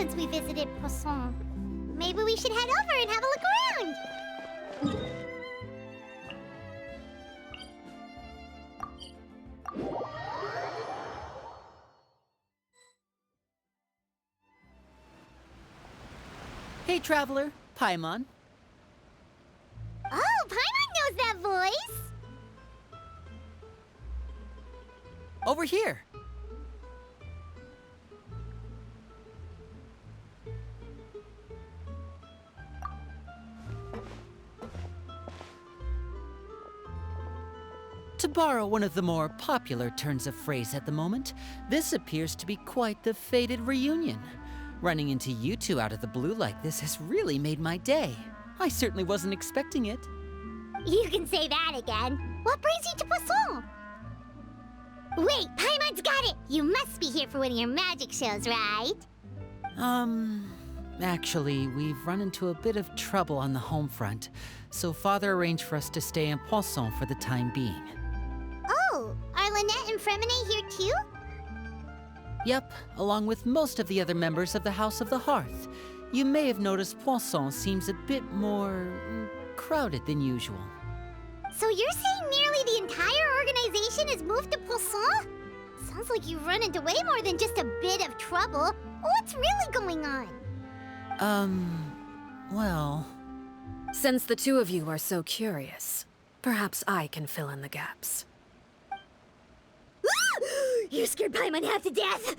since we visited Poisson. Maybe we should head over and have a look around. Hey, traveler, Paimon. Oh, Paimon knows that voice! Over here. To borrow one of the more popular turns of phrase at the moment, this appears to be quite the fated reunion. Running into you two out of the blue like this has really made my day. I certainly wasn't expecting it. You can say that again. What brings you to Poisson? Wait, Paimon's got it! You must be here for one of your magic shows, right? Actually, we've run into a bit of trouble on the home front, so Father arranged for us to stay in Poisson for the time being. Oh, are Lynette and Fremine here too? Yep, along with most of the other members of the House of the Hearth. You may have noticed Poisson seems a bit more crowded than usual. So you're saying nearly the entire organization has moved to Poisson? Sounds like you've run into way more than just a bit of trouble. What's really going on? Well... Since the two of you are so curious, perhaps I can fill in the gaps. You scared Paimon half to death!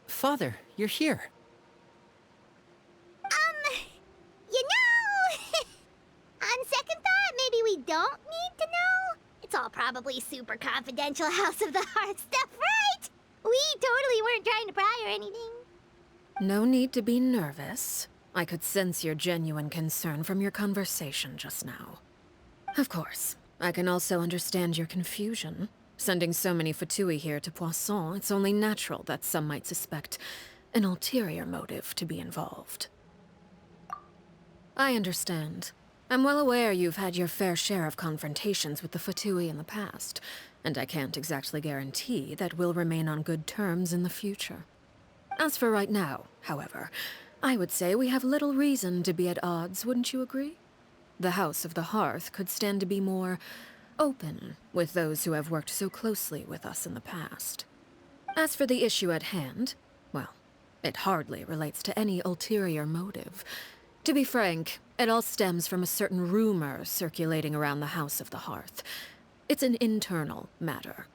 Father, you're here. You know... On second thought, maybe we don't need to know. It's all probably super confidential House of the Heart stuff, right? We totally weren't trying to pry or anything. No need to be nervous. I could sense your genuine concern from your conversation just now. Of course, I can also understand your confusion. Sending so many Fatui here to Poisson, it's only natural that some might suspect an ulterior motive to be involved. I understand. I'm well aware you've had your fair share of confrontations with the Fatui in the past, and I can't exactly guarantee that we'll remain on good terms in the future. As for right now, however, I would say we have little reason to be at odds, wouldn't you agree? The House of the Hearth could stand to be more open with those who have worked so closely with us in the past. As for the issue at hand, well, it hardly relates to any ulterior motive. To be frank, it all stems from a certain rumor circulating around the House of the Hearth. It's an internal matter.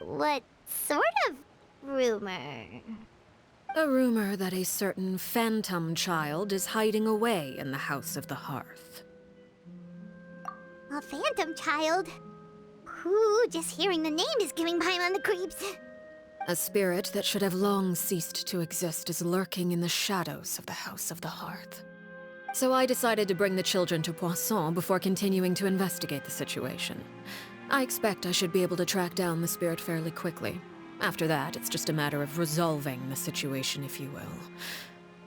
What sort of rumor? A rumor that a certain phantom child is hiding away in the House of the Hearth. A phantom child? Ooh, just hearing the name is giving Paimon the creeps. A spirit that should have long ceased to exist is lurking in the shadows of the House of the Hearth. So I decided to bring the children to Poisson before continuing to investigate the situation. I expect I should be able to track down the spirit fairly quickly. After that, it's just a matter of resolving the situation, if you will.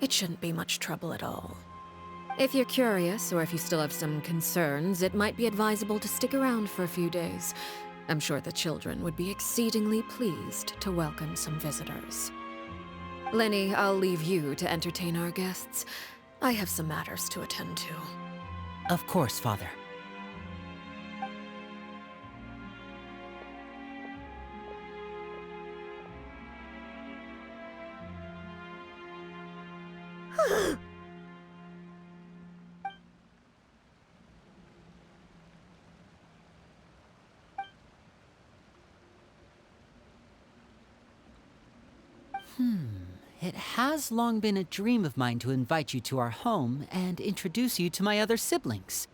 It shouldn't be much trouble at all. If you're curious, or if you still have some concerns, it might be advisable to stick around for a few days. I'm sure the children would be exceedingly pleased to welcome some visitors. Lenny, I'll leave you to entertain our guests. I have some matters to attend to. Of course, Father. It has long been a dream of mine to invite you to our home and introduce you to my other siblings.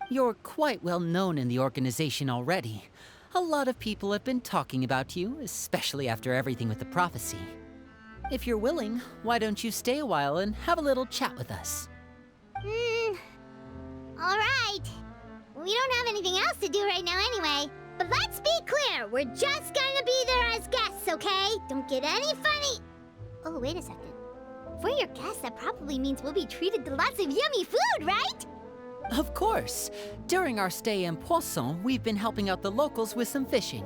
You're quite well known in the organization already. A lot of people have been talking about you, especially after everything with the prophecy. If you're willing, why don't you stay a while and have a little chat with us? Alright. We don't have anything else to do right now anyway. But let's be clear, we're just gonna be there as guests, okay? Don't get any funny... Oh, wait a second. For your guests, that probably means we'll be treated to lots of yummy food, right? Of course. During our stay in Poisson, we've been helping out the locals with some fishing.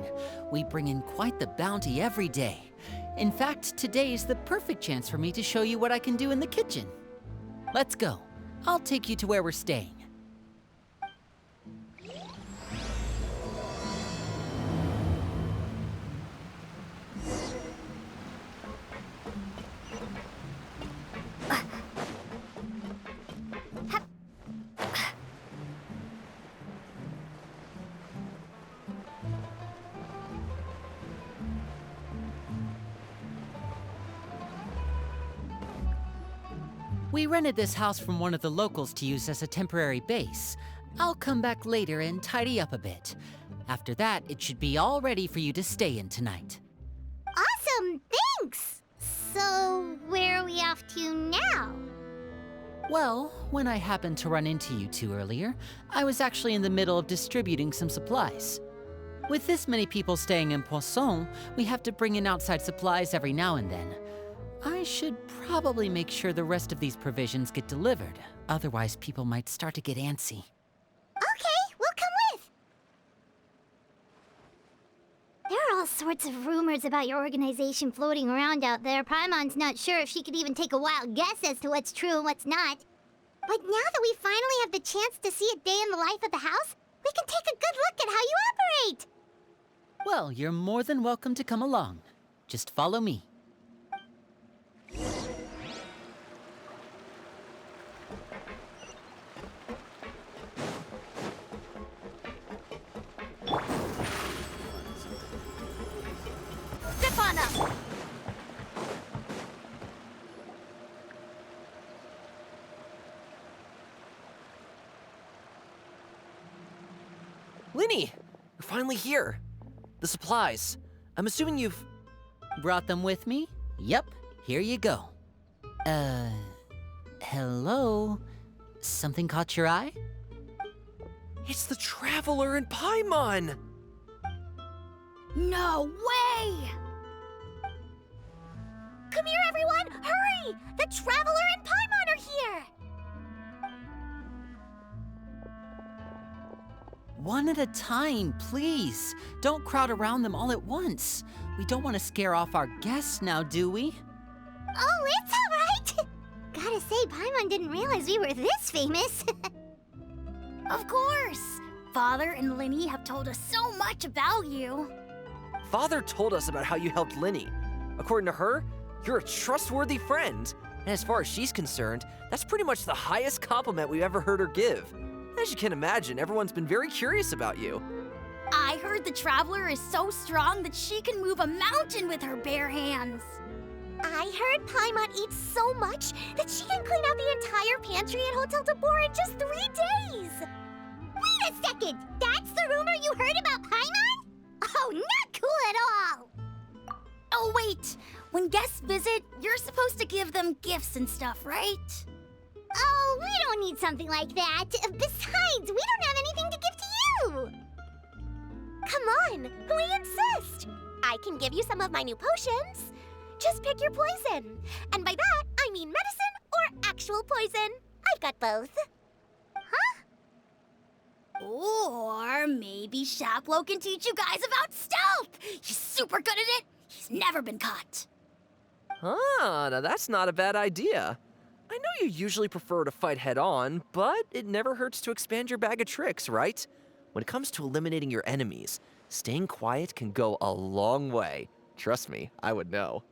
We bring in quite the bounty every day. In fact, today's the perfect chance for me to show you what I can do in the kitchen. Let's go. I'll take you to where we're staying. We rented this house from one of the locals to use as a temporary base. I'll come back later and tidy up a bit. After that, it should be all ready for you to stay in tonight. Awesome, thanks! So, where are we off to now? Well, when I happened to run into you two earlier, I was actually in the middle of distributing some supplies. With this many people staying in Poisson, we have to bring in outside supplies every now and then. I should probably make sure the rest of these provisions get delivered. Otherwise, people might start to get antsy. Okay, we'll come with. There are all sorts of rumors about your organization floating around out there. Paimon's not sure if she could even take a wild guess as to what's true and what's not. But now that we finally have the chance to see a day in the life of the house, we can take a good look at how you operate. Well, you're more than welcome to come along. Just follow me. Step on up. Linny, you're finally here. The supplies. I'm assuming you've... Brought them with me? Yep, here you go. Hello? Something caught your eye? It's the Traveler and Paimon! No way! Come here, everyone! Hurry! The Traveler and Paimon are here! One at a time, please. Don't crowd around them all at once. We don't want to scare off our guests now, do we? Oh, it's all right! Gotta say, Paimon didn't realize we were this famous. Of course! Father and Linny have told us so much about you. Father told us about how you helped Linny. According to her, you're a trustworthy friend. And as far as she's concerned, that's pretty much the highest compliment we've ever heard her give. As you can imagine, everyone's been very curious about you. I heard the Traveler is so strong that she can move a mountain with her bare hands. I heard Paimon eats so much that she can clean out the entire pantry at Hotel de Boer in just 3 days! Wait a second! That's the rumor you heard about Paimon? Oh, not cool at all! Oh, wait! When guests visit, you're supposed to give them gifts and stuff, right? Oh, we don't need something like that. Besides, we don't have anything to give to you! Come on, we insist! I can give you some of my new potions. Just pick your poison. And by that, I mean medicine or actual poison. I've got both. Huh? Or maybe Shaplo can teach you guys about stealth! He's super good at it! He's never been caught. Ah, now that's not a bad idea. I know you usually prefer to fight head-on, but it never hurts to expand your bag of tricks, right? When it comes to eliminating your enemies, staying quiet can go a long way. Trust me, I would know.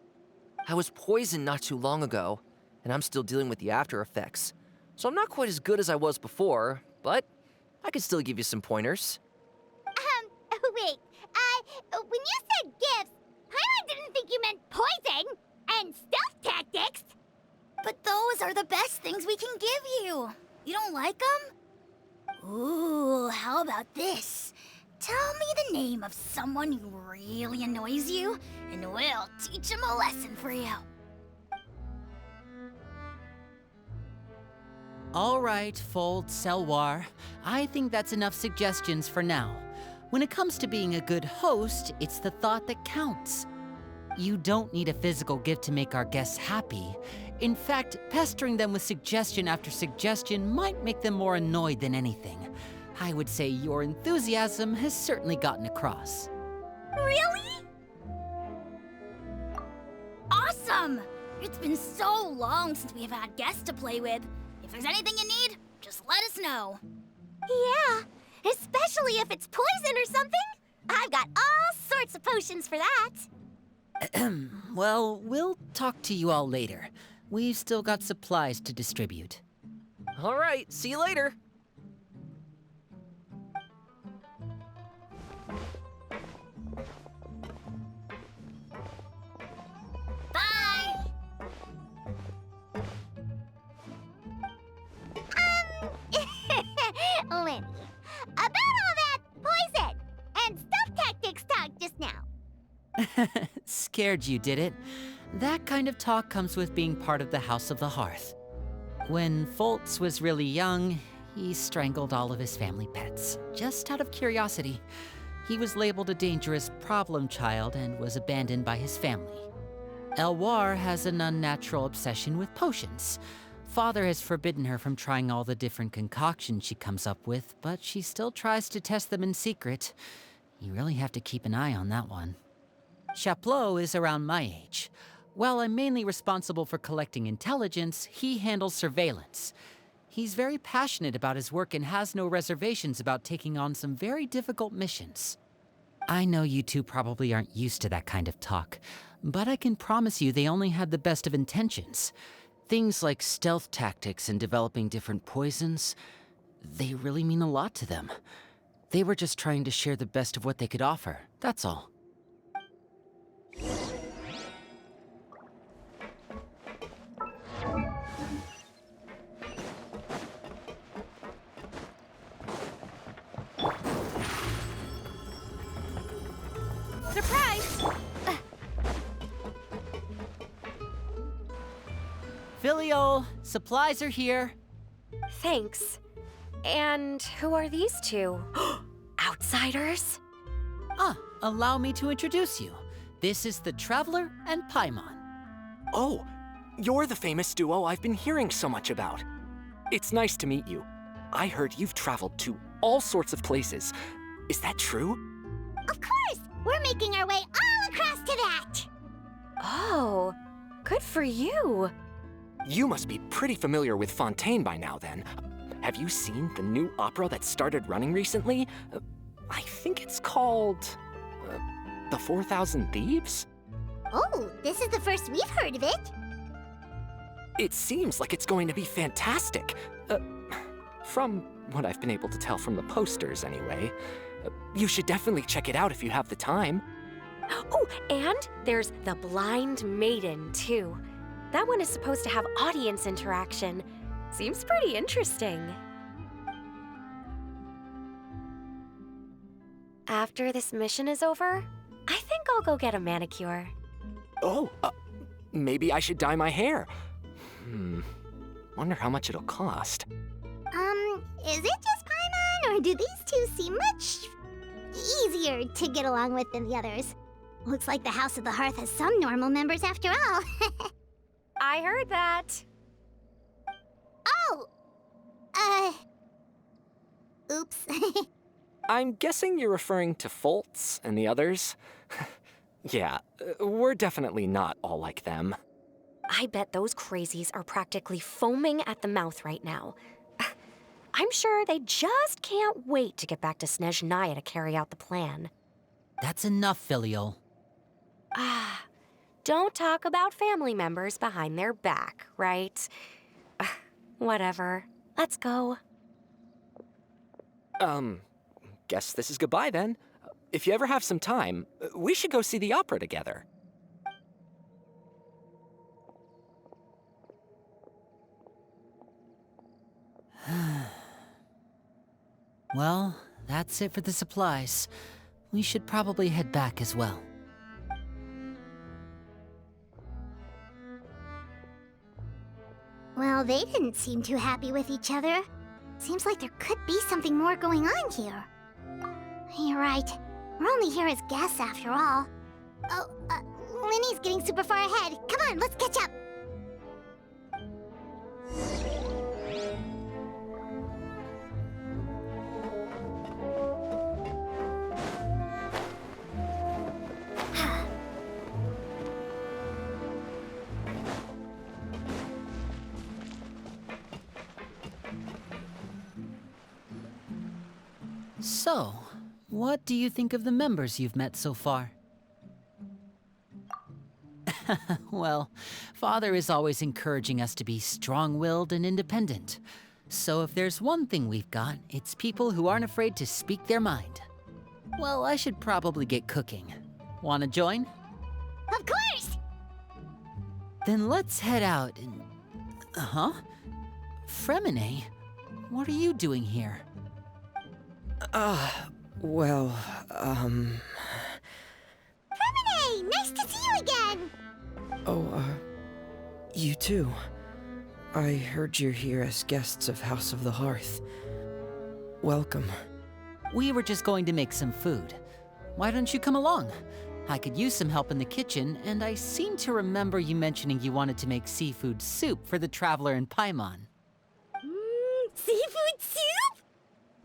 I was poisoned not too long ago, and I'm still dealing with the after effects. So I'm not quite as good as I was before, but I can still give you some pointers. Wait. When you said gifts, Paimon didn't think you meant poison and stealth tactics. But those are the best things we can give you. You don't like them? Ooh, how about this? Tell me the name of someone who really annoys you, and we'll teach him a lesson for you. All right, Fold, Selwar. I think that's enough suggestions for now. When it comes to being a good host, it's the thought that counts. You don't need a physical gift to make our guests happy. In fact, pestering them with suggestion after suggestion might make them more annoyed than anything. I would say your enthusiasm has certainly gotten across. Really? welcome! It's been so long since we've had guests to play with. If there's anything you need, just let us know. Yeah, especially if it's poison or something. I've got all sorts of potions for that. Well, we'll talk to you all later. We've still got supplies to distribute. All right, see you later. Bye! Lenny, about all that poison and stuff tactics talk just now. Scared you, did it? That kind of talk comes with being part of the House of the Hearth. When Foltz was really young, he strangled all of his family pets, just out of curiosity. He was labeled a dangerous problem child and was abandoned by his family. Elwar has an unnatural obsession with potions. Father has forbidden her from trying all the different concoctions she comes up with, but she still tries to test them in secret. You really have to keep an eye on that one. Chaplot is around my age. While I'm mainly responsible for collecting intelligence, he handles surveillance. He's very passionate about his work and has no reservations about taking on some very difficult missions. I know you two probably aren't used to that kind of talk, but I can promise you they only had the best of intentions. Things like stealth tactics and developing different poisons, they really mean a lot to them. They were just trying to share the best of what they could offer, that's all. Surprise! Filial, supplies are here. Thanks. And who are these two? Outsiders? Allow me to introduce you. This is the Traveler and Paimon. Oh, you're the famous duo I've been hearing so much about. It's nice to meet you. I heard you've traveled to all sorts of places. Is that true? Of course! We're making our way all across to that! Oh, good for you. You must be pretty familiar with Fontaine by now, then. Have you seen the new opera that started running recently? I think it's called... The 4,000 Thieves? Oh, this is the first we've heard of it. It seems like it's going to be fantastic. From what I've been able to tell from the posters, anyway. You should definitely check it out if you have the time. Oh, and there's The Blind Maiden, too. That one is supposed to have audience interaction. Seems pretty interesting. After this mission is over, I think I'll go get a manicure. Oh, maybe I should dye my hair. Wonder how much it'll cost. Is it just Paimon, or do these two seem much easier to get along with than the others? Looks like the House of the Hearth has some normal members after all. I heard that. Oh! Oops. I'm guessing you're referring to Foltz and the others? Yeah, we're definitely not all like them. I bet those crazies are practically foaming at the mouth right now. I'm sure they just can't wait to get back to Snezhnaya to carry out the plan. That's enough, Filial. Don't talk about family members behind their back, right? Whatever. Let's go. Guess this is goodbye then. If you ever have some time, we should go see the opera together. Well, that's it for the supplies. We should probably head back as well. Well, they didn't seem too happy with each other. Seems like there could be something more going on here. You're right. We're only here as guests after all. Oh, Linny's getting super far ahead. Come on, let's catch up. So, what do you think of the members you've met so far? Well, Father is always encouraging us to be strong-willed and independent. So if there's one thing we've got, it's people who aren't afraid to speak their mind. Well, I should probably get cooking. Wanna join? Of course! Then let's head out and... Huh? Fremine, what are you doing here? Well, Hey, nice to see you again! you too. I heard you're here as guests of House of the Hearth. Welcome. We were just going to make some food. Why don't you come along? I could use some help in the kitchen, and I seem to remember you mentioning you wanted to make seafood soup for the traveler in Paimon. Seafood soup?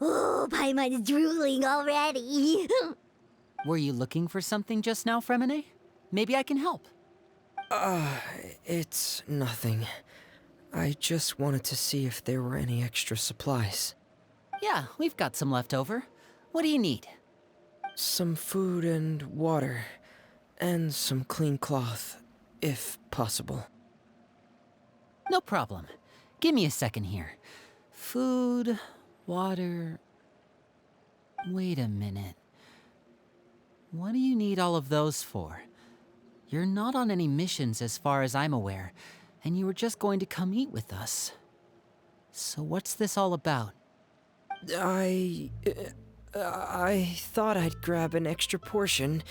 Oh, Paimon's drooling already. Were you looking for something just now, Fremine? Maybe I can help. It's nothing. I just wanted to see if there were any extra supplies. Yeah, we've got some left over. What do you need? Some food and water, and some clean cloth, if possible. No problem. Give me a second here. Food, water... Wait a minute. What do you need all of those for? You're not on any missions as far as I'm aware, and you were just going to come eat with us. So what's this all about? I thought I'd grab an extra portion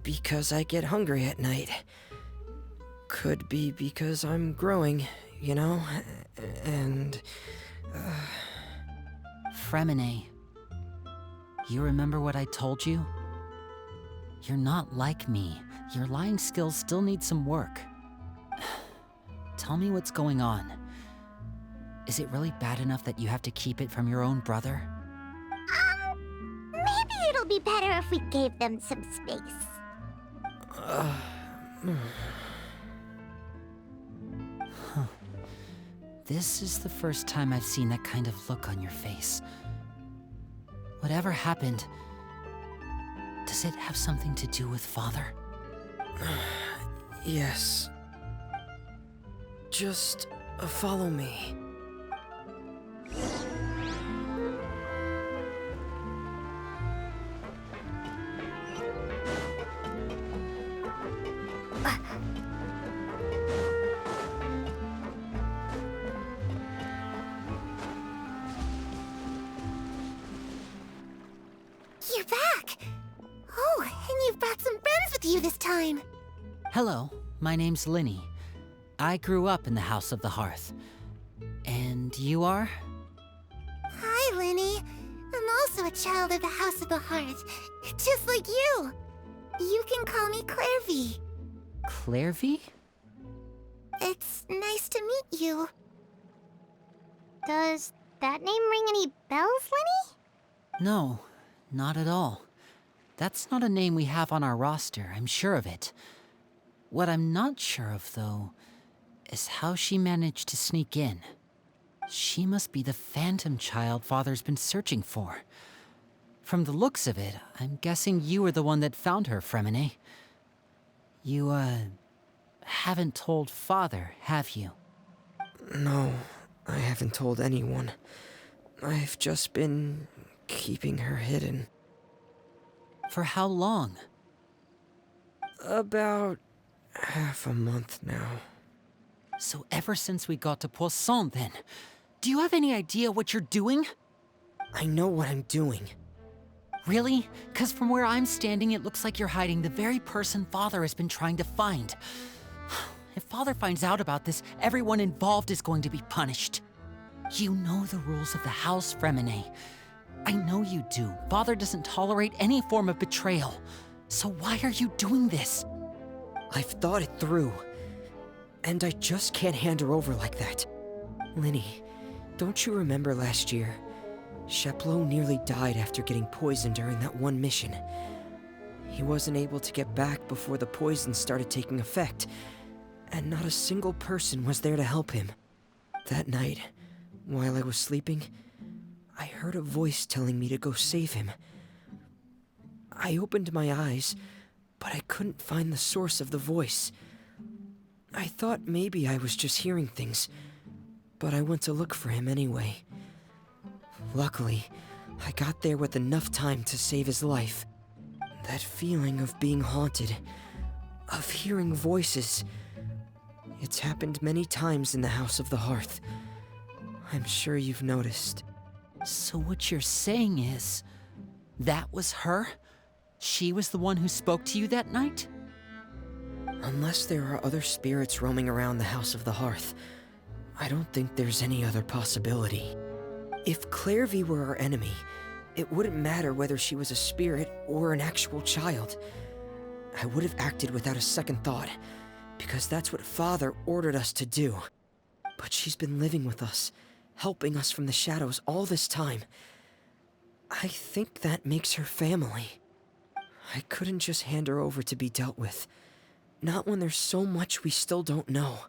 because I get hungry at night. Could be because I'm growing, you know, and... Fremine, you remember what I told you? You're not like me. Your lying skills still need some work. Tell me what's going on. Is it really bad enough that you have to keep it from your own brother? Maybe it'll be better if we gave them some space. This is the first time I've seen that kind of look on your face. Whatever happened, does it have something to do with Father? Yes. Just follow me. You're back! Oh, and you've brought some friends with you this time. Hello, my name's Linny. I grew up in the House of the Hearth. And you are? Hi, Linny. I'm also a child of the House of the Hearth, just like you. You can call me Clairvy. Clairvy? It's nice to meet you. Does that name ring any bells, Linny? No, not at all. That's not a name we have on our roster, I'm sure of it. What I'm not sure of, though, is how she managed to sneak in. She must be the phantom child Father's been searching for. From the looks of it, I'm guessing you were the one that found her, Fremine. You, haven't told Father, have you? No, I haven't told anyone. I've just been keeping her hidden. For how long? About half a month now. So ever since we got to Poisson, then. Do you have any idea what you're doing? I know what I'm doing. Really? 'Cause from where I'm standing, it looks like you're hiding the very person Father has been trying to find. If Father finds out about this, everyone involved is going to be punished. You know the rules of the house, Fremine. I know you do. Father doesn't tolerate any form of betrayal. So why are you doing this? I've thought it through. And I just can't hand her over like that. Linny, don't you remember last year? Sheplo nearly died after getting poisoned during that one mission. He wasn't able to get back before the poison started taking effect, and not a single person was there to help him. That night, while I was sleeping, I heard a voice telling me to go save him. I opened my eyes, but I couldn't find the source of the voice. I thought maybe I was just hearing things, but I went to look for him anyway. Luckily, I got there with enough time to save his life. That feeling of being haunted, of hearing voices, it's happened many times in the House of the Hearth. I'm sure you've noticed. So what you're saying is, that was her? She was the one who spoke to you that night? Unless there are other spirits roaming around the House of the Hearth, I don't think there's any other possibility. If Clairvy were our enemy, it wouldn't matter whether she was a spirit or an actual child. I would have acted without a second thought, because that's what Father ordered us to do. But she's been living with us, helping us from the shadows all this time. I think that makes her family. I couldn't just hand her over to be dealt with. Not when there's so much we still don't know.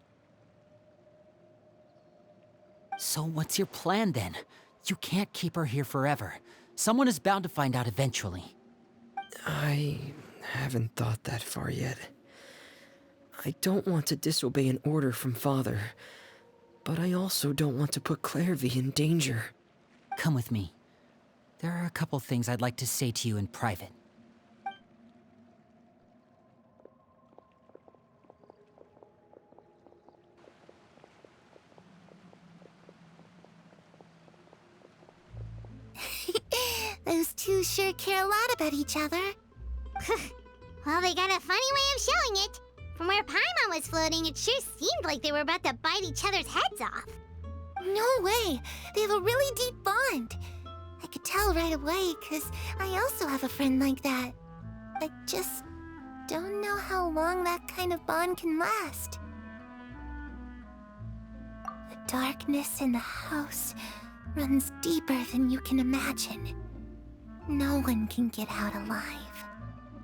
So what's your plan then? You can't keep her here forever. Someone is bound to find out eventually. I haven't thought that far yet. I don't want to disobey an order from Father, but I also don't want to put Clairvy in danger. Come with me. There are a couple things I'd like to say to you in private. Those two sure care a lot about each other. Well, they got a funny way of showing it. From where Paimon was floating, it sure seemed like they were about to bite each other's heads off. No way! They have a really deep bond. I could tell right away, 'cause I also have a friend like that. I just don't know how long that kind of bond can last. The darkness in the house runs deeper than you can imagine. No one can get out alive.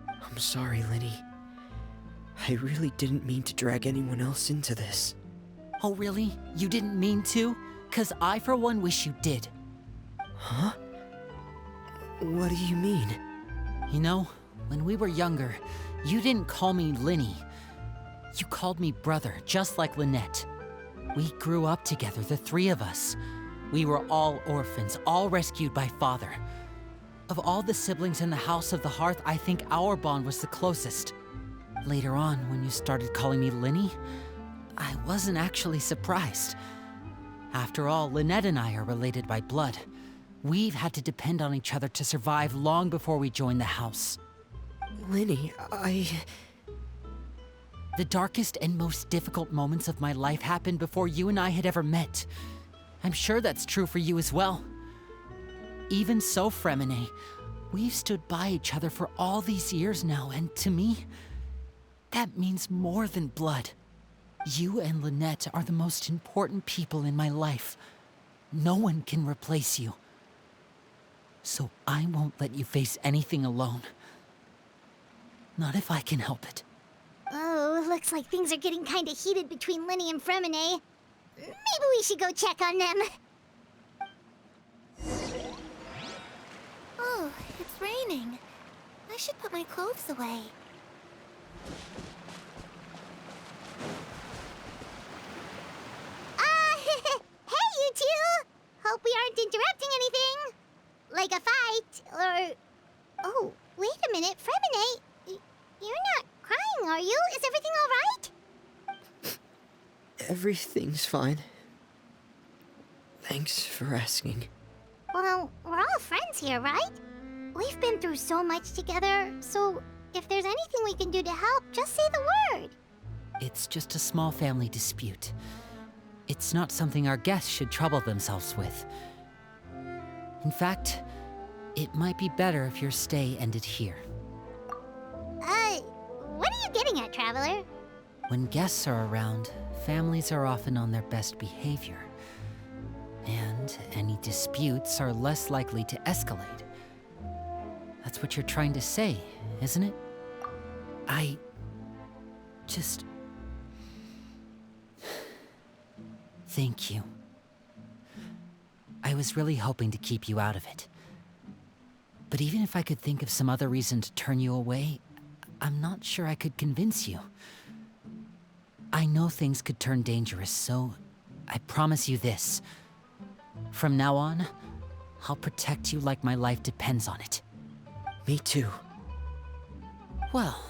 I'm sorry, Linny. I really didn't mean to drag anyone else into this. Oh really? You didn't mean to? 'Cause I for one wish you did. Huh? What do you mean? You know, when we were younger, you didn't call me Linny. You called me brother, just like Lynette. We grew up together, the three of us. We were all orphans, all rescued by Father. Of all the siblings in the House of the Hearth, I think our bond was the closest. Later on, when you started calling me Linny, I wasn't actually surprised. After all, Lynette and I are related by blood. We've had to depend on each other to survive long before we joined the house. Linny, The darkest and most difficult moments of my life happened before you and I had ever met. I'm sure that's true for you as well. Even so, Fremine, we've stood by each other for all these years now, and to me, that means more than blood. You and Lynette are the most important people in my life. No one can replace you. So I won't let you face anything alone. Not if I can help it. Oh, looks like things are getting kinda heated between Linny and Fremine. Maybe we should go check on them. Oh, it's raining. I should put my clothes away. Hey, you two! Hope we aren't interrupting anything. Like a fight, or... Oh, wait a minute, Fremine. You're not crying, are you? Is everything all right? everything's fine. Thanks for asking. Well, we're all friends here, right? We've been through so much together, so if there's anything we can do to help, just say the word. It's just a small family dispute. It's not something our guests should trouble themselves with. In fact, it might be better if your stay ended here. What are you getting at, Traveler? When guests are around, families are often on their best behavior. And any disputes are less likely to escalate. That's what you're trying to say, isn't it? I just... Thank you. I was really hoping to keep you out of it. But even if I could think of some other reason to turn you away, I'm not sure I could convince you. I know things could turn dangerous, so I promise you this. From now on, I'll protect you like my life depends on it. Me too. Well,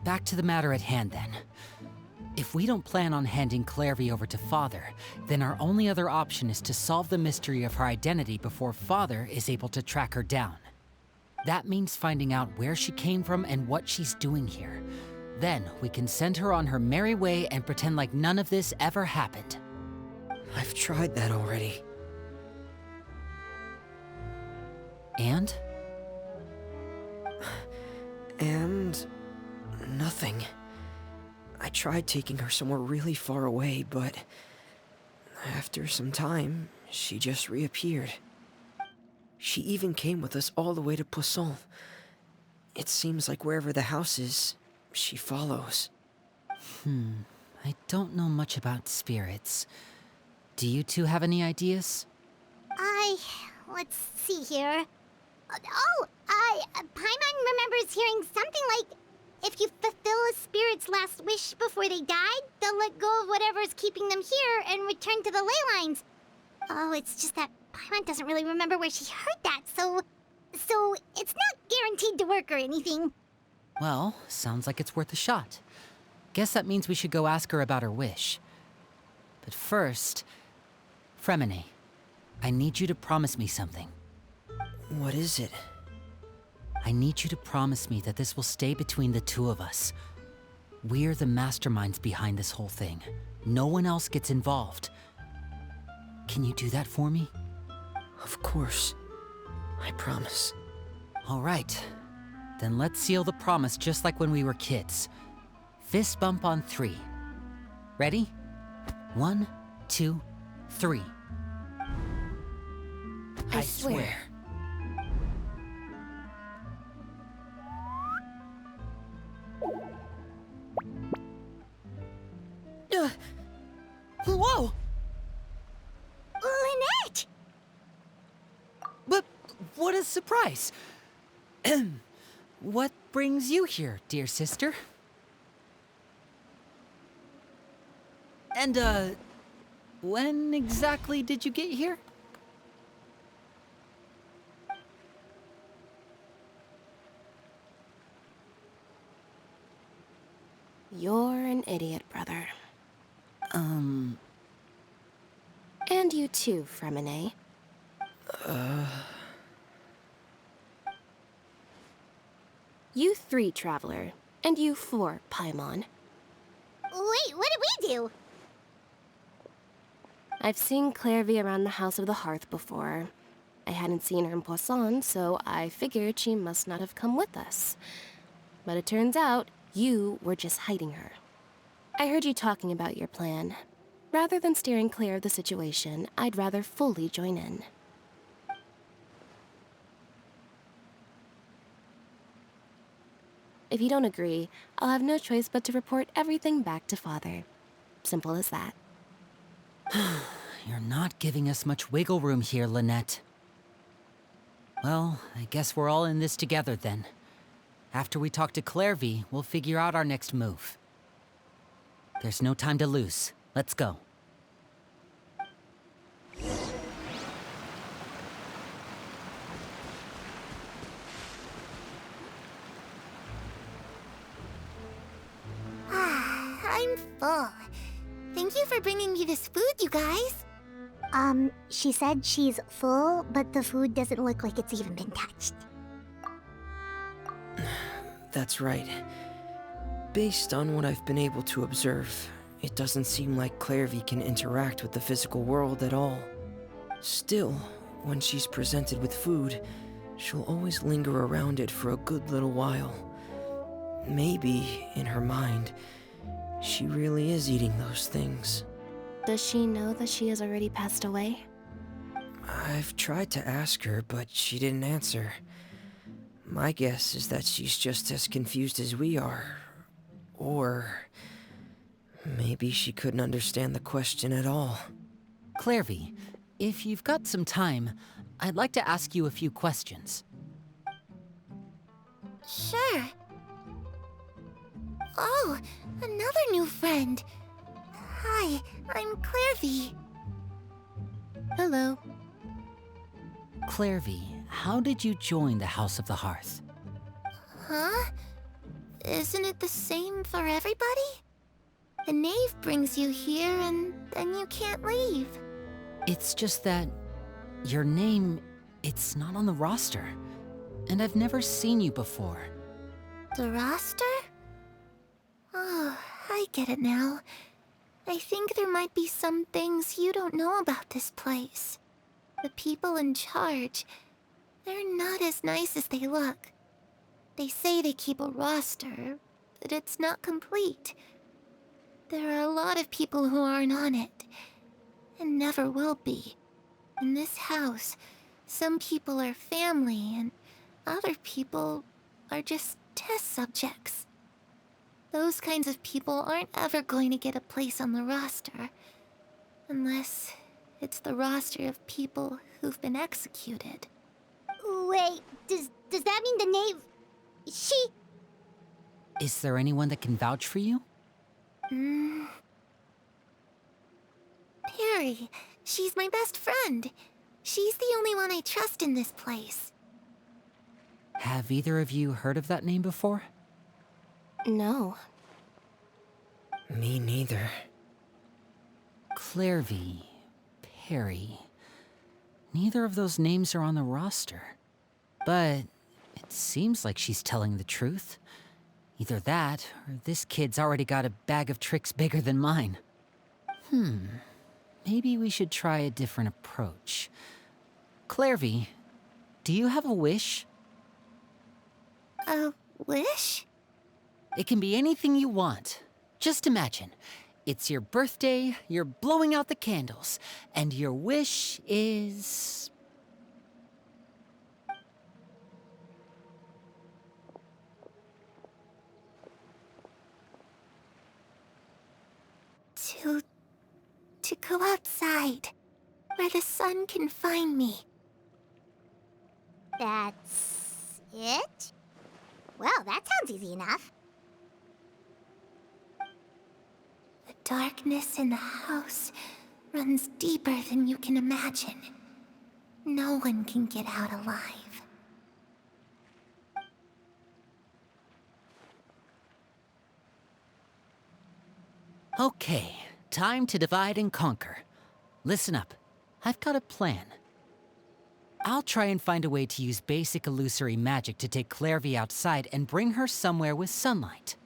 back to the matter at hand then. If we don't plan on handing Clairvy over to Father, then our only other option is to solve the mystery of her identity before Father is able to track her down. That means finding out where she came from and what she's doing here. Then we can send her on her merry way and pretend like none of this ever happened. I've tried that already. And? And... nothing. I tried taking her somewhere really far away, but... after some time, she just reappeared. She even came with us all the way to Poisson. It seems like wherever the house is, she follows. I don't know much about spirits. Do you two have any ideas? Let's see here. Paimon remembers hearing something like, if you fulfill a spirit's last wish before they died, they'll let go of whatever's keeping them here and return to the ley lines. Oh, it's just that Paimon doesn't really remember where she heard that, so it's not guaranteed to work or anything. Well, sounds like it's worth a shot. Guess that means we should go ask her about her wish. But first, Fremine, I need you to promise me something. What is it? I need you to promise me that this will stay between the two of us. We're the masterminds behind this whole thing. No one else gets involved. Can you do that for me? Of course. I promise. All right. Then let's seal the promise just like when we were kids. Fist bump on 3. Ready? 1, 2, 3. I swear. Whoa! Lynette! But what a surprise! What brings you here, dear sister? And, when exactly did you get here? You're an idiot, brother. And you too, Fremine. You 3, Traveler. And you 4, Paimon. Wait, what did we do? I've seen Clairvy around the House of the Hearth before. I hadn't seen her in Poisson, so I figured she must not have come with us. But it turns out, you were just hiding her. I heard you talking about your plan. Rather than steering clear of the situation, I'd rather fully join in. If you don't agree, I'll have no choice but to report everything back to Father. Simple as that. You're not giving us much wiggle room here, Lynette. Well, I guess we're all in this together then. After we talk to Clairvy, we'll figure out our next move. There's no time to lose. Let's go. I'm full. Thank you for bringing me this food, you guys. She said she's full, but the food doesn't look like it's even been touched. That's right. Based on what I've been able to observe, it doesn't seem like Clairvy can interact with the physical world at all. Still, when she's presented with food, she'll always linger around it for a good little while. Maybe, in her mind, she really is eating those things. Does she know that she has already passed away? I've tried to ask her, but she didn't answer. My guess is that she's just as confused as we are. Or maybe she couldn't understand the question at all. Clairvy, If you've got some time, I'd like to ask you a few questions. Sure. Oh, another new friend. Hi, I'm Clairvy. Hello. Clairvy, how did you join the House of the Hearth? Huh? Isn't it the same for everybody? The knave brings you here and then you can't leave. It's just that your name, it's not on the roster. And I've never seen you before. The roster? Oh, I get it now. I think there might be some things you don't know about this place. The people in charge, they're not as nice as they look. They say they keep a roster, but it's not complete. There are a lot of people who aren't on it, and never will be. In this house, some people are family, and other people are just test subjects. Those kinds of people aren't ever going to get a place on the roster, unless it's the roster of people who've been executed. Wait, does that mean the knave... She... Is there anyone that can vouch for you? Perry, she's my best friend. She's the only one I trust in this place. Have either of you heard of that name before? No. Me neither. Clairvy, Perry. Neither of those names are on the roster. But it seems like she's telling the truth. Either that, or this kid's already got a bag of tricks bigger than mine. Maybe we should try a different approach. Clairvy, do you have a wish? A wish? It can be anything you want. Just imagine. It's your birthday, you're blowing out the candles, and your wish is... To go outside, where the sun can find me. That's... it? Well, that sounds easy enough. The darkness in the house runs deeper than you can imagine. No one can get out alive. Okay, time to divide and conquer. Listen up, I've got a plan. I'll try and find a way to use basic illusory magic to take Clairvy outside and bring her somewhere with sunlight.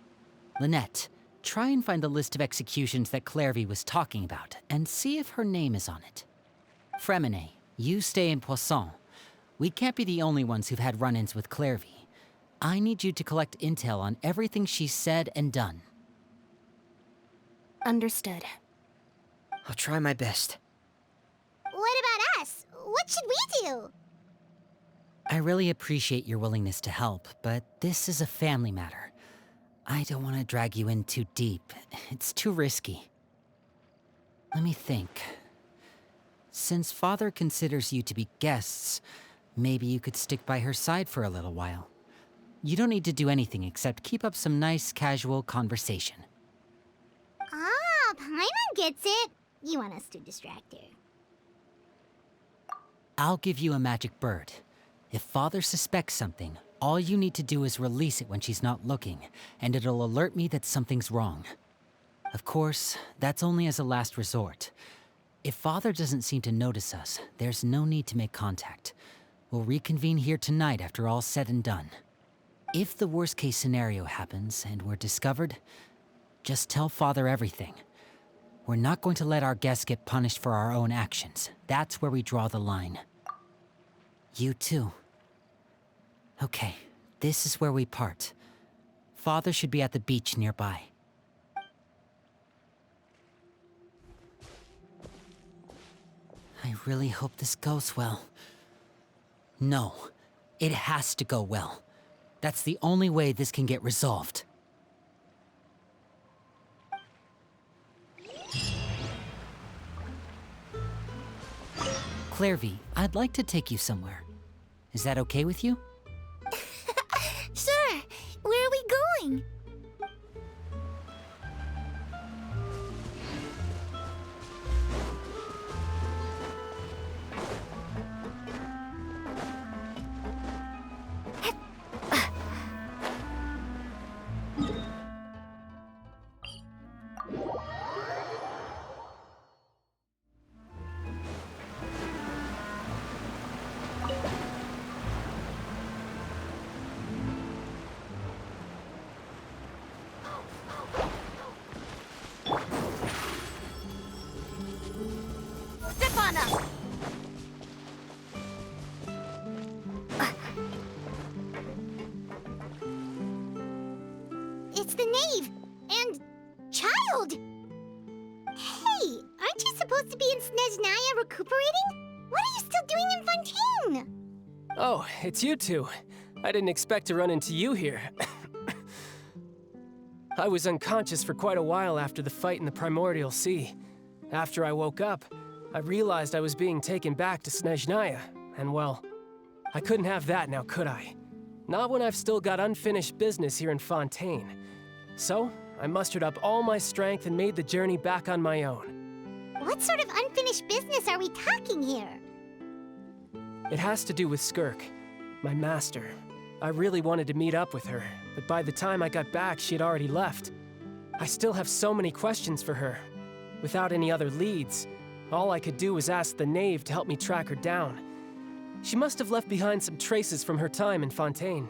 Lynette, try and find the list of executions that Clairvy was talking about and see if her name is on it. Fremine, you stay in Poisson. We can't be the only ones who've had run-ins with Clairvy. I need you to collect intel on everything she's said and done. Understood. I'll try my best. What about us? What should we do? I really appreciate your willingness to help, but this is a family matter. I don't want to drag you in too deep. It's too risky. Let me think. Since Father considers you to be guests, maybe you could stick by her side for a little while. You don't need to do anything except keep up some nice, casual conversation. Ah, Paimon gets it. You want us to distract her. I'll give you a magic bird. If Father suspects something, all you need to do is release it when she's not looking, and it'll alert me that something's wrong. Of course, that's only as a last resort. If Father doesn't seem to notice us, there's no need to make contact. We'll reconvene here tonight after all's said and done. If the worst-case scenario happens and we're discovered, just tell Father everything. We're not going to let our guests get punished for our own actions. That's where we draw the line. You too. Okay, this is where we part. Father should be at the beach nearby. I really hope this goes well. No, it has to go well. That's the only way this can get resolved. Clairvy, I'd like to take you somewhere. Is that okay with you? Sure. Where are we going? Step on up! It's the knave and child. Hey, aren't you supposed to be in Snezhnaya recuperating? What are you still doing in Fontaine? Oh, it's you two. I didn't expect to run into you here. I was unconscious for quite a while after the fight in the Primordial Sea. After I woke up, I realized I was being taken back to Snezhnaya, and well, I couldn't have that now, could I? Not when I've still got unfinished business here in Fontaine. So, I mustered up all my strength and made the journey back on my own. What sort of unfinished business are we talking here? It has to do with Skirk, my master. I really wanted to meet up with her, but by the time I got back, she had already left. I still have so many questions for her. Without any other leads, all I could do was ask the knave to help me track her down. She must have left behind some traces from her time in Fontaine.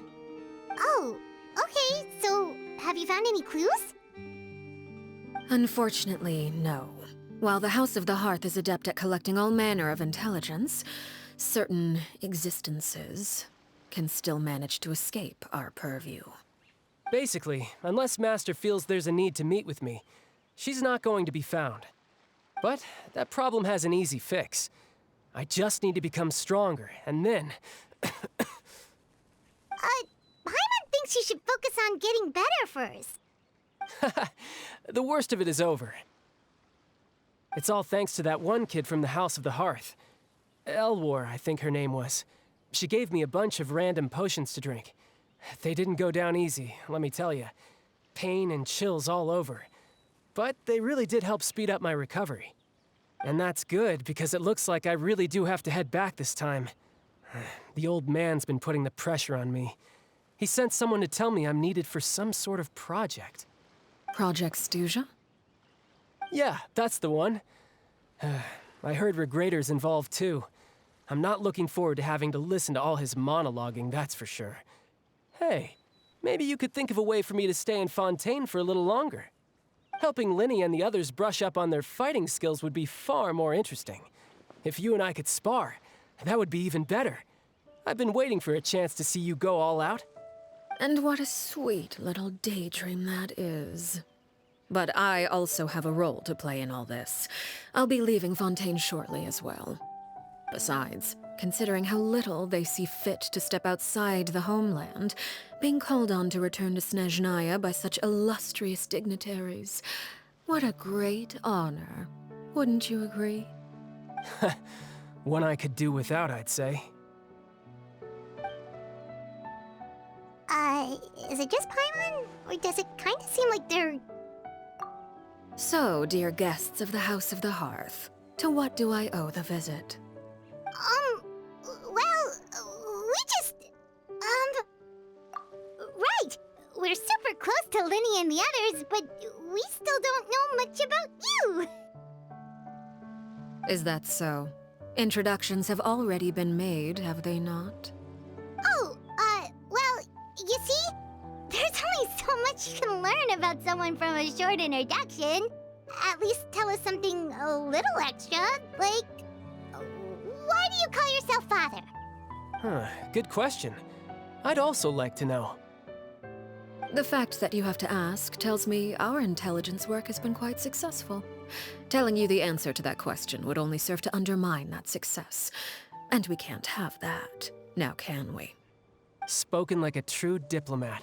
Oh, okay, so have you found any clues? Unfortunately, no. While the House of the Hearth is adept at collecting all manner of intelligence, certain existences can still manage to escape our purview. Basically, unless Master feels there's a need to meet with me, she's not going to be found. But that problem has an easy fix. I just need to become stronger, and then... Paimon thinks you should focus on getting better first. The worst of it is over. It's all thanks to that one kid from the House of the Hearth. Elwar, I think her name was. She gave me a bunch of random potions to drink. They didn't go down easy, let me tell you. Pain and chills all over. But they really did help speed up my recovery. And that's good, because it looks like I really do have to head back this time. The old man's been putting the pressure on me. He sent someone to tell me I'm needed for some sort of project. Project Stuja? Yeah, that's the one. I heard Regrator's involved too. I'm not looking forward to having to listen to all his monologuing, that's for sure. Hey, maybe you could think of a way for me to stay in Fontaine for a little longer. Helping Linny and the others brush up on their fighting skills would be far more interesting. If you and I could spar, that would be even better. I've been waiting for a chance to see you go all out. And what a sweet little daydream that is. But I also have a role to play in all this. I'll be leaving Fontaine shortly as well. Besides, considering how little they see fit to step outside the homeland, being called on to return to Snezhnaya by such illustrious dignitaries, what a great honor. Wouldn't you agree? One I could do without, I'd say. Is it just Paimon? Or does it kind of seem like they're... So, dear guests of the House of the Hearth, to what do I owe the visit? Well, we just... Right! We're super close to Linny and the others, but we still don't know much about you! Is that so? Introductions have already been made, have they not? Oh, well, you see? There's only so much you can learn about someone from a short introduction. At least tell us something a little extra, like... Why do you call yourself father? Huh, good question. I'd also like to know. The fact that you have to ask tells me our intelligence work has been quite successful. Telling you the answer to that question would only serve to undermine that success. And we can't have that, now can we? Spoken like a true diplomat.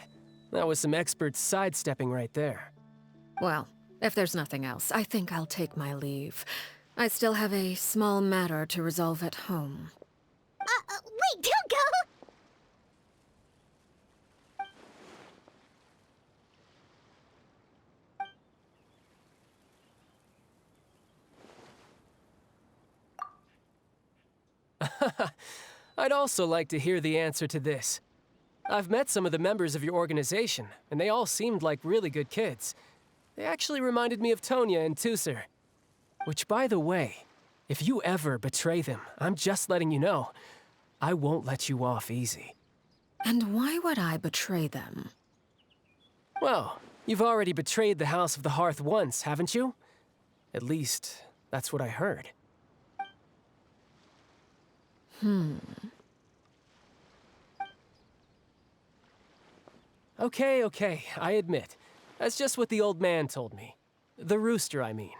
That was some expert sidestepping right there. Well, if there's nothing else, I think I'll take my leave. I still have a small matter to resolve at home. Wait, don't go! I'd also like to hear the answer to this. I've met some of the members of your organization, and they all seemed like really good kids. They actually reminded me of Tonya and Tusser. Which, by the way, if you ever betray them, I'm just letting you know, I won't let you off easy. And why would I betray them? Well, you've already betrayed the House of the Hearth once, haven't you? At least, that's what I heard. Okay, I admit. That's just what the old man told me. The rooster, I mean.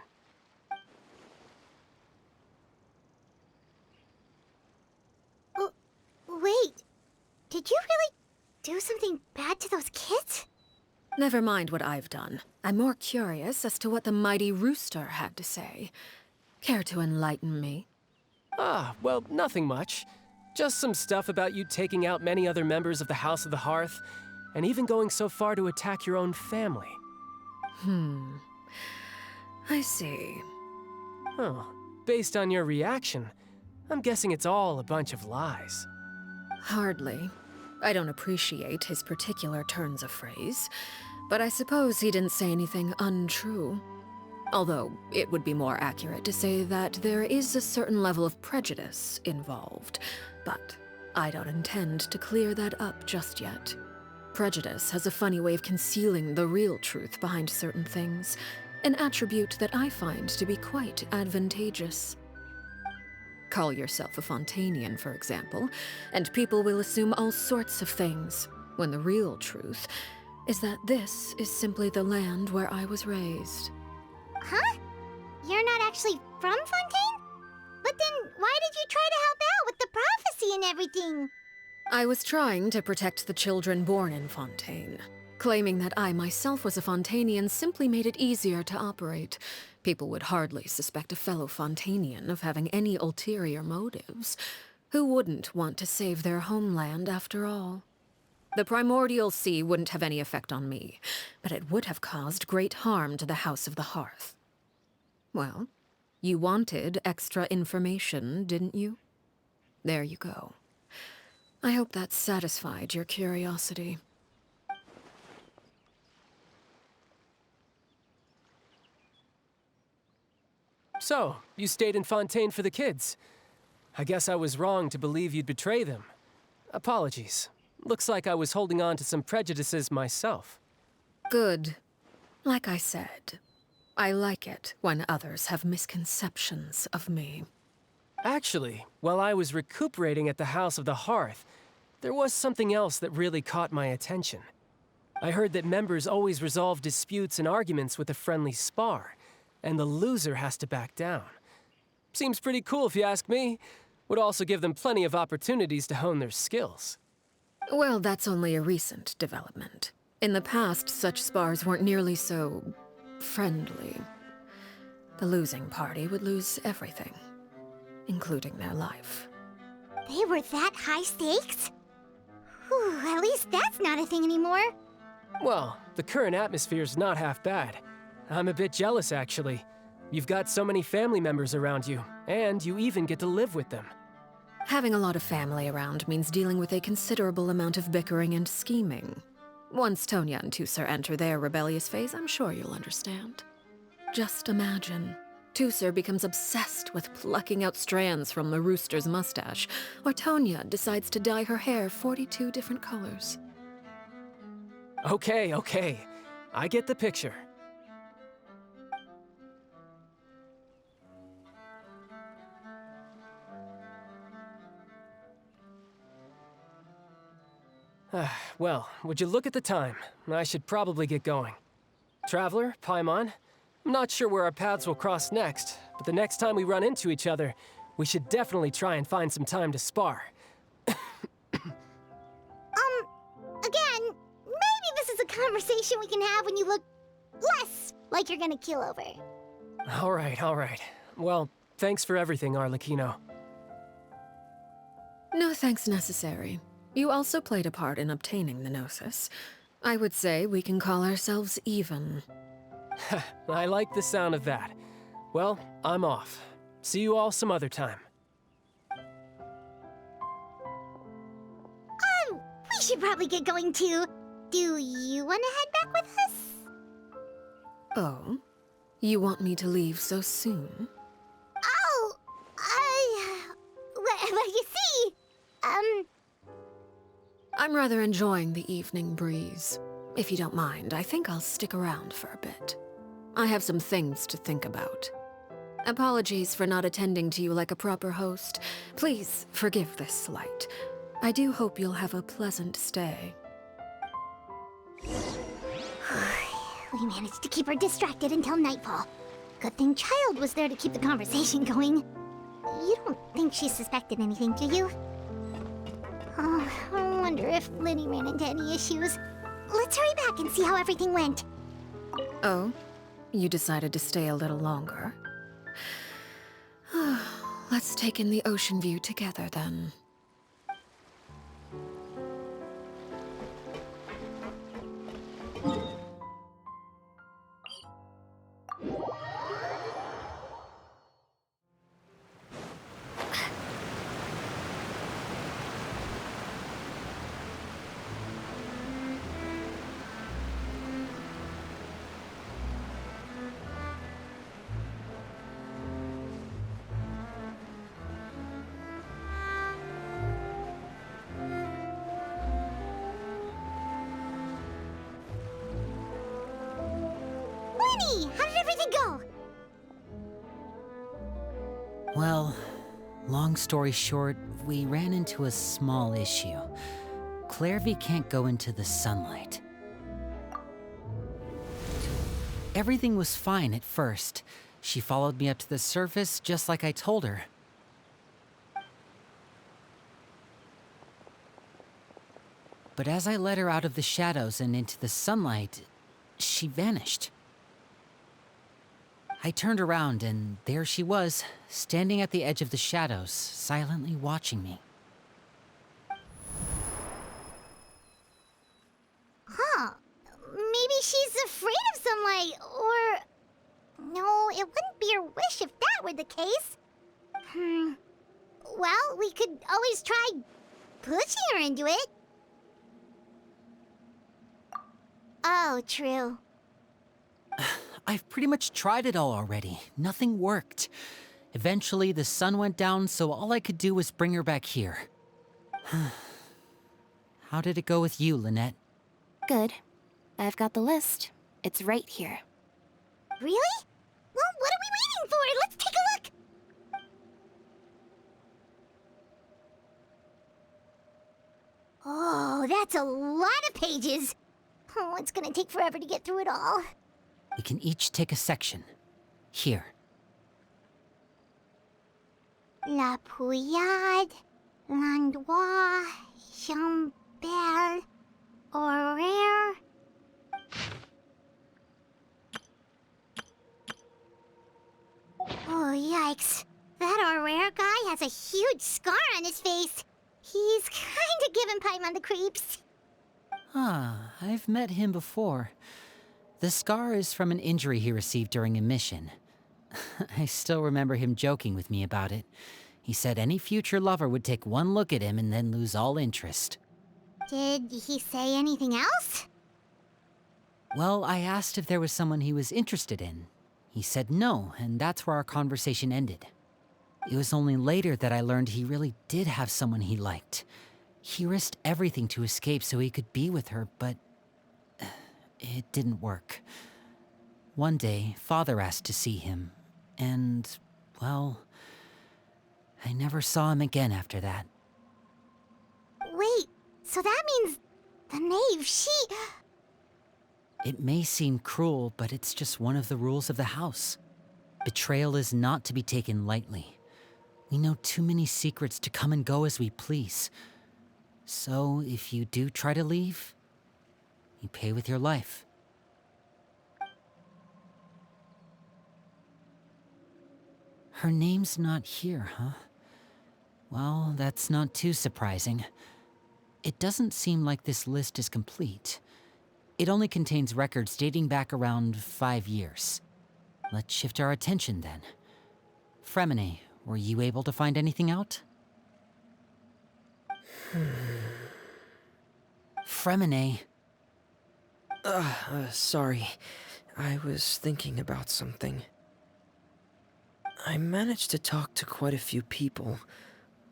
Wait, did you really do something bad to those kids? Never mind what I've done. I'm more curious as to what the mighty rooster had to say. Care to enlighten me? Well, nothing much. Just some stuff about you taking out many other members of the House of the Hearth, and even going so far to attack your own family. I see. Oh, based on your reaction, I'm guessing it's all a bunch of lies. Hardly. I don't appreciate his particular turns of phrase, but I suppose he didn't say anything untrue. Although, it would be more accurate to say that there is a certain level of prejudice involved, but I don't intend to clear that up just yet. Prejudice has a funny way of concealing the real truth behind certain things, an attribute that I find to be quite advantageous. Call yourself a Fontanian, for example, and people will assume all sorts of things, when the real truth is that this is simply the land where I was raised. Huh? You're not actually from Fontaine? But then why did you try to help out with the prophecy and everything? I was trying to protect the children born in Fontaine. Claiming that I myself was a Fontanian simply made it easier to operate. People would hardly suspect a fellow Fontanian of having any ulterior motives. Who wouldn't want to save their homeland, after all? The primordial sea wouldn't have any effect on me, but it would have caused great harm to the House of the Hearth. Well, you wanted extra information, didn't you? There you go. I hope that satisfied your curiosity. So, you stayed in Fontaine for the kids. I guess I was wrong to believe you'd betray them. Apologies. Looks like I was holding on to some prejudices myself. Good. Like I said, I like it when others have misconceptions of me. Actually, while I was recuperating at the House of the Hearth, there was something else that really caught my attention. I heard that members always resolve disputes and arguments with a friendly spar, and the loser has to back down. Seems pretty cool if you ask me. Would also give them plenty of opportunities to hone their skills. Well, that's only a recent development. In the past, such spars weren't nearly so friendly. The losing party would lose everything, including their life. They were that high stakes? Whew, at least that's not a thing anymore. Well, the current atmosphere's not half bad. I'm a bit jealous, actually. You've got so many family members around you, and you even get to live with them. Having a lot of family around means dealing with a considerable amount of bickering and scheming. Once Tonya and Tusser enter their rebellious phase, I'm sure you'll understand. Just imagine. Tusser becomes obsessed with plucking out strands from the rooster's mustache, or Tonya decides to dye her hair 42 different colors. Okay. I get the picture. Well, would you look at the time? I should probably get going. Traveler, Paimon, I'm not sure where our paths will cross next, but the next time we run into each other, we should definitely try and find some time to spar. Again, maybe this is a conversation we can have when you look less like you're gonna kill over. All right. Well, Thanks for everything, Arlecchino. No thanks necessary. You also played a part in obtaining the Gnosis. I would say we can call ourselves even. I like the sound of that. Well, I'm off. See you all some other time. We should probably get going too. Do you want to head back with us? Oh? You want me to leave so soon? Oh, well, you see, I'm rather enjoying the evening breeze. If you don't mind, I think I'll stick around for a bit. I have some things to think about. Apologies for not attending to you like a proper host. Please forgive this slight. I do hope you'll have a pleasant stay. we managed to keep her distracted until nightfall. Good thing Child was there to keep the conversation going. You don't think she suspected anything, do you? Oh, I wonder if Liddy ran into any issues. Let's hurry back and see how everything went. Oh? You decided to stay a little longer? Let's take in the ocean view together, then. Lenny, how did everything go? Well, long story short, we ran into a small issue. Clairvy can't go into the sunlight. Everything was fine at first. She followed me up to the surface just like I told her. But as I led her out of the shadows and into the sunlight, she vanished. I turned around and there she was, standing at the edge of the shadows, silently watching me. Huh. Maybe she's afraid of sunlight, or... No, it wouldn't be her wish if that were the case. Well, we could always try pushing her into it. Oh, true. I've pretty much tried it all already. Nothing worked. Eventually, the sun went down, so all I could do was bring her back here. How did it go with you, Lynette? Good. I've got the list. It's right here. Really? Well, what are we waiting for? Let's take a look! Oh, that's a lot of pages. Oh, it's gonna take forever to get through it all. We can each take a section. Here. La Pouillade, l'endroit, Chambel, horaire. Oh, yikes. That horaire guy has a huge scar on his face. He's kinda giving Paimon the creeps. Ah, I've met him before. The scar is from an injury he received during a mission. I still remember him joking with me about it. He said any future lover would take one look at him and then lose all interest. Did he say anything else? Well, I asked if there was someone he was interested in. He said no, and that's where our conversation ended. It was only later that I learned he really did have someone he liked. He risked everything to escape so he could be with her, but it didn't work. One day, Father asked to see him, and, well, I never saw him again after that. Wait, so that means the knave, she... It may seem cruel, but it's just one of the rules of the house. Betrayal is not to be taken lightly. We know too many secrets to come and go as we please. So, if you do try to leave, you pay with your life. Her name's not here, huh? Well, that's not too surprising. It doesn't seem like this list is complete. It only contains records dating back around 5 years. Let's shift our attention then. Fremine, were you able to find anything out? Fremine. Sorry. I was thinking about something. I managed to talk to quite a few people,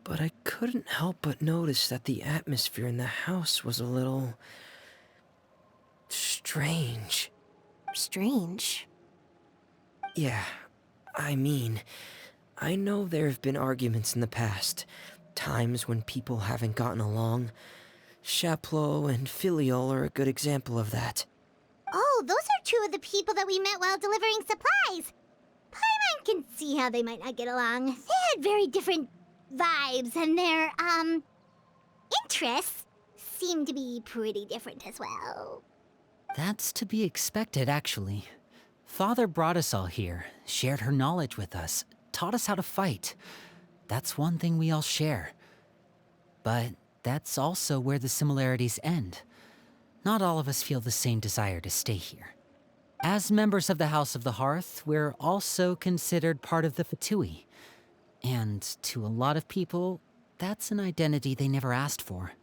but I couldn't help but notice that the atmosphere in the house was a little... strange. Strange. Yeah, I mean, I know there have been arguments in the past, times when people haven't gotten along. Chaplot and Filiol are a good example of that. Oh, those are two of the people that we met while delivering supplies. Paimon can see how they might not get along. They had very different vibes, and their, interests seem to be pretty different as well. That's to be expected, actually. Father brought us all here, shared her knowledge with us, taught us how to fight. That's one thing we all share. But that's also where the similarities end. Not all of us feel the same desire to stay here. As members of the House of the Hearth, we're also considered part of the Fatui. And to a lot of people, that's an identity they never asked for.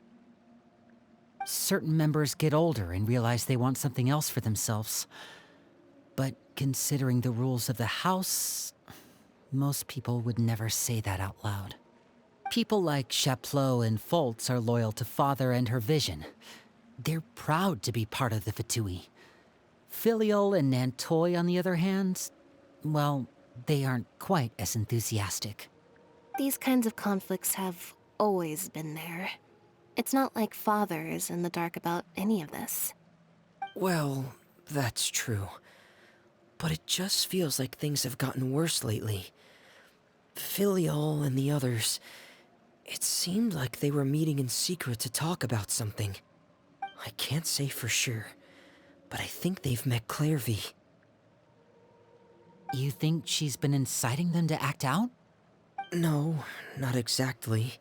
Certain members get older and realize they want something else for themselves. But considering the rules of the House, most people would never say that out loud. People like Chaplot and Foltz are loyal to Father and her vision. They're proud to be part of the Fatui. Filial and Nantoy, on the other hand, well, they aren't quite as enthusiastic. These kinds of conflicts have always been there. It's not like Father is in the dark about any of this. Well, that's true. But it just feels like things have gotten worse lately. Filial and the others, it seemed like they were meeting in secret to talk about something. I can't say for sure, but I think they've met Clairvy. You think she's been inciting them to act out? No, not exactly.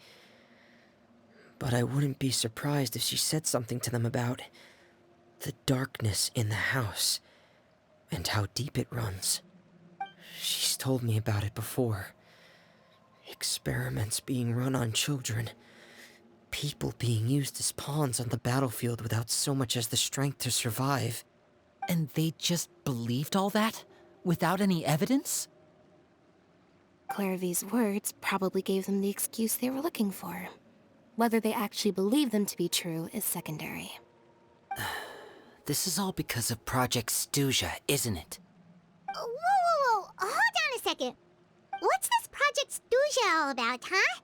But I wouldn't be surprised if she said something to them about the darkness in the house and how deep it runs. She's told me about it before. Experiments being run on children. People being used as pawns on the battlefield without so much as the strength to survive. And they just believed all that? Without any evidence? Clairvy's words probably gave them the excuse they were looking for. Whether they actually believe them to be true is secondary. This is all because of Project Stuja, isn't it? Whoa. Hold on a second. What's this Project Stuja all about, huh?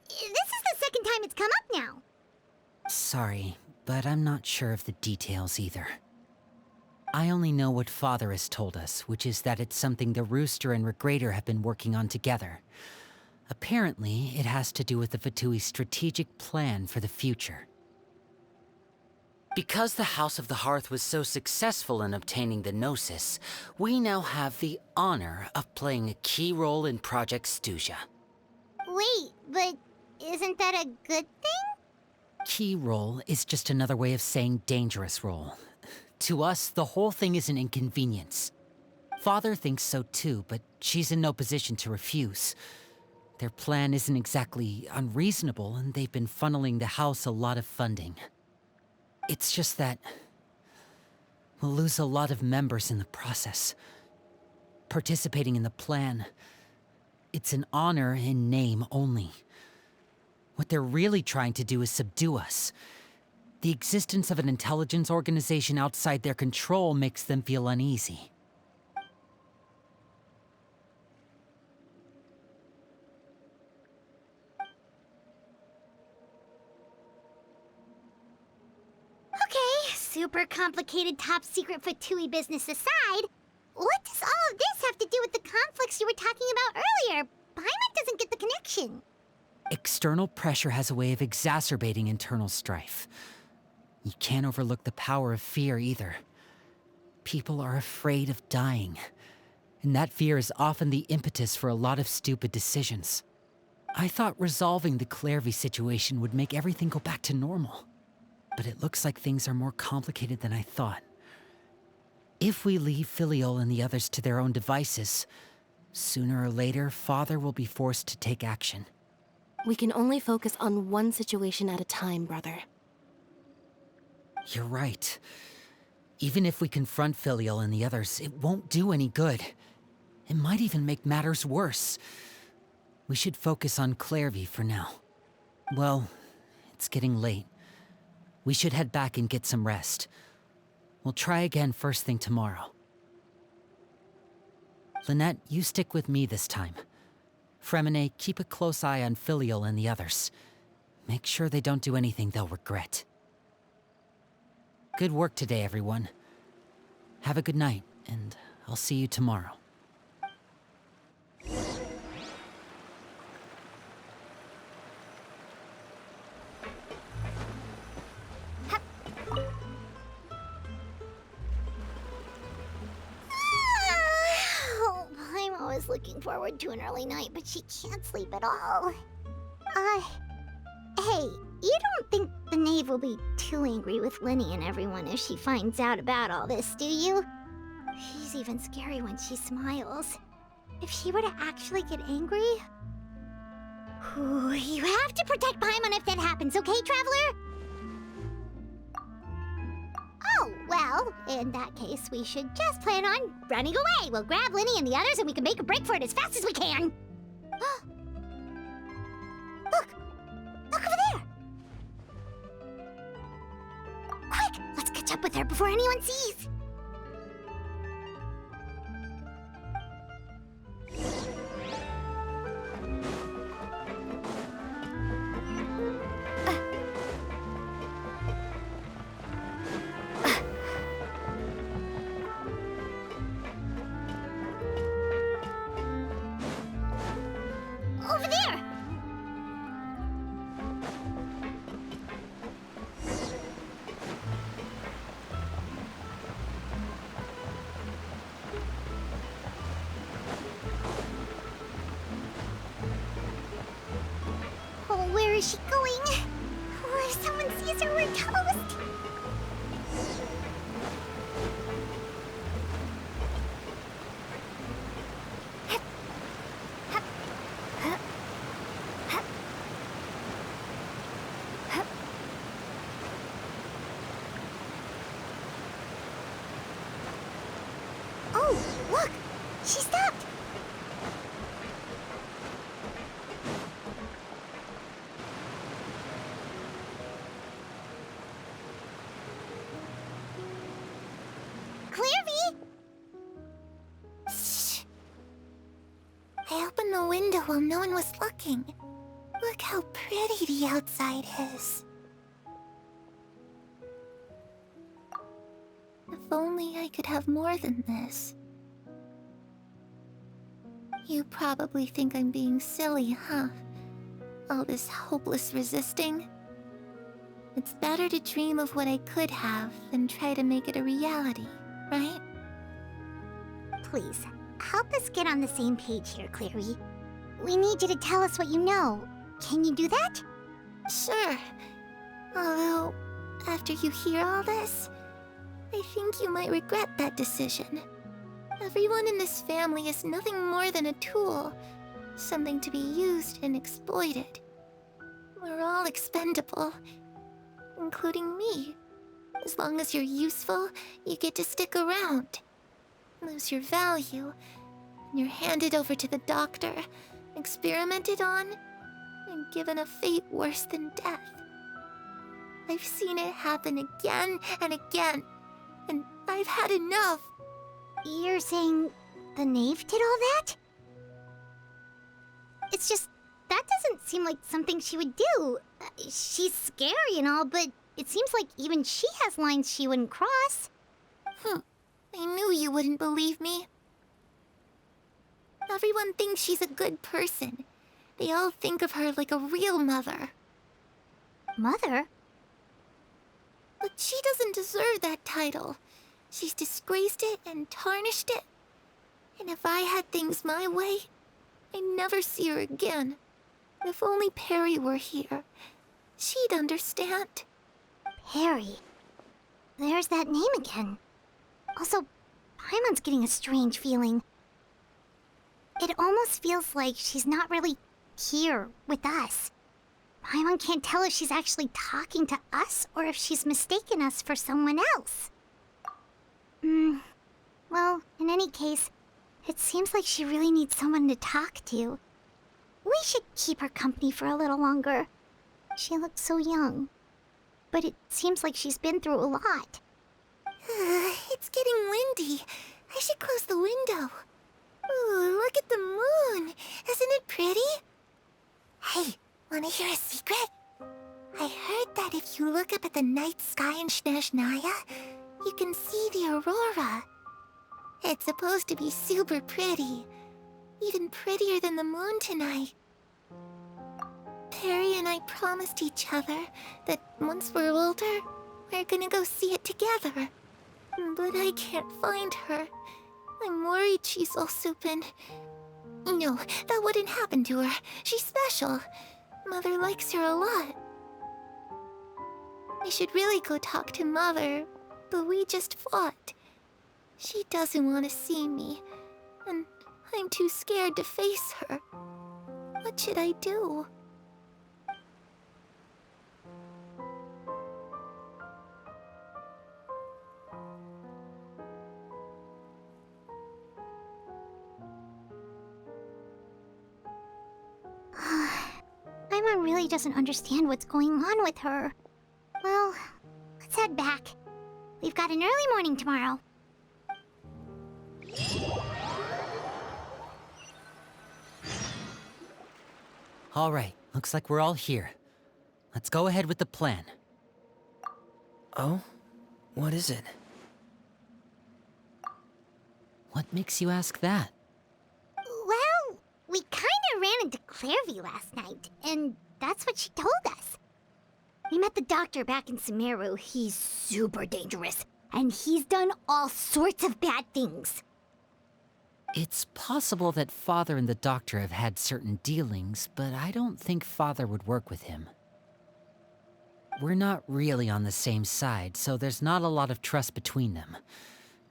This is the second time it's come up now. Sorry, but I'm not sure of the details either. I only know what Father has told us, which is that it's something the Rooster and Regrator have been working on together. Apparently, it has to do with the Fatui's strategic plan for the future. Because the House of the Hearth was so successful in obtaining the Gnosis, we now have the honor of playing a key role in Project Stuja. Wait, but isn't that a good thing? Key role is just another way of saying dangerous role. To us, the whole thing is an inconvenience. Father thinks so too, but she's in no position to refuse. Their plan isn't exactly unreasonable, and they've been funneling the house a lot of funding. It's just that we'll lose a lot of members in the process. Participating in the plan, it's an honor in name only. What they're really trying to do is subdue us. The existence of an intelligence organization outside their control makes them feel uneasy. Okay, super complicated top secret Fatui business aside, what does all of this have to do with the conflicts you were talking about earlier? Paimon doesn't get the connection. External pressure has a way of exacerbating internal strife. You can't overlook the power of fear either. People are afraid of dying. and that fear is often the impetus for a lot of stupid decisions. I thought resolving the Clairvy situation would make everything go back to normal, but it looks like things are more complicated than I thought. If we leave Filiol and the others to their own devices, sooner or later, Father will be forced to take action. We can only focus on one situation at a time, brother. You're right. Even if we confront Filiol and the others, it won't do any good. It might even make matters worse. We should focus on Clairvy for now. Well, it's getting late. We should head back and get some rest. We'll try again first thing tomorrow. Lynette, you stick with me this time. Fremine, keep a close eye on Filiol and the others. Make sure they don't do anything they'll regret. Good work today, everyone. Have a good night, and I'll see you tomorrow. Oh, I'm always looking forward to an early night, but she can't sleep at all. Hey, you don't think the knave will be too angry with Linny and everyone if she finds out about all this, do you? She's even scary when she smiles. If she were to actually get angry... Ooh, you have to protect Paimon if that happens, okay, Traveler? Oh, well, in that case, we should just plan on running away. We'll grab Linny and the others and we can make a break for it as fast as we can. Look! Look over there! Quick! Let's catch up with her before anyone sees! Over there! Oh, where is she going? Oh, if someone sees her, we're toast! Oh, look! She stopped! Clairvy! Shh. I opened the window while no one was looking. Look how pretty the outside is. If only I could have more than this. You probably think I'm being silly, huh? All this hopeless resisting. It's better to dream of what I could have than try to make it a reality, right? Please, help us get on the same page here, Clary. We need you to tell us what you know. Can you do that? Sure. Although, after you hear all this, I think you might regret that decision. Everyone in this family is nothing more than a tool, something to be used and exploited. We're all expendable, including me. As long as you're useful, you get to stick around. Lose your value, and you're handed over to the doctor, experimented on, and given a fate worse than death. I've seen it happen again and again, and I've had enough. You're saying the knave did all that? It's just, that doesn't seem like something she would do. She's scary and all, but it seems like even she has lines she wouldn't cross. I knew you wouldn't believe me. Everyone thinks she's a good person. They all think of her like a real mother. Mother? But she doesn't deserve that title. She's disgraced it and tarnished it. And if I had things my way, I'd never see her again. If only Perry were here, she'd understand. Perry. There's that name again. Also, Paimon's getting a strange feeling. It almost feels like she's not really here with us. Paimon can't tell if she's actually talking to us or if she's mistaken us for someone else. Well, in any case, it seems like she really needs someone to talk to. We should keep her company for a little longer. She looks so young. But it seems like she's been through a lot. It's getting windy. I should close the window. Ooh, look at the moon. Isn't it pretty? Hey, wanna hear a secret? I heard that if you look up at the night sky in Snezhnaya, you can see the aurora. It's supposed to be super pretty. Even prettier than the moon tonight. Perry and I promised each other that once we're older, we're gonna go see it together. But I can't find her. I'm worried she's also been... No, that wouldn't happen to her. She's special. Mother likes her a lot. I should really go talk to Mother, but we just fought. She doesn't want to see me, and I'm too scared to face her. What should I do? Paimon really doesn't understand what's going on with her. Well, let's head back. We've got an early morning tomorrow. All right, looks like we're all here. Let's go ahead with the plan. Oh? What is it? What makes you ask that? Well, we kinda ran into Clairvy last night, and that's what she told us. We met the doctor back in Sumeru. He's super dangerous, and he's done all sorts of bad things. It's possible that Father and the Doctor have had certain dealings, but I don't think Father would work with him. We're not really on the same side, so there's not a lot of trust between them.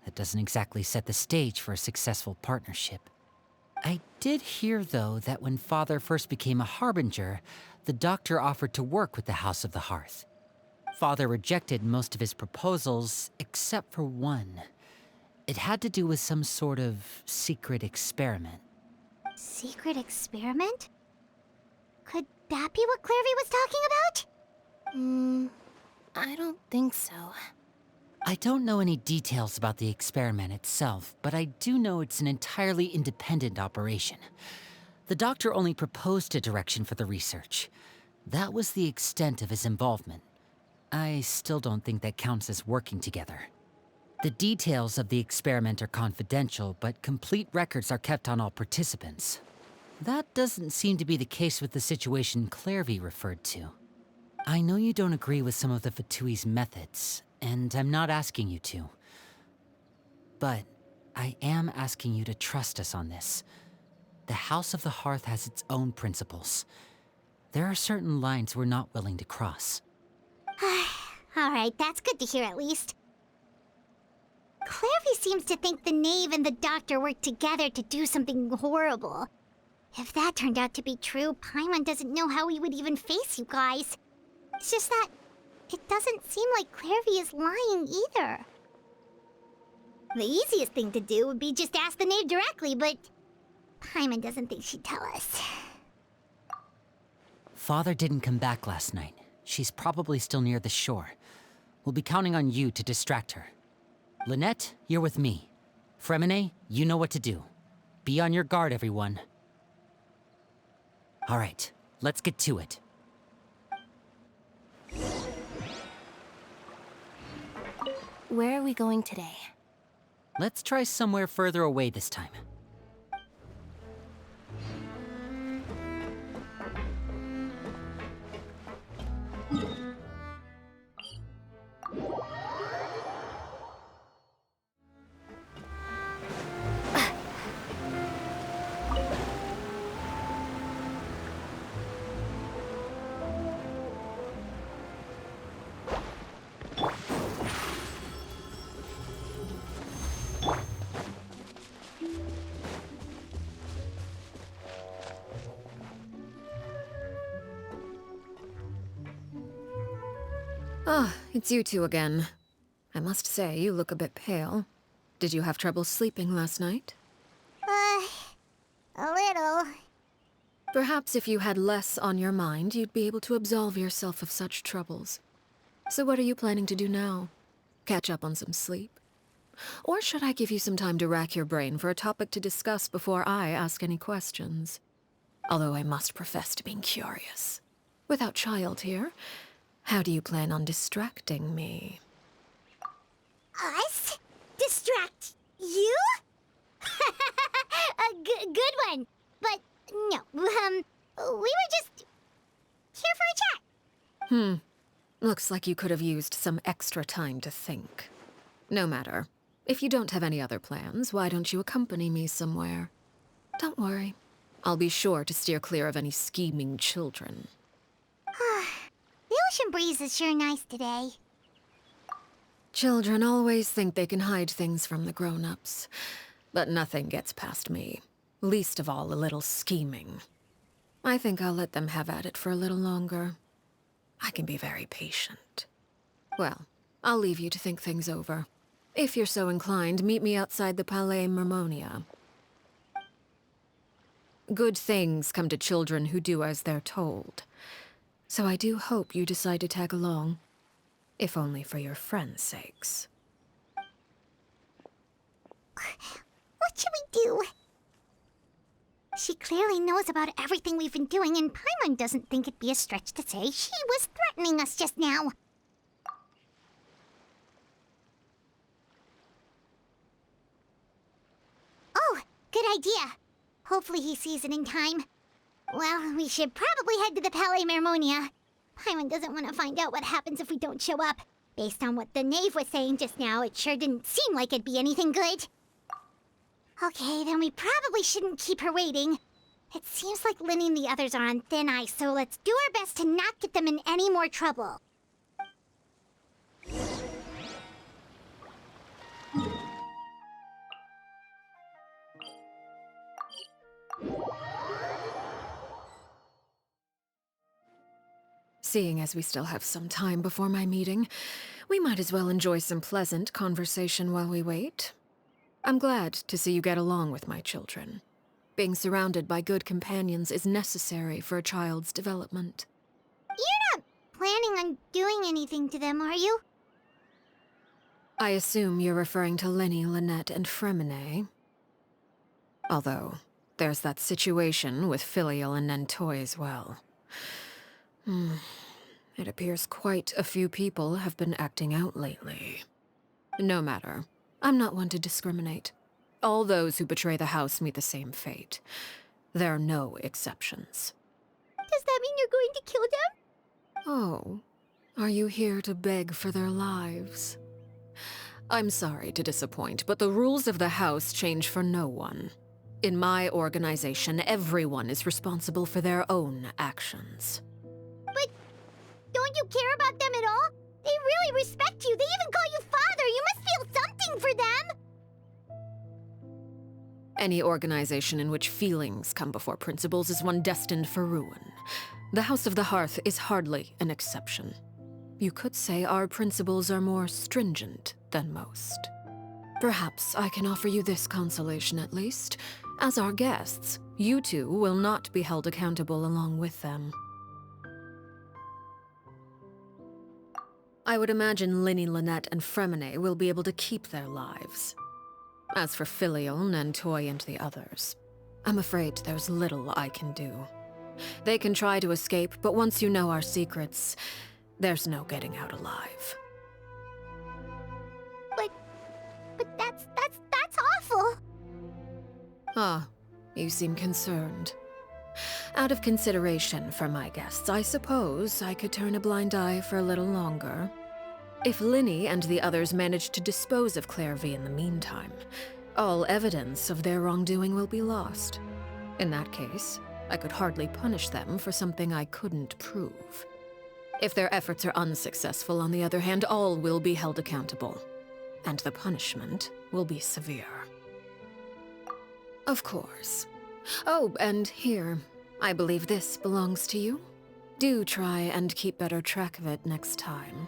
That doesn't exactly set the stage for a successful partnership. I did hear, though, that when Father first became a Harbinger, the Doctor offered to work with the House of the Hearth. Father rejected most of his proposals, except for one. It had to do with some sort of secret experiment. Secret experiment? Could that be what Clairvy was talking about? I don't think so. I don't know any details about the experiment itself, but I do know it's an entirely independent operation. The Doctor only proposed a direction for the research. That was the extent of his involvement. I still don't think that counts as working together. The details of the experiment are confidential, but complete records are kept on all participants. That doesn't seem to be the case with the situation Clairvy referred to. I know you don't agree with some of the Fatui's methods, and I'm not asking you to. But I am asking you to trust us on this. The House of the Hearth has its own principles. There are certain lines we're not willing to cross. Alright, that's good to hear at least. Clairvy seems to think the Knave and the Doctor worked together to do something horrible. If that turned out to be true, Paimon doesn't know how we would even face you guys. It's just that it doesn't seem like Clairvy is lying either. The easiest thing to do would be just ask the Knave directly, but Paimon doesn't think she'd tell us. Father didn't come back last night. She's probably still near the shore. We'll be counting on you to distract her. Lynette, you're with me. Fremine, you know what to do. Be on your guard, everyone. All right, let's get to it. Where are we going today? Let's try somewhere further away this time. Ah, it's you two again. I must say, you look a bit pale. Did you have trouble sleeping last night? A little. Perhaps if you had less on your mind, you'd be able to absolve yourself of such troubles. So what are you planning to do now? Catch up on some sleep? Or should I give you some time to rack your brain for a topic to discuss before I ask any questions? Although I must profess to being curious. Without child here, how do you plan on distracting me? Us? Distract you? A good one. But no, we were just here for a chat. Looks like you could have used some extra time to think. No matter. If you don't have any other plans, why don't you accompany me somewhere? Don't worry. I'll be sure to steer clear of any scheming children. The ocean breeze is sure nice today. Children always think they can hide things from the grown-ups. But nothing gets past me. Least of all a little scheming. I think I'll let them have at it for a little longer. I can be very patient. Well, I'll leave you to think things over. If you're so inclined, meet me outside the Palais Mermonia. Good things come to children who do as they're told. So I do hope you decide to tag along. If only for your friends' sakes. What should we do? She clearly knows about everything we've been doing, and Paimon doesn't think it'd be a stretch to say she was threatening us just now. Oh, good idea. Hopefully he sees it in time. Well, we should probably head to the Palais Mermonia. Paimon doesn't want to find out what happens if we don't show up. Based on what the knave was saying just now, it sure didn't seem like it'd be anything good. Okay, then we probably shouldn't keep her waiting. It seems like Linny and the others are on thin ice, so let's do our best to not get them in any more trouble. Seeing as we still have some time before my meeting, we might as well enjoy some pleasant conversation while we wait. I'm glad to see you get along with my children. Being surrounded by good companions is necessary for a child's development. You're not planning on doing anything to them, are you? I assume you're referring to Lenny, Lynette, and Fremine. Although, there's that situation with Filial and Nentoy as well. It appears quite a few people have been acting out lately. No matter. I'm not one to discriminate. All those who betray the house meet the same fate. There are no exceptions. Does that mean you're going to kill them? Oh, are you here to beg for their lives? I'm sorry to disappoint, but the rules of the house change for no one. In my organization, everyone is responsible for their own actions. But don't you care about them at all? They really respect you. They even call you father. You must feel something for them. Any organization in which feelings come before principles is one destined for ruin. The House of the Hearth is hardly an exception. You could say our principles are more stringent than most. Perhaps I can offer you this consolation at least. As our guests, you two will not be held accountable along with them. I would imagine Linny, Lynette, and Fremine will be able to keep their lives. As for Filial, Nentoy, and the others, I'm afraid there's little I can do. They can try to escape, but once you know our secrets, there's no getting out alive. But that's awful. Ah, you seem concerned. Out of consideration for my guests, I suppose I could turn a blind eye for a little longer. If Linny and the others manage to dispose of Clairvy in the meantime, all evidence of their wrongdoing will be lost. In that case, I could hardly punish them for something I couldn't prove. If their efforts are unsuccessful, on the other hand, all will be held accountable. And the punishment will be severe. Of course. Oh, and here, I believe this belongs to you. Do try and keep better track of it next time.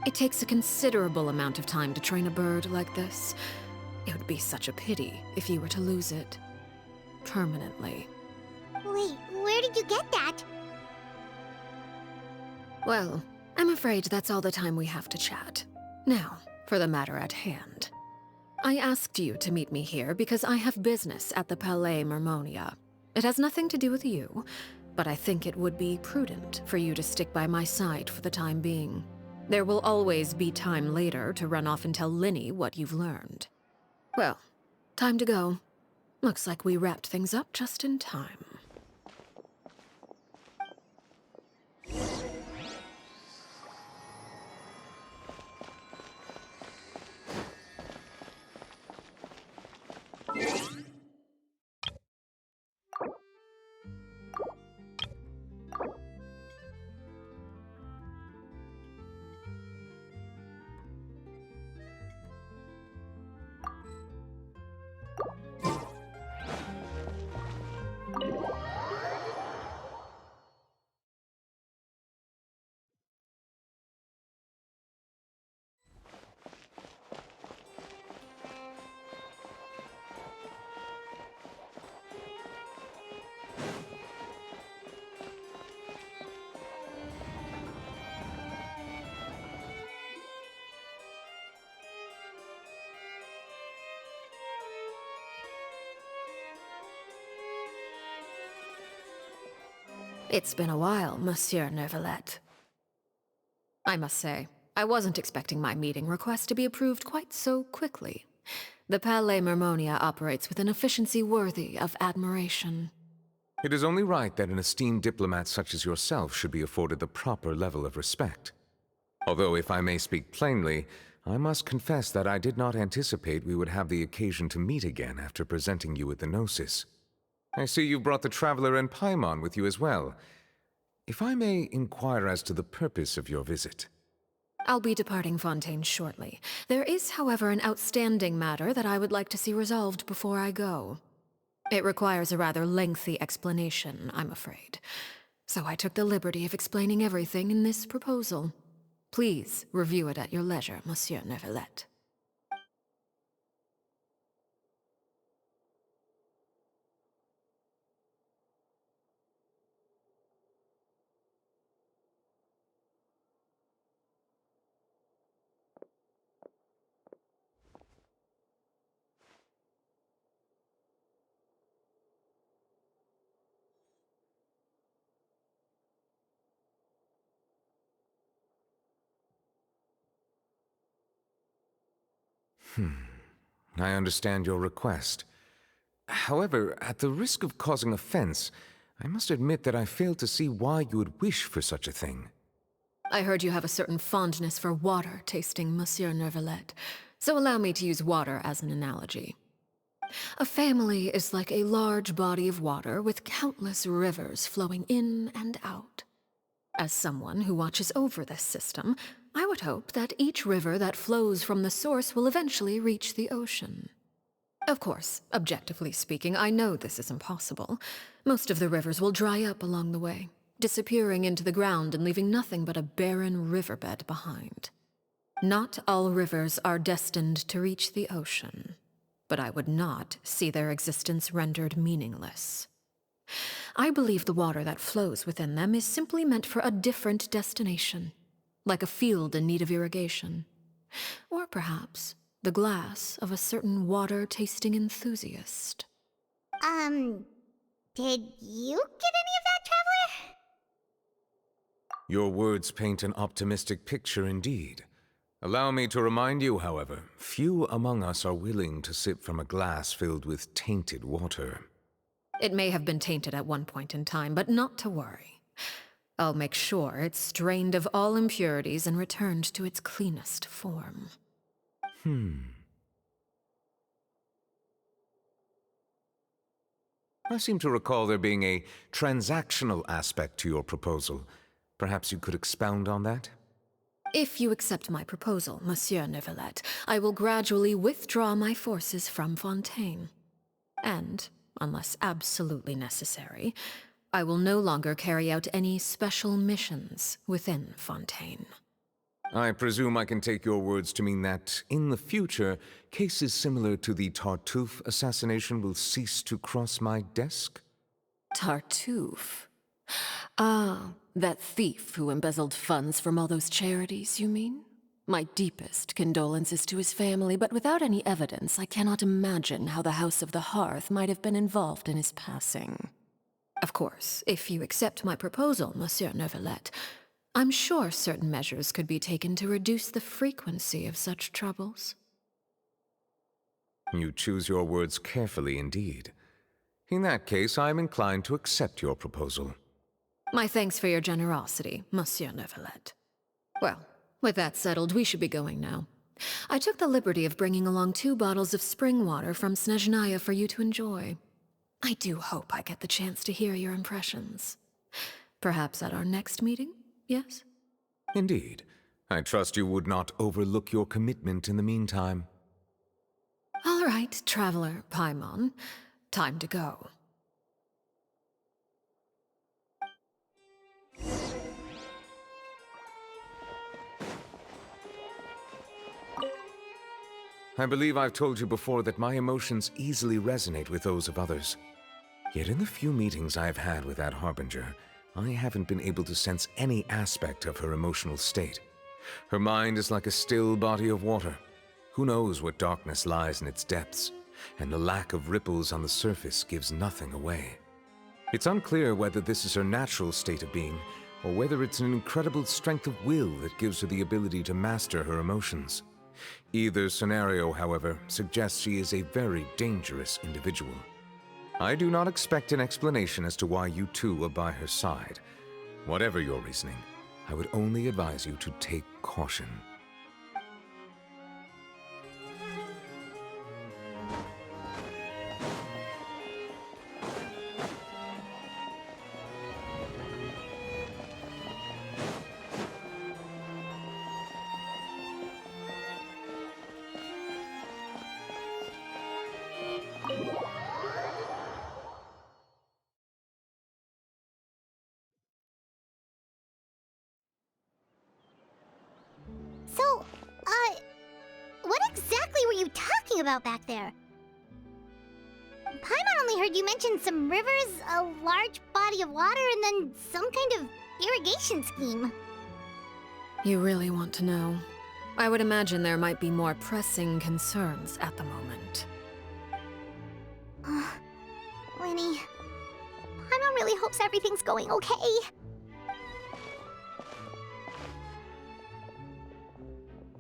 It takes a considerable amount of time to train a bird like this. It would be such a pity if you were to lose it. Permanently. Wait, where did you get that? Well, I'm afraid that's all the time we have to chat. Now, for the matter at hand. I asked you to meet me here because I have business at the Palais Mermonia. It has nothing to do with you, but I think it would be prudent for you to stick by my side for the time being. There will always be time later to run off and tell Linny what you've learned. Well, time to go. Looks like we wrapped things up just in time. It's been a while, Monsieur Neuvillette. I must say, I wasn't expecting my meeting request to be approved quite so quickly. The Palais Mermonia operates with an efficiency worthy of admiration. It is only right that an esteemed diplomat such as yourself should be afforded the proper level of respect. Although, if I may speak plainly, I must confess that I did not anticipate we would have the occasion to meet again after presenting you with the Gnosis. I see you've brought the Traveler and Paimon with you as well. If I may inquire as to the purpose of your visit. I'll be departing Fontaine shortly. There is, however, an outstanding matter that I would like to see resolved before I go. It requires a rather lengthy explanation, I'm afraid. So I took the liberty of explaining everything in this proposal. Please review it at your leisure, Monsieur Neuvillette. I understand your request. However, at the risk of causing offense, I must admit that I fail to see why you would wish for such a thing. I heard you have a certain fondness for water tasting, Monsieur Neuvillette, so allow me to use water as an analogy. A family is like a large body of water with countless rivers flowing in and out. As someone who watches over this system, I would hope that each river that flows from the source will eventually reach the ocean. Of course, objectively speaking, I know this is impossible. Most of the rivers will dry up along the way, disappearing into the ground and leaving nothing but a barren riverbed behind. Not all rivers are destined to reach the ocean, but I would not see their existence rendered meaningless. I believe the water that flows within them is simply meant for a different destination, like a field in need of irrigation. Or perhaps the glass of a certain water-tasting enthusiast. Did you get any of that, Traveler? Your words paint an optimistic picture indeed. Allow me to remind you, however, few among us are willing to sip from a glass filled with tainted water. It may have been tainted at one point in time, but not to worry. I'll make sure it's drained of all impurities and returned to its cleanest form. I seem to recall there being a transactional aspect to your proposal. Perhaps you could expound on that? If you accept my proposal, Monsieur Neuvillette, I will gradually withdraw my forces from Fontaine. And, unless absolutely necessary, I will no longer carry out any special missions within Fontaine. I presume I can take your words to mean that, in the future, cases similar to the Tartuffe assassination will cease to cross my desk? Tartuffe? Ah, that thief who embezzled funds from all those charities, you mean? My deepest condolences to his family, but without any evidence, I cannot imagine how the House of the Hearth might have been involved in his passing. Of course, if you accept my proposal, Monsieur Neuvillette, I'm sure certain measures could be taken to reduce the frequency of such troubles. You choose your words carefully indeed. In that case, I am inclined to accept your proposal. My thanks for your generosity, Monsieur Neuvillette. Well, with that settled, we should be going now. I took the liberty of bringing along 2 bottles of spring water from Snezhnaya for you to enjoy. I do hope I get the chance to hear your impressions. Perhaps at our next meeting, yes? Indeed. I trust you would not overlook your commitment in the meantime. All right, Traveler Paimon. Time to go. I believe I've told you before that my emotions easily resonate with those of others. Yet in the few meetings I've had with that Harbinger, I haven't been able to sense any aspect of her emotional state. Her mind is like a still body of water. Who knows what darkness lies in its depths, and the lack of ripples on the surface gives nothing away. It's unclear whether this is her natural state of being, or whether it's an incredible strength of will that gives her the ability to master her emotions. Either scenario, however, suggests she is a very dangerous individual. I do not expect an explanation as to why you two are by her side. Whatever your reasoning, I would only advise you to take caution. So, what exactly were you talking about back there? Paimon only heard you mention some rivers, a large body of water, and then some kind of irrigation scheme. You really want to know? I would imagine there might be more pressing concerns at the moment. Lenny, Paimon really hopes everything's going okay.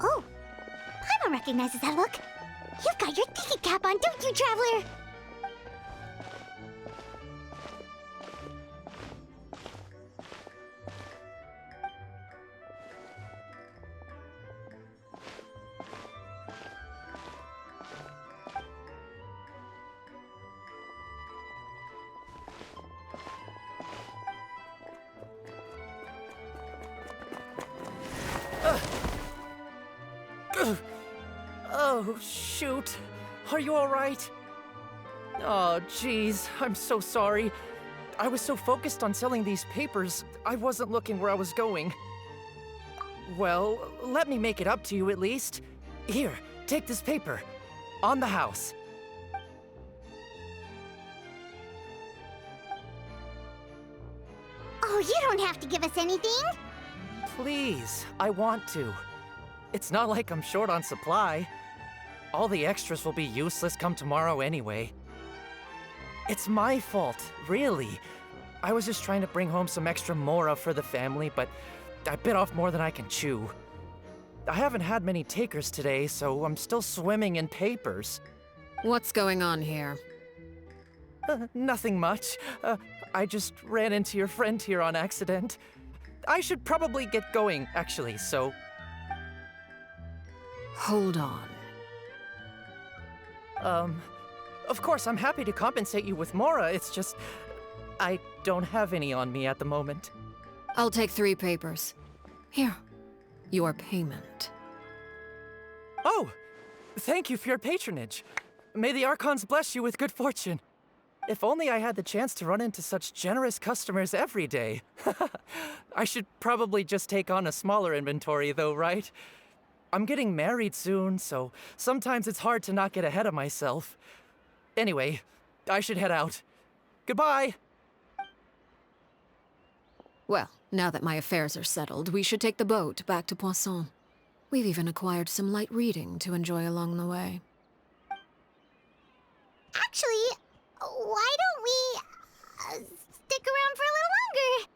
Oh, Paimon recognizes that look. You've got your thinking cap on, don't you, Traveler? Oh, shoot. Are you all right? Oh, jeez. I'm so sorry. I was so focused on selling these papers, I wasn't looking where I was going. Well, let me make it up to you at least. Here, take this paper. On the house. Oh, you don't have to give us anything. Please, I want to. It's not like I'm short on supply. All the extras will be useless come tomorrow anyway. It's my fault, really. I was just trying to bring home some extra mora for the family, but I bit off more than I can chew. I haven't had many takers today, so I'm still swimming in papers. What's going on here? Nothing much. I just ran into your friend here on accident. I should probably get going, actually, so... Hold on. Of course, I'm happy to compensate you with mora, it's just... I don't have any on me at the moment. I'll take 3 papers. Here. Your payment. Oh! Thank you for your patronage. May the Archons bless you with good fortune. If only I had the chance to run into such generous customers every day. I should probably just take on a smaller inventory though, right? I'm getting married soon, so sometimes it's hard to not get ahead of myself. Anyway, I should head out. Goodbye! Well, now that my affairs are settled, we should take the boat back to Poisson. We've even acquired some light reading to enjoy along the way. Actually, why don't we stick around for a little longer?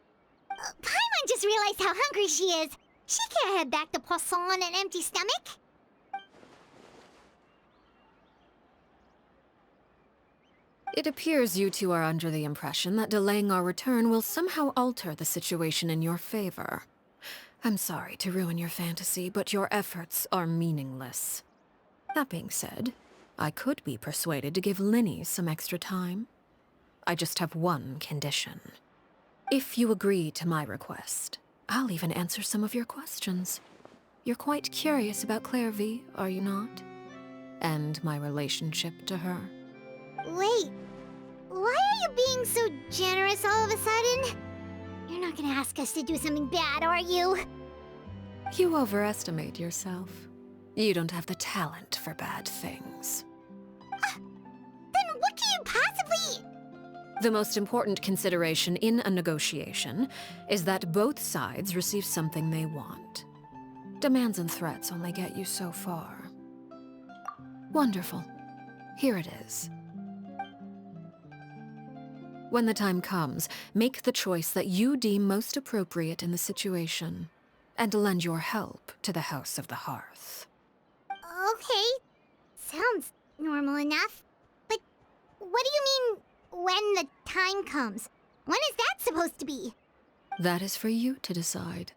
Paimon just realized how hungry she is. She can't head back to Poisson on an empty stomach. It appears you two are under the impression that delaying our return will somehow alter the situation in your favor. I'm sorry to ruin your fantasy, but your efforts are meaningless. That being said, I could be persuaded to give Linny some extra time. I just have one condition. If you agree to my request, I'll even answer some of your questions. You're quite curious about Clairvy, are you not? And my relationship to her. Wait, why are you being so generous all of a sudden? You're not gonna ask us to do something bad, are you? You overestimate yourself. You don't have the talent for bad things. Then what can you possibly... The most important consideration in a negotiation is that both sides receive something they want. Demands and threats only get you so far. Wonderful. Here it is. When the time comes, make the choice that you deem most appropriate in the situation, and lend your help to the House of the Hearth. Okay, sounds normal enough. But what do you mean, when the time comes? When is that supposed to be? That is for you to decide.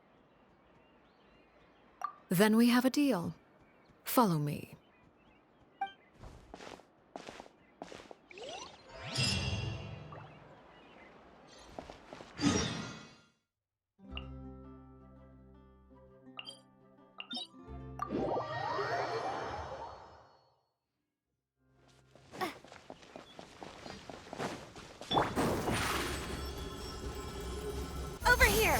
Then we have a deal. Follow me. Over here!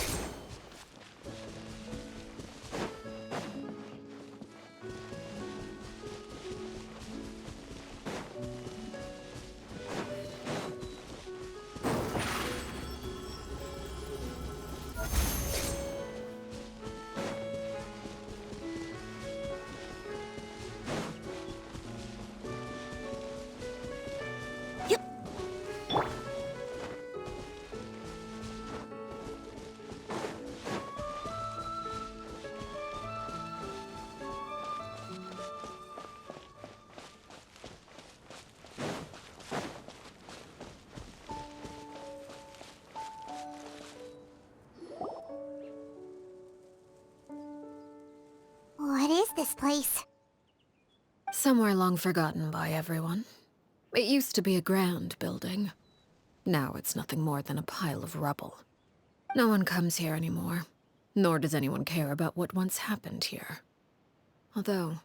What is this place? Somewhere long forgotten by everyone. It used to be a grand building. Now it's nothing more than a pile of rubble. No one comes here anymore, nor does anyone care about what once happened here. Although,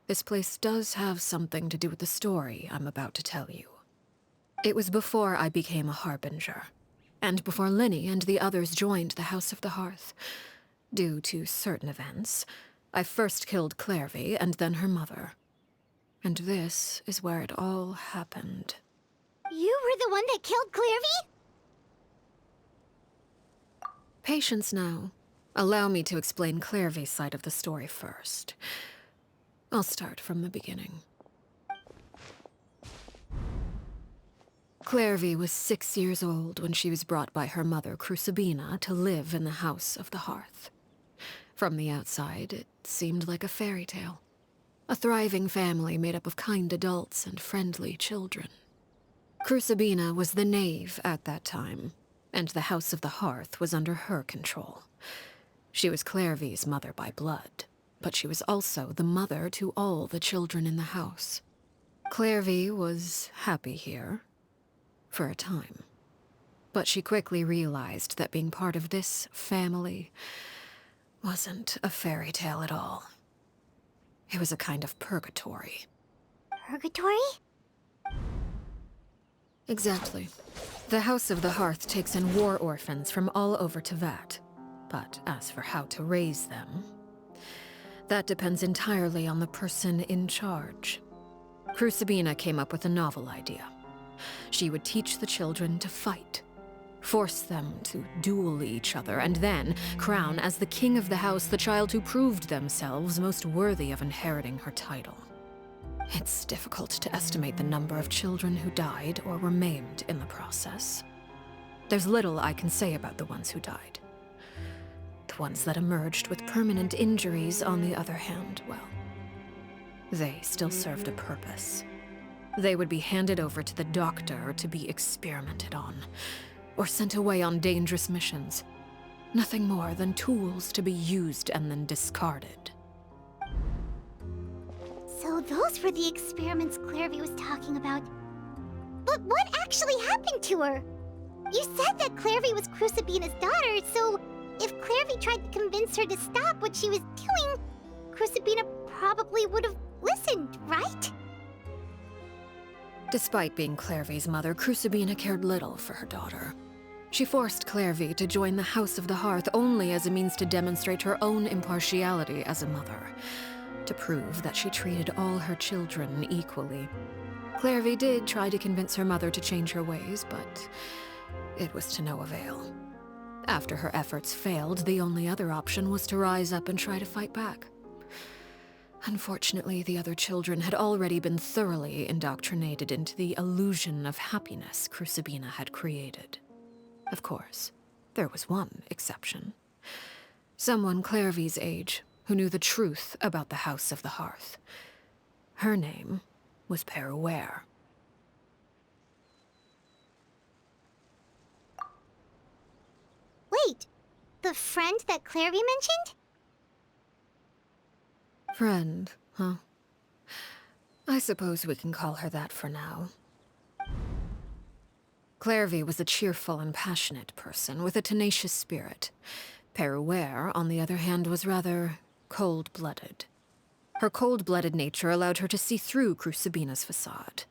this place does have something to do with the story I'm about to tell you. It was before I became a Harbinger, and before Linny and the others joined the House of the Hearth. Due to certain events, I first killed Clairvy and then her mother. And this is where it all happened. You were the one that killed Clairvy? Patience now. Allow me to explain Clairvy's side of the story first. I'll start from the beginning. Clairvy was 6 years old when she was brought by her mother, Crucibina, to live in the House of the Hearth. From the outside, it seemed like a fairy tale. A thriving family made up of kind adults and friendly children. Crucibina was the knave at that time, and the House of the Hearth was under her control. She was Clairvy's mother by blood, but she was also the mother to all the children in the house. Clairvy was happy here, for a time. But she quickly realized that being part of this family wasn't a fairy tale at all. It was a kind of purgatory. Purgatory? Exactly. The House of the Hearth takes in war orphans from all over Tevat. But as for how to raise them, that depends entirely on the person in charge. Crucibina came up with a novel idea. She would teach the children to fight, force them to duel each other, and then crown as the king of the house the child who proved themselves most worthy of inheriting her title. It's difficult to estimate the number of children who died or were maimed in the process. There's little I can say about the ones who died. The ones that emerged with permanent injuries, on the other hand, well, they still served a purpose. They would be handed over to the doctor to be experimented on, or sent away on dangerous missions. Nothing more than tools to be used and then discarded. So those were the experiments Clairvy was talking about. But what actually happened to her? You said that Clairvy was Crucibina's daughter, so if Clairvy tried to convince her to stop what she was doing, Crucibina probably would have listened, right? Despite being Clairvy's mother, Crucibina cared little for her daughter. She forced Clairvy to join the House of the Hearth only as a means to demonstrate her own impartiality as a mother, to prove that she treated all her children equally. Clairvy did try to convince her mother to change her ways, but it was to no avail. After her efforts failed, the only other option was to rise up and try to fight back. Unfortunately, the other children had already been thoroughly indoctrinated into the illusion of happiness Crucibina had created. Of course, there was one exception. Someone Clairvy's age who knew the truth about the House of the Hearth. Her name was Peruere. Wait, the friend that Clairvy mentioned? Friend, huh? I suppose we can call her that for now. Clairvy was a cheerful and passionate person with a tenacious spirit. Peruere, on the other hand, was rather cold-blooded. Her cold-blooded nature allowed her to see through Crucibina's facade.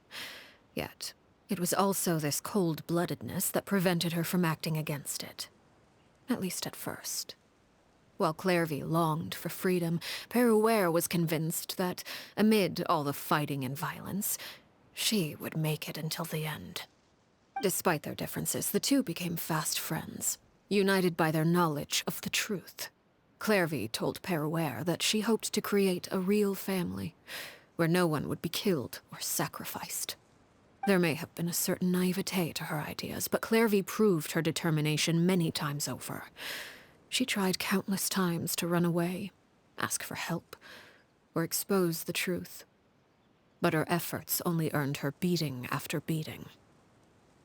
Yet, it was also this cold-bloodedness that prevented her from acting against it. At least at first. While Clairvy longed for freedom, Peruere was convinced that, amid all the fighting and violence, she would make it until the end. Despite their differences, the two became fast friends, united by their knowledge of the truth. Clairvy told Peruere that she hoped to create a real family, where no one would be killed or sacrificed. There may have been a certain naivete to her ideas, but Clairvy proved her determination many times over. She tried countless times to run away, ask for help, or expose the truth. But her efforts only earned her beating after beating.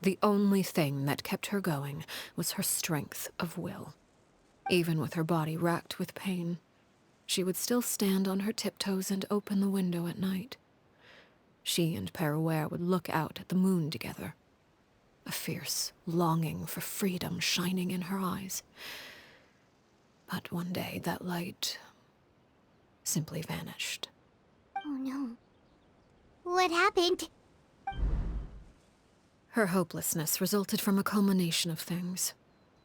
The only thing that kept her going was her strength of will. Even with her body racked with pain, she would still stand on her tiptoes and open the window at night. She and Peruere would look out at the moon together, a fierce longing for freedom shining in her eyes. But one day that light simply vanished. Oh no. What happened? Her hopelessness resulted from a culmination of things.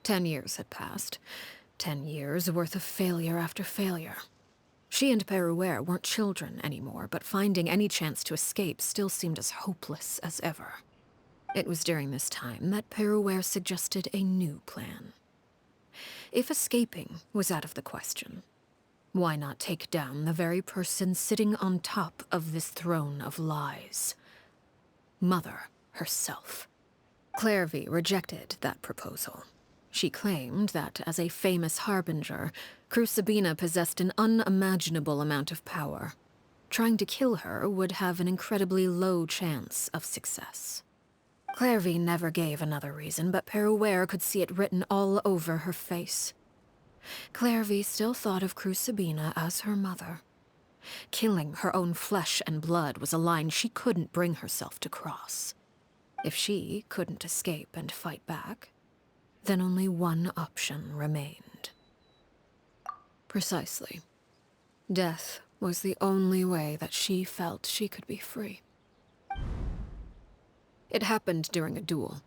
10 years had passed. 10 years worth of failure after failure. She and Peruere weren't children anymore, but finding any chance to escape still seemed as hopeless as ever. It was during this time that Peruere suggested a new plan. If escaping was out of the question, why not take down the very person sitting on top of this throne of lies? Mother herself. Clairvy rejected that proposal. She claimed that, as a famous harbinger, Crucibina possessed an unimaginable amount of power. Trying to kill her would have an incredibly low chance of success. Clairvy never gave another reason, but Peruere could see it written all over her face. Clairvy still thought of Crucibina as her mother. Killing her own flesh and blood was a line she couldn't bring herself to cross. If she couldn't escape and fight back, then only one option remained. Precisely. Death was the only way that she felt she could be free. It happened during a duel.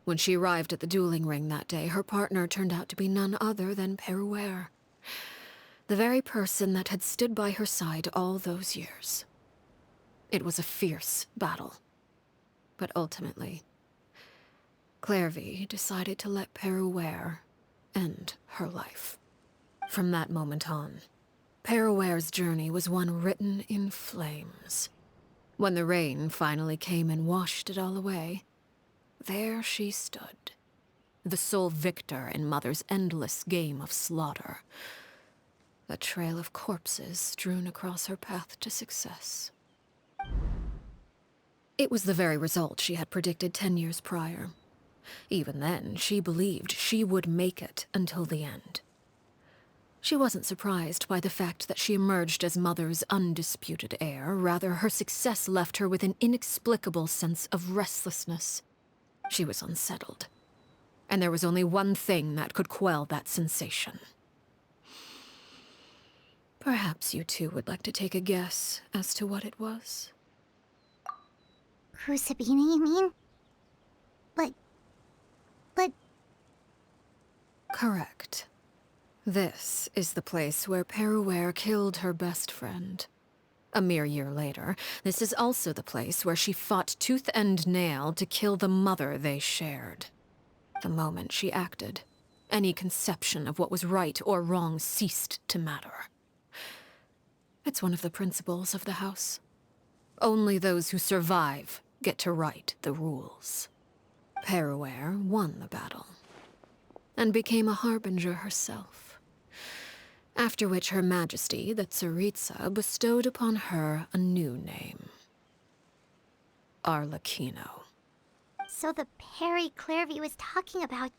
When she arrived at the dueling ring that day, her partner turned out to be none other than Peruere. The very person that had stood by her side all those years. It was a fierce battle. But ultimately, Clairvy decided to let Peruere end her life. From that moment on, Peruere's journey was one written in flames. When the rain finally came and washed it all away, there she stood, the sole victor in Mother's endless game of slaughter. A trail of corpses strewn across her path to success. It was the very result she had predicted 10 years prior. Even then, she believed she would make it until the end. She wasn't surprised by the fact that she emerged as Mother's undisputed heir. Rather, her success left her with an inexplicable sense of restlessness. She was unsettled. And there was only one thing that could quell that sensation. Perhaps you two would like to take a guess as to what it was? Crucibina, you mean? But... Correct. This is the place where Peruere killed her best friend. A mere year later, this is also the place where she fought tooth and nail to kill the mother they shared. The moment she acted, any conception of what was right or wrong ceased to matter. It's one of the principles of the house. Only those who survive get to write the rules. Peruere won the battle, and became a harbinger herself. After which Her Majesty, the Tsaritsa, bestowed upon her a new name. Arlecchino. So the Perry Clairvy was talking about...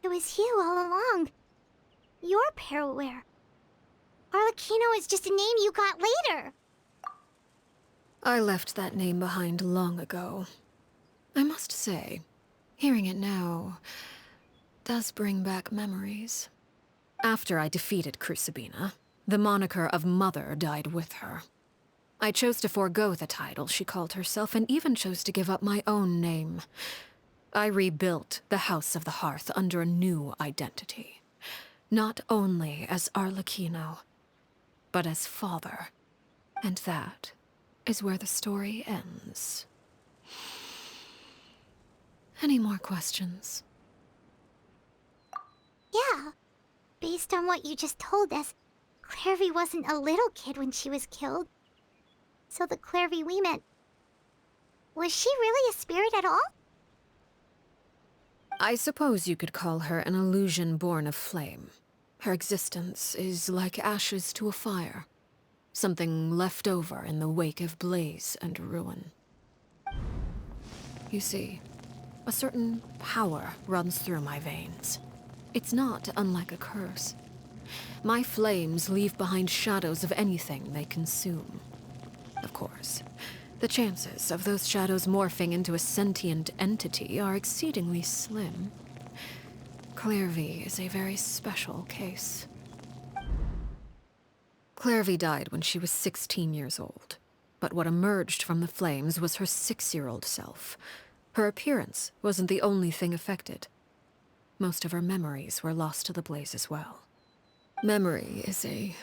It was you all along. You're Peruere. Arlecchino is just a name you got later. I left that name behind long ago. I must say, hearing it now does bring back memories. After I defeated Crucibina, the moniker of Mother died with her. I chose to forego the title she called herself, and even chose to give up my own name. I rebuilt the House of the Hearth under a new identity. Not only as Arlecchino, but as father. And that is where the story ends. Any more questions? Yeah. Based on what you just told us, Clairvy wasn't a little kid when she was killed. So the Clairvy we met... Was she really a spirit at all? I suppose you could call her an illusion born of flame. Her existence is like ashes to a fire. Something left over in the wake of blaze and ruin. You see, a certain power runs through my veins. It's not unlike a curse. My flames leave behind shadows of anything they consume. Of course, the chances of those shadows morphing into a sentient entity are exceedingly slim. Clairvy is a very special case. Clairvy died when she was 16 years old, but what emerged from the flames was her 6-year-old self. Her appearance wasn't the only thing affected. Most of her memories were lost to the blaze as well. Memory is a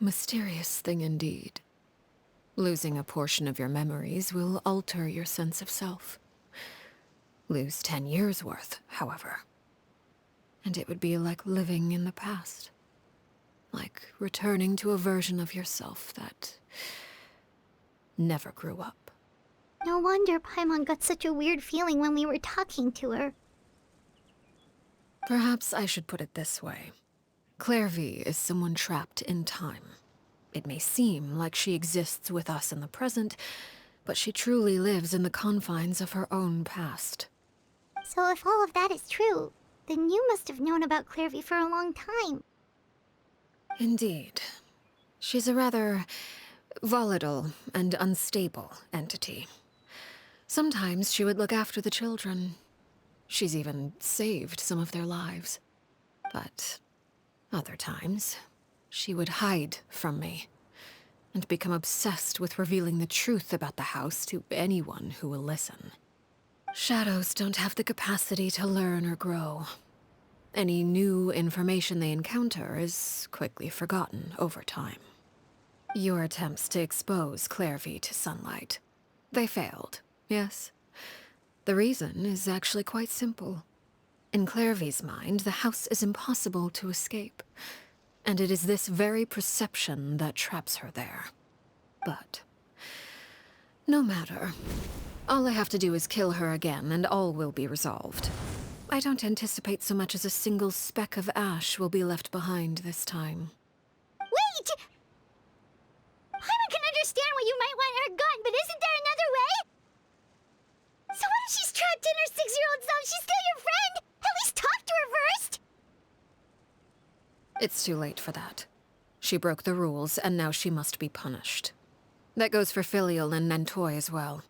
mysterious thing indeed. Losing a portion of your memories will alter your sense of self. Lose 10 years' worth, however, and it would be like living in the past. Like returning to a version of yourself that never grew up. No wonder Paimon got such a weird feeling when we were talking to her. Perhaps I should put it this way. Clairvy is someone trapped in time. It may seem like she exists with us in the present, but she truly lives in the confines of her own past. So if all of that is true, then you must have known about Clairvy for a long time. Indeed. She's a rather volatile and unstable entity. Sometimes she would look after the children. She's even saved some of their lives. But other times, she would hide from me and become obsessed with revealing the truth about the house to anyone who will listen. Shadows don't have the capacity to learn or grow. Any new information they encounter is quickly forgotten over time. Your attempts to expose Clairvy to sunlight. They failed, yes? The reason is actually quite simple. In Clairvy's mind, the house is impossible to escape, and it is this very perception that traps her there. But no matter. All I have to do is kill her again, and all will be resolved. I don't anticipate so much as a single speck of ash will be left behind this time. Wait! Paimon can understand why you might want her gone, but isn't there another way? So what if she's trapped in her 6-year-old self? She's still your friend! At least talk to her first! It's too late for that. She broke the rules, and now she must be punished. That goes for Filial and Nantoy as well.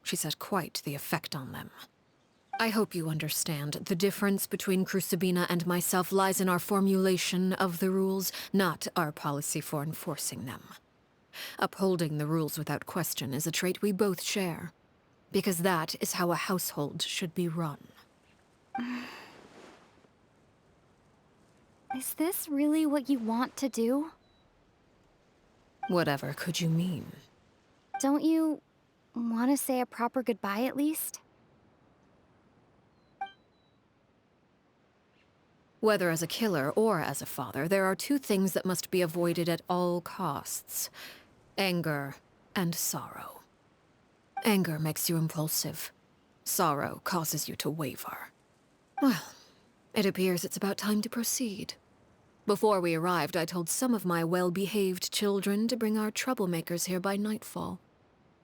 She's had quite the effect on them. I hope you understand. The difference between Crucibina and myself lies in our formulation of the rules, not our policy for enforcing them. Upholding the rules without question is a trait we both share, because that is how a household should be run. Is this really what you want to do? Whatever could you mean? Don't you want to say a proper goodbye at least? Whether as a killer or as a father, there are two things that must be avoided at all costs: anger and sorrow. Anger makes you impulsive. Sorrow causes you to waver. Well, it appears it's about time to proceed. Before we arrived, I told some of my well-behaved children to bring our troublemakers here by nightfall.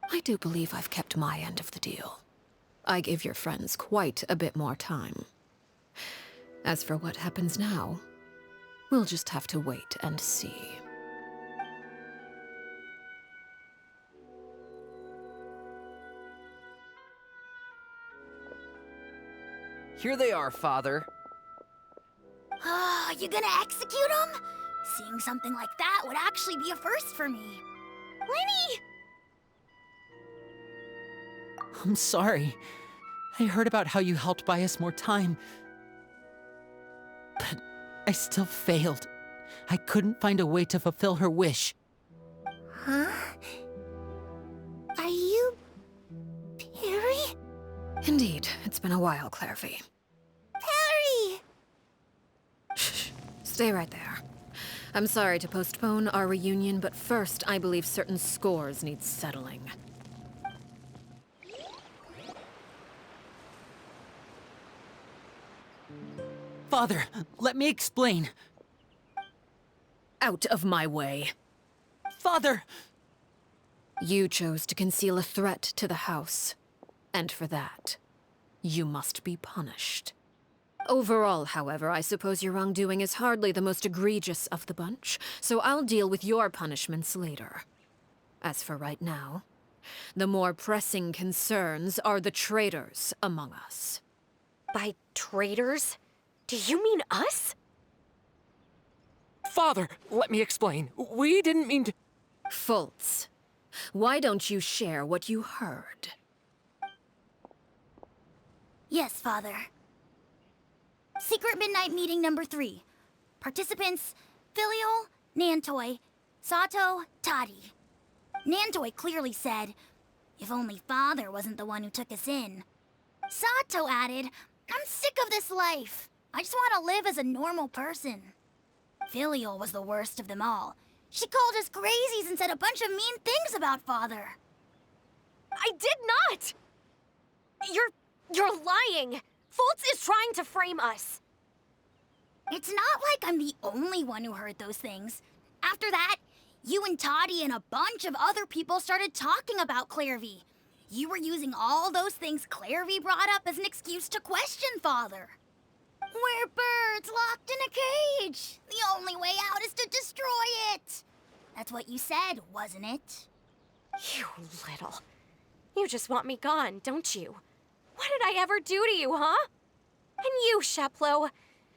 I do believe I've kept my end of the deal. I gave your friends quite a bit more time. As for what happens now, we'll just have to wait and see. Here they are, Father. Ah, you gonna execute him? Seeing something like that would actually be a first for me. Lenny! I'm sorry. I heard about how you helped buy us more time. But I still failed. I couldn't find a way to fulfill her wish. Huh? Are you... Perry? Indeed, it's been a while, Clairvy. Perry! Shh, stay right there. I'm sorry to postpone our reunion, but first I believe certain scores need settling. Father, let me explain. Out of my way. Father! You chose to conceal a threat to the house. And for that, you must be punished. Overall, however, I suppose your wrongdoing is hardly the most egregious of the bunch, so I'll deal with your punishments later. As for right now, the more pressing concerns are the traitors among us. By traitors? Do you mean us? Father, let me explain. We didn't mean to... Fultz, why don't you share what you heard? Yes, Father. Secret Midnight Meeting number 3. Participants, Filial, Nantoy, Sato, Toddy. Nantoy clearly said, if only Father wasn't the one who took us in. Sato added, I'm sick of this life. I just want to live as a normal person. Filial was the worst of them all. She called us crazies and said a bunch of mean things about Father. I did not! You're lying! Fultz is trying to frame us. It's not like I'm the only one who heard those things. After that, you and Toddy and a bunch of other people started talking about Clairvy. You were using all those things Clairvy brought up as an excuse to question Father. We're birds locked in a cage. The only way out is to destroy it. That's what you said, wasn't it? You little. You just want me gone, don't you? What did I ever do to you, huh? And you, Sheplo,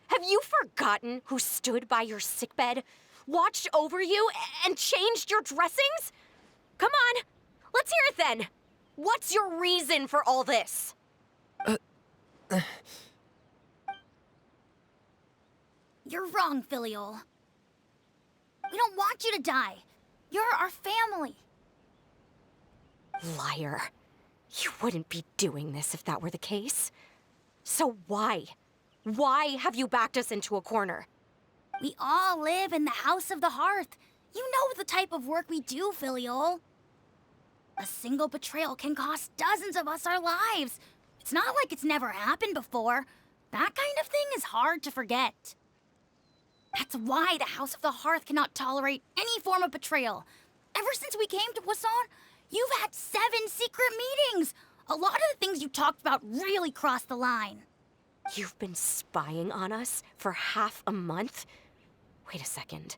have you forgotten who stood by your sickbed, watched over you, and changed your dressings? Come on, let's hear it then. What's your reason for all this? You're wrong, Filiol. We don't want you to die. You're our family. Liar. You wouldn't be doing this if that were the case. So why? Why have you backed us into a corner? We all live in the House of the Hearth. You know the type of work we do, Filiol. A single betrayal can cost dozens of us our lives. It's not like it's never happened before. That kind of thing is hard to forget. That's why the House of the Hearth cannot tolerate any form of betrayal. Ever since we came to Poisson, you've had 7 secret meetings. A lot of the things you talked about really crossed the line. You've been spying on us for half a month? Wait a second.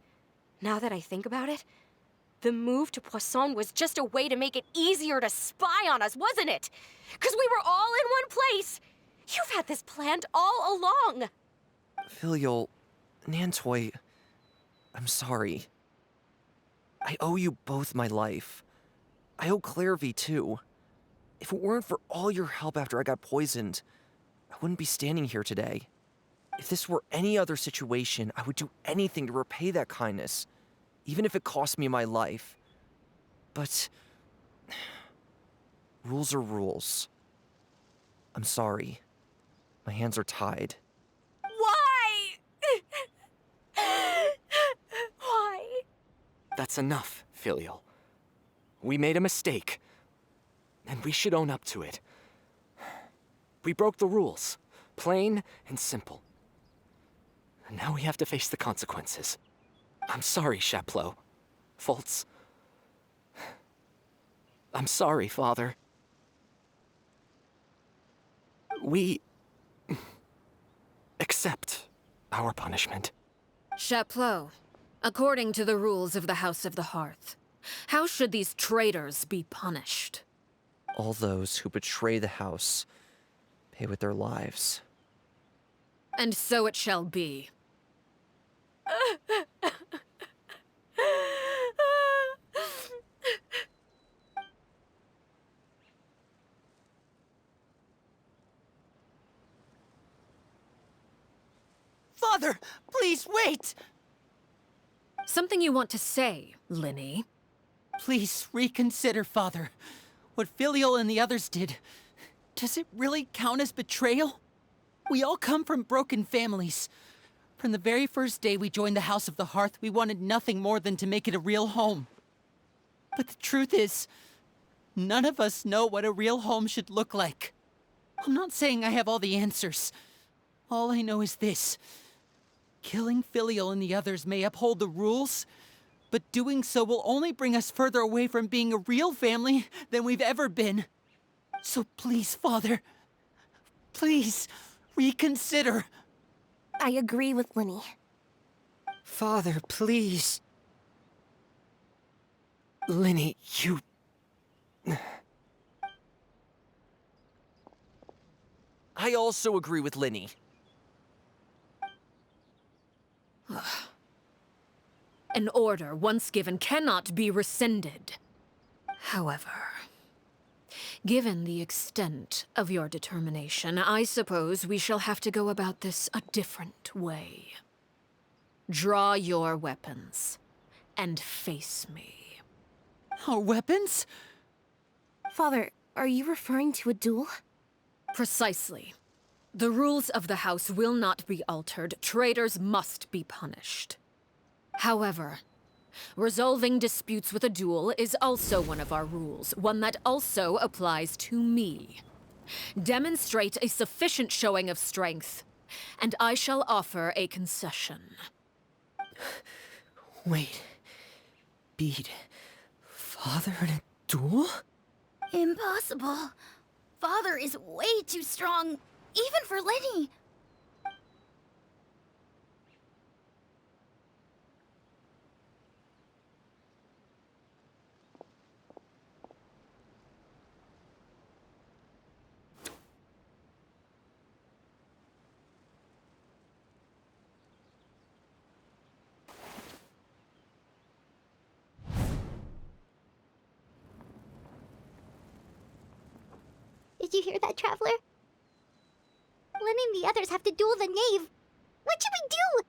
Now that I think about it, the move to Poisson was just a way to make it easier to spy on us, wasn't it? Because we were all in one place. You've had this planned all along. Filial, Nantoy, I'm sorry. I owe you both my life. I owe Clairvy too. If it weren't for all your help after I got poisoned, I wouldn't be standing here today. If this were any other situation, I would do anything to repay that kindness, even if it cost me my life. But rules are rules. I'm sorry. My hands are tied. Why? Why? That's enough, Filial. We made a mistake, and we should own up to it. We broke the rules, plain and simple. And now we have to face the consequences. I'm sorry, Chaplot. Foltz. I'm sorry, Father. We accept our punishment. Chaplot, according to the rules of the House of the Hearth, how should these traitors be punished? All those who betray the house pay with their lives. And so it shall be. Father, please wait! Something you want to say, Linny? Please reconsider, Father. What Filial and the others did, does it really count as betrayal? We all come from broken families. From the very first day we joined the House of the Hearth, we wanted nothing more than to make it a real home. But the truth is, none of us know what a real home should look like. I'm not saying I have all the answers. All I know is this. Killing Filial and the others may uphold the rules, but doing so will only bring us further away from being a real family than we've ever been. So please, Father, please reconsider. I agree with Linny. Father, please. Linny, you... I also agree with Linny. An order once given cannot be rescinded. However, given the extent of your determination, I suppose we shall have to go about this a different way. Draw your weapons and face me. Our weapons? Father, are you referring to a duel? Precisely. The rules of the House will not be altered. Traitors must be punished. However, resolving disputes with a duel is also one of our rules, one that also applies to me. Demonstrate a sufficient showing of strength, and I shall offer a concession. Wait. Beat Father in a duel? Impossible. Father is way too strong, even for Linny. Did you hear that, Traveler? letting the others have to duel the knave. What should we do?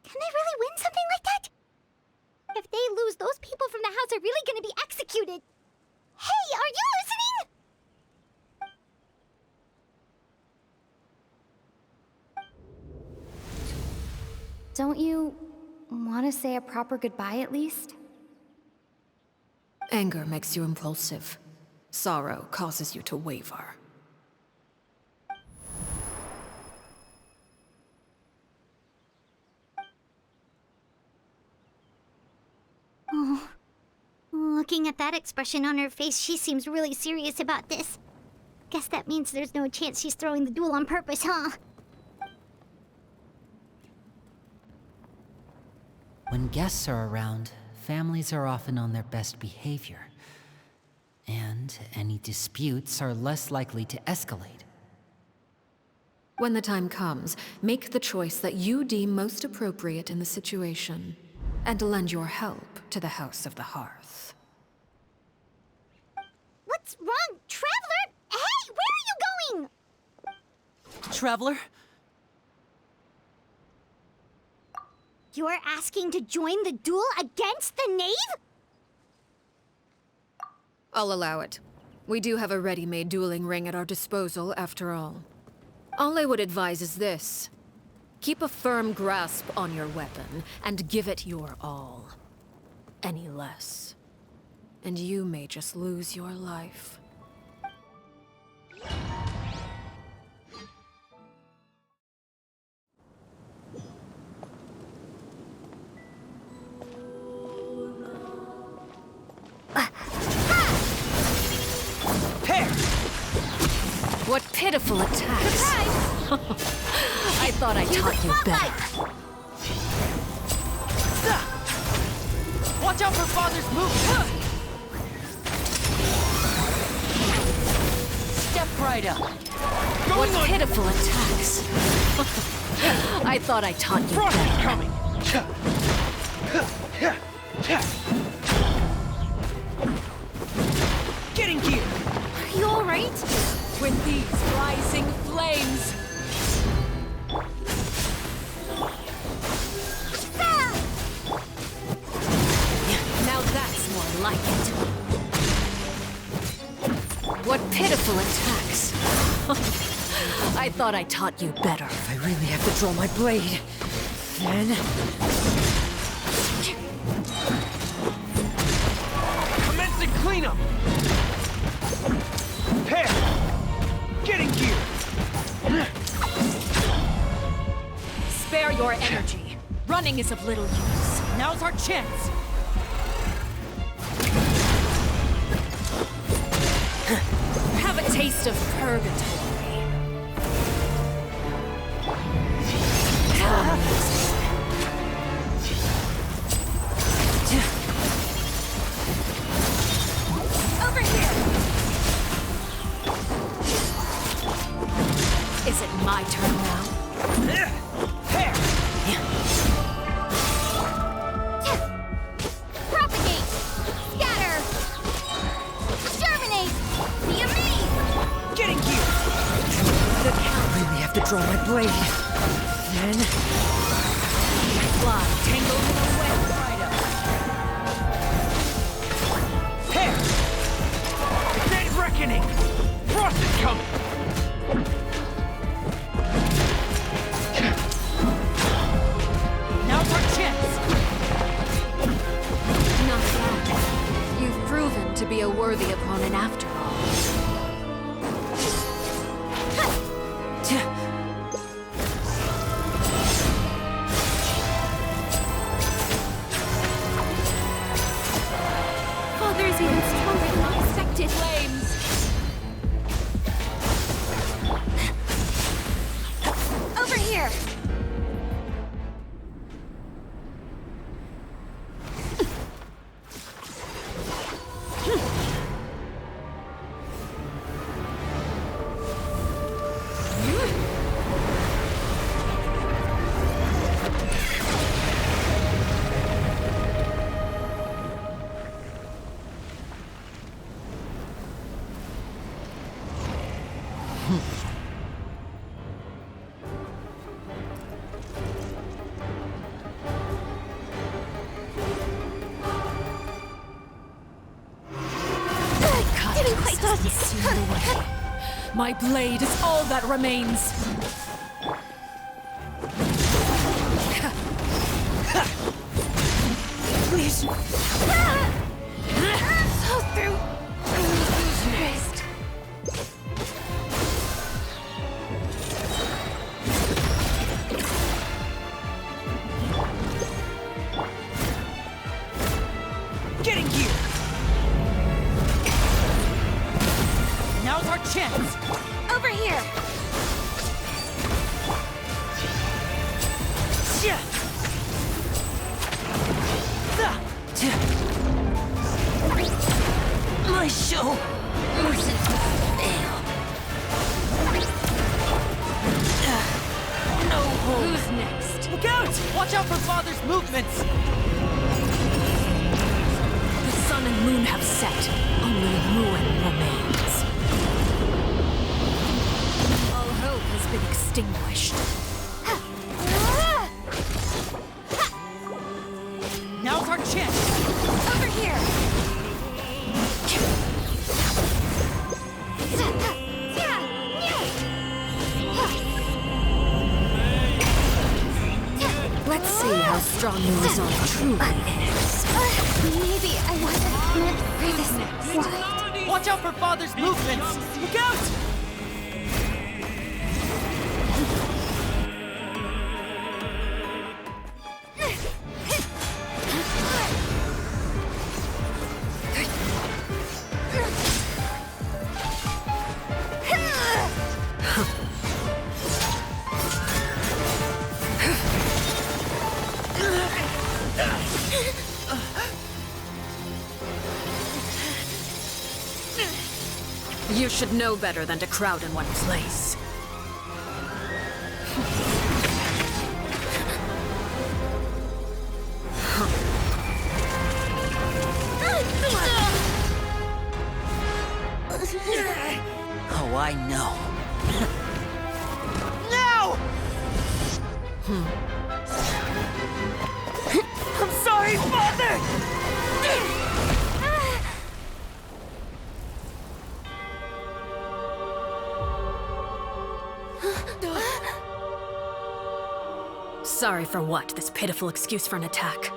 Can they really win something like that? If they lose, those people from the house are really gonna be executed. Hey, are you listening? Don't you want to say a proper goodbye at least? Anger makes you impulsive. Sorrow causes you to waver. Oh, looking at that expression on her face, she seems really serious about this. Guess that means there's no chance she's throwing the duel on purpose, huh? When guests are around, families are often on their best behavior. And any disputes are less likely to escalate. When the time comes, make the choice that you deem most appropriate in the situation, and lend your help to the House of the Hearth. What's wrong, Traveler? Hey, where are you going? Traveler? You're asking to join the duel against the knave? I'll allow it. We do have a ready-made dueling ring at our disposal, after all. All I would advise is this. Keep a firm grasp on your weapon, and give it your all. Any less, and you may just lose your life. What pitiful attacks! I thought I taught you better. Watch out for Father's movement! Step right up. What pitiful attacks! I thought I taught you better. Coming! Get in gear! Are you alright? With these rising flames! Now that's more like it. What pitiful attacks! I thought I taught you better. If I really have to draw my blade, then... Commencing cleanup! Pair! Get in gear! Spare your energy. Running is of little use. Now's our chance! Have a taste of purgatory. Over here! Is it my turn now? Propagate! Scatter! Exterminate! Be amazed! Get in gear! I really have to draw my blade, then... Fly, tangled in a web right up. Pair! Dead reckoning! Frost is coming! Now's our chance! Not bad. You've proven to be a worthy opponent after all. Father's even stronger than I expected. Flames! Over here! My blade is all that remains. Please. So through. Christ. Getting here! Now's our chance! Over here! My show mustn't fail. No hope. Who's next? Look out! Watch out for Father's movements! The sun and moon have set. Only ruin remains. All hope has been extinguished. Now's our chance! Over here! Let's see how strong your resolve truly is. Maybe I wasn't meant for this. What? Watch out for Father's movements! Look out! You should know better than to crowd in one place. Oh, I know. Now! I'm sorry, Father! Sorry for what? This pitiful excuse for an attack.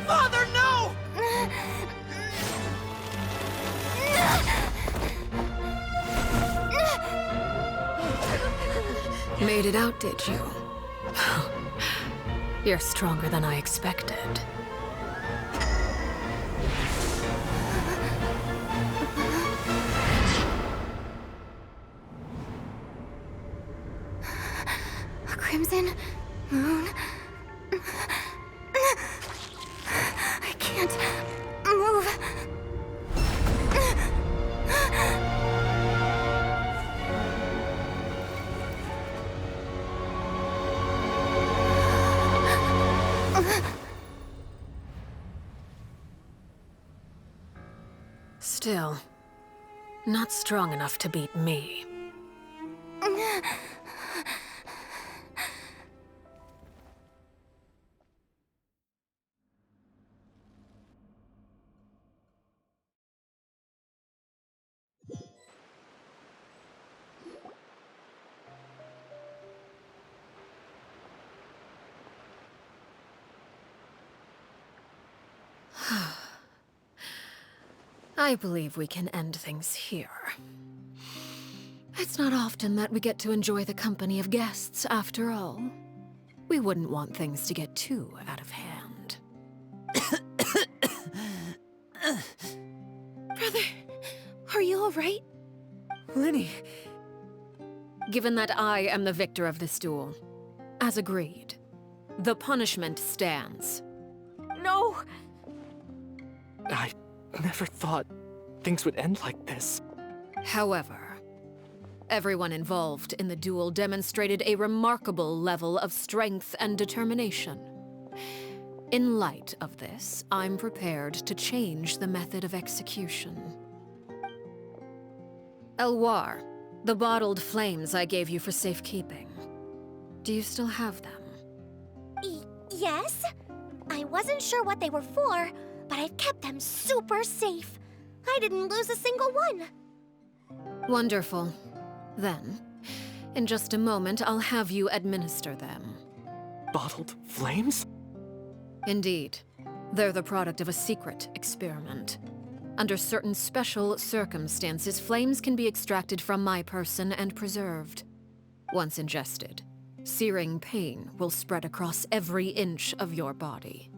Father, no! Made it out, did you? You're stronger than I expected. A crimson moon. I can't move. Still, not strong enough to beat me. I believe we can end things here. It's not often that we get to enjoy the company of guests, after all. We wouldn't want things to get too out of hand. Brother, are you all right? Linny. Given that I am the victor of this duel, as agreed, the punishment stands. No! I never thought things would end like this. However, everyone involved in the duel demonstrated a remarkable level of strength and determination. In light of this, I'm prepared to change the method of execution. Elwar, the bottled flames I gave you for safekeeping. Do you still have them? Yes? I wasn't sure what they were for, but I've kept them super safe. I didn't lose a single one. Wonderful. Then, in just a moment, I'll have you administer them. Bottled flames? Indeed. They're the product of a secret experiment. Under certain special circumstances, flames can be extracted from my person and preserved. Once ingested, searing pain will spread across every inch of your body.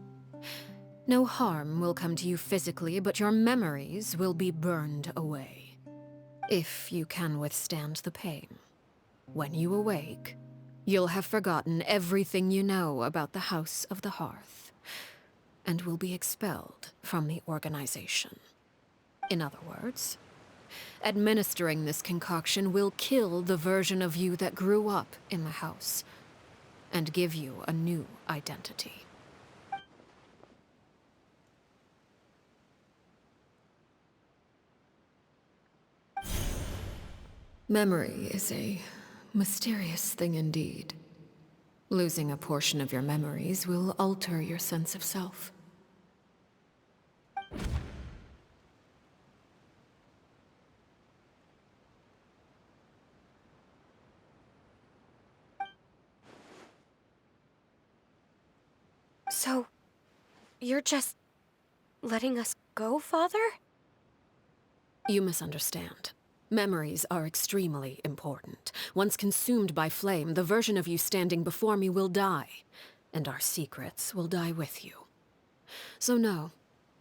No harm will come to you physically, but your memories will be burned away. If you can withstand the pain. When you awake, you'll have forgotten everything you know about the House of the Hearth, and will be expelled from the organization. In other words, administering this concoction will kill the version of you that grew up in the house, and give you a new identity. Memory is a mysterious thing indeed. Losing a portion of your memories will alter your sense of self. So, you're just letting us go, Father? You misunderstand. Memories are extremely important. Once consumed by flame, the version of you standing before me will die, and our secrets will die with you. So no,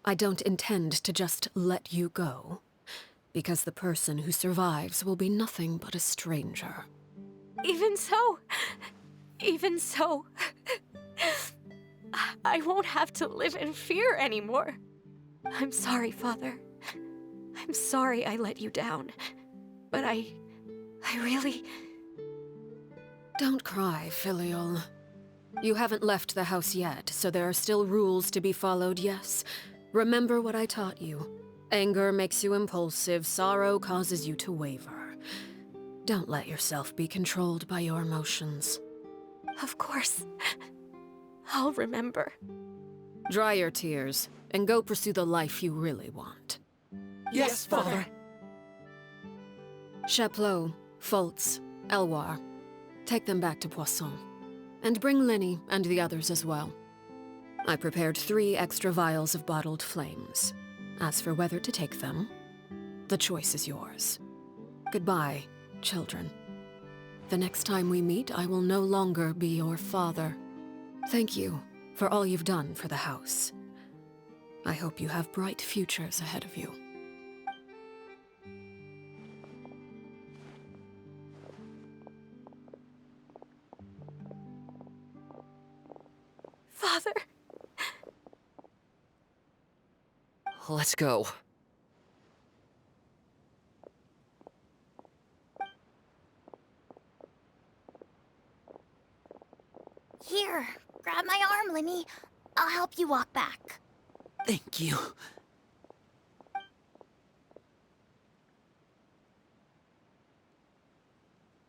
I don't intend to just let you go, because the person who survives will be nothing but a stranger. Even so, I won't have to live in fear anymore. I'm sorry, Father. I'm sorry I let you down. But I really... Don't cry, Filial. You haven't left the house yet, so there are still rules to be followed, yes? Remember what I taught you. Anger makes you impulsive, sorrow causes you to waver. Don't let yourself be controlled by your emotions. Of course. I'll remember. Dry your tears, and go pursue the life you really want. Yes, Father. Chaplot, Foltz, Elwar, take them back to Poisson. And bring Linny and the others as well. I prepared 3 extra vials of bottled flames. As for whether to take them, the choice is yours. Goodbye, children. The next time we meet, I will no longer be your father. Thank you for all you've done for the house. I hope you have bright futures ahead of you. Father. Let's go. Here, grab my arm, Linny. I'll help you walk back. Thank you.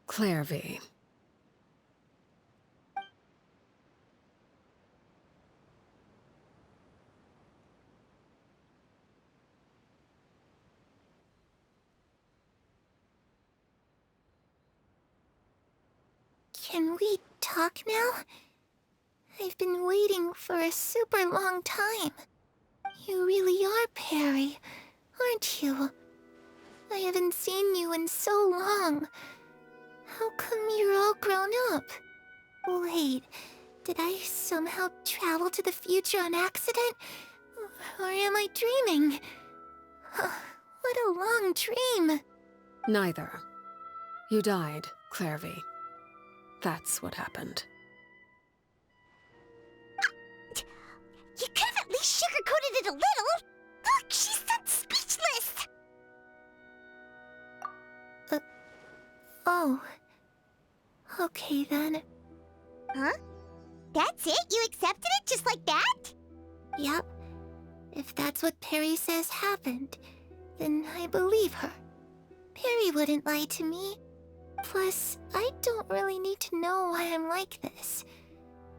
Clairvy. Can we talk now? I've been waiting for a super long time. You really are Perry, aren't you? I haven't seen you in so long. How come you're all grown up? Wait, did I somehow travel to the future on accident? Or am I dreaming? What a long dream. Neither. You died, Clairvy. That's what happened. You could have at least sugarcoated it a little. Look, she's speechless. you accepted it just like that? Yep. If that's what Perry says happened, then I believe her. Perry wouldn't lie to me. Plus, I don't really need to know why I'm like this.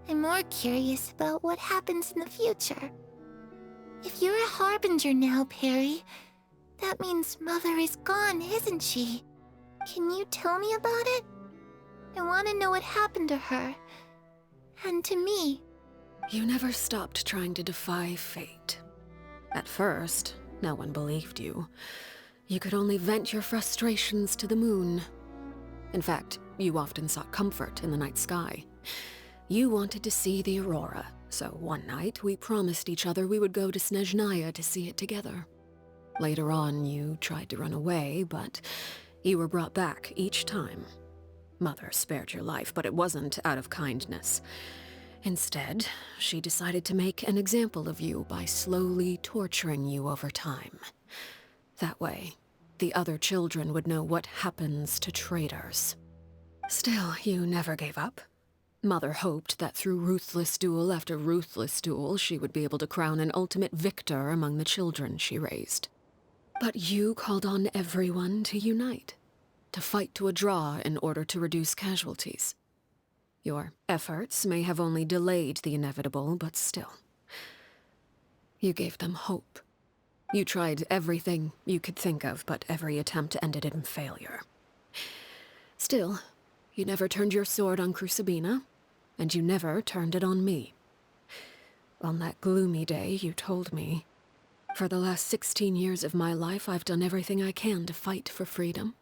I'm more curious about what happens in the future. If you're a harbinger now, Perry, that means Mother is gone, isn't she? Can you tell me about it? I want to know what happened to her. And to me. You never stopped trying to defy fate. At first, no one believed you. You could only vent your frustrations to the moon. In fact, you often sought comfort in the night sky. You wanted to see the aurora, so one night we promised each other we would go to Snezhnaya to see it together. Later on, you tried to run away, but you were brought back each time. Mother spared your life, but it wasn't out of kindness. Instead, she decided to make an example of you by slowly torturing you over time. That way, the other children would know what happens to traitors. Still, you never gave up. Mother hoped that through ruthless duel after ruthless duel, she would be able to crown an ultimate victor among the children she raised. But you called on everyone to unite, to fight to a draw in order to reduce casualties. Your efforts may have only delayed the inevitable, but still. You gave them hope. You tried everything you could think of, but every attempt ended in failure. Still, you never turned your sword on Crucibina, and you never turned it on me. On that gloomy day, you told me, "For the last 16 years of my life, I've done everything I can to fight for freedom.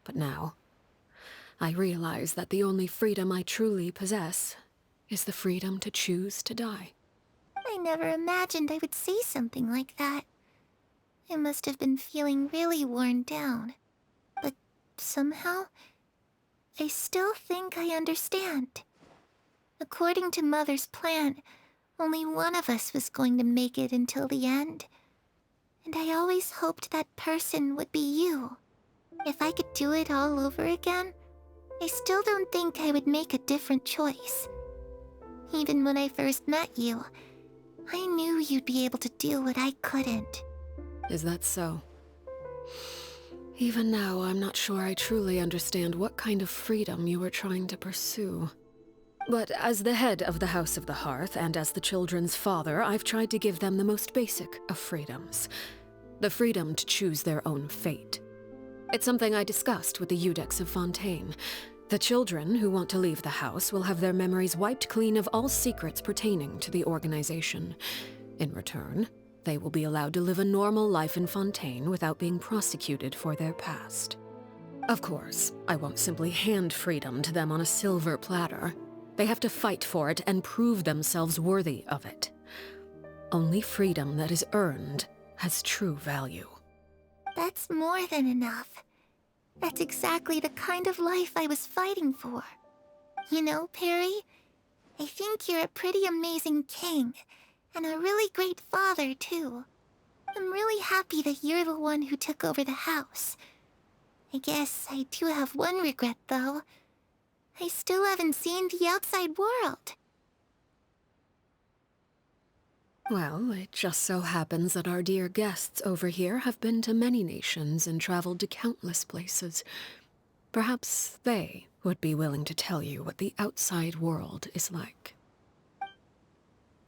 But now, I realize that the only freedom I truly possess is the freedom to choose to die." I never imagined I would say something like that. I must have been feeling really worn down. But somehow, I still think I understand. According to Mother's plan, only one of us was going to make it until the end. And I always hoped that person would be you. If I could do it all over again, I still don't think I would make a different choice. Even when I first met you, I knew you'd be able to do what I couldn't. Is that so? Even now, I'm not sure I truly understand what kind of freedom you were trying to pursue. But as the head of the House of the Hearth, and as the children's father, I've tried to give them the most basic of freedoms. The freedom to choose their own fate. It's something I discussed with the Iudex of Fontaine. The children who want to leave the house will have their memories wiped clean of all secrets pertaining to the organization. In return, they will be allowed to live a normal life in Fontaine without being prosecuted for their past. Of course, I won't simply hand freedom to them on a silver platter. They have to fight for it and prove themselves worthy of it. Only freedom that is earned has true value. That's more than enough. That's exactly the kind of life I was fighting for. You know, Perry, I think you're a pretty amazing king, and a really great father, too. I'm really happy that you're the one who took over the house. I guess I do have one regret, though. I still haven't seen the outside world. Well, it just so happens that our dear guests over here have been to many nations and traveled to countless places. Perhaps they would be willing to tell you what the outside world is like.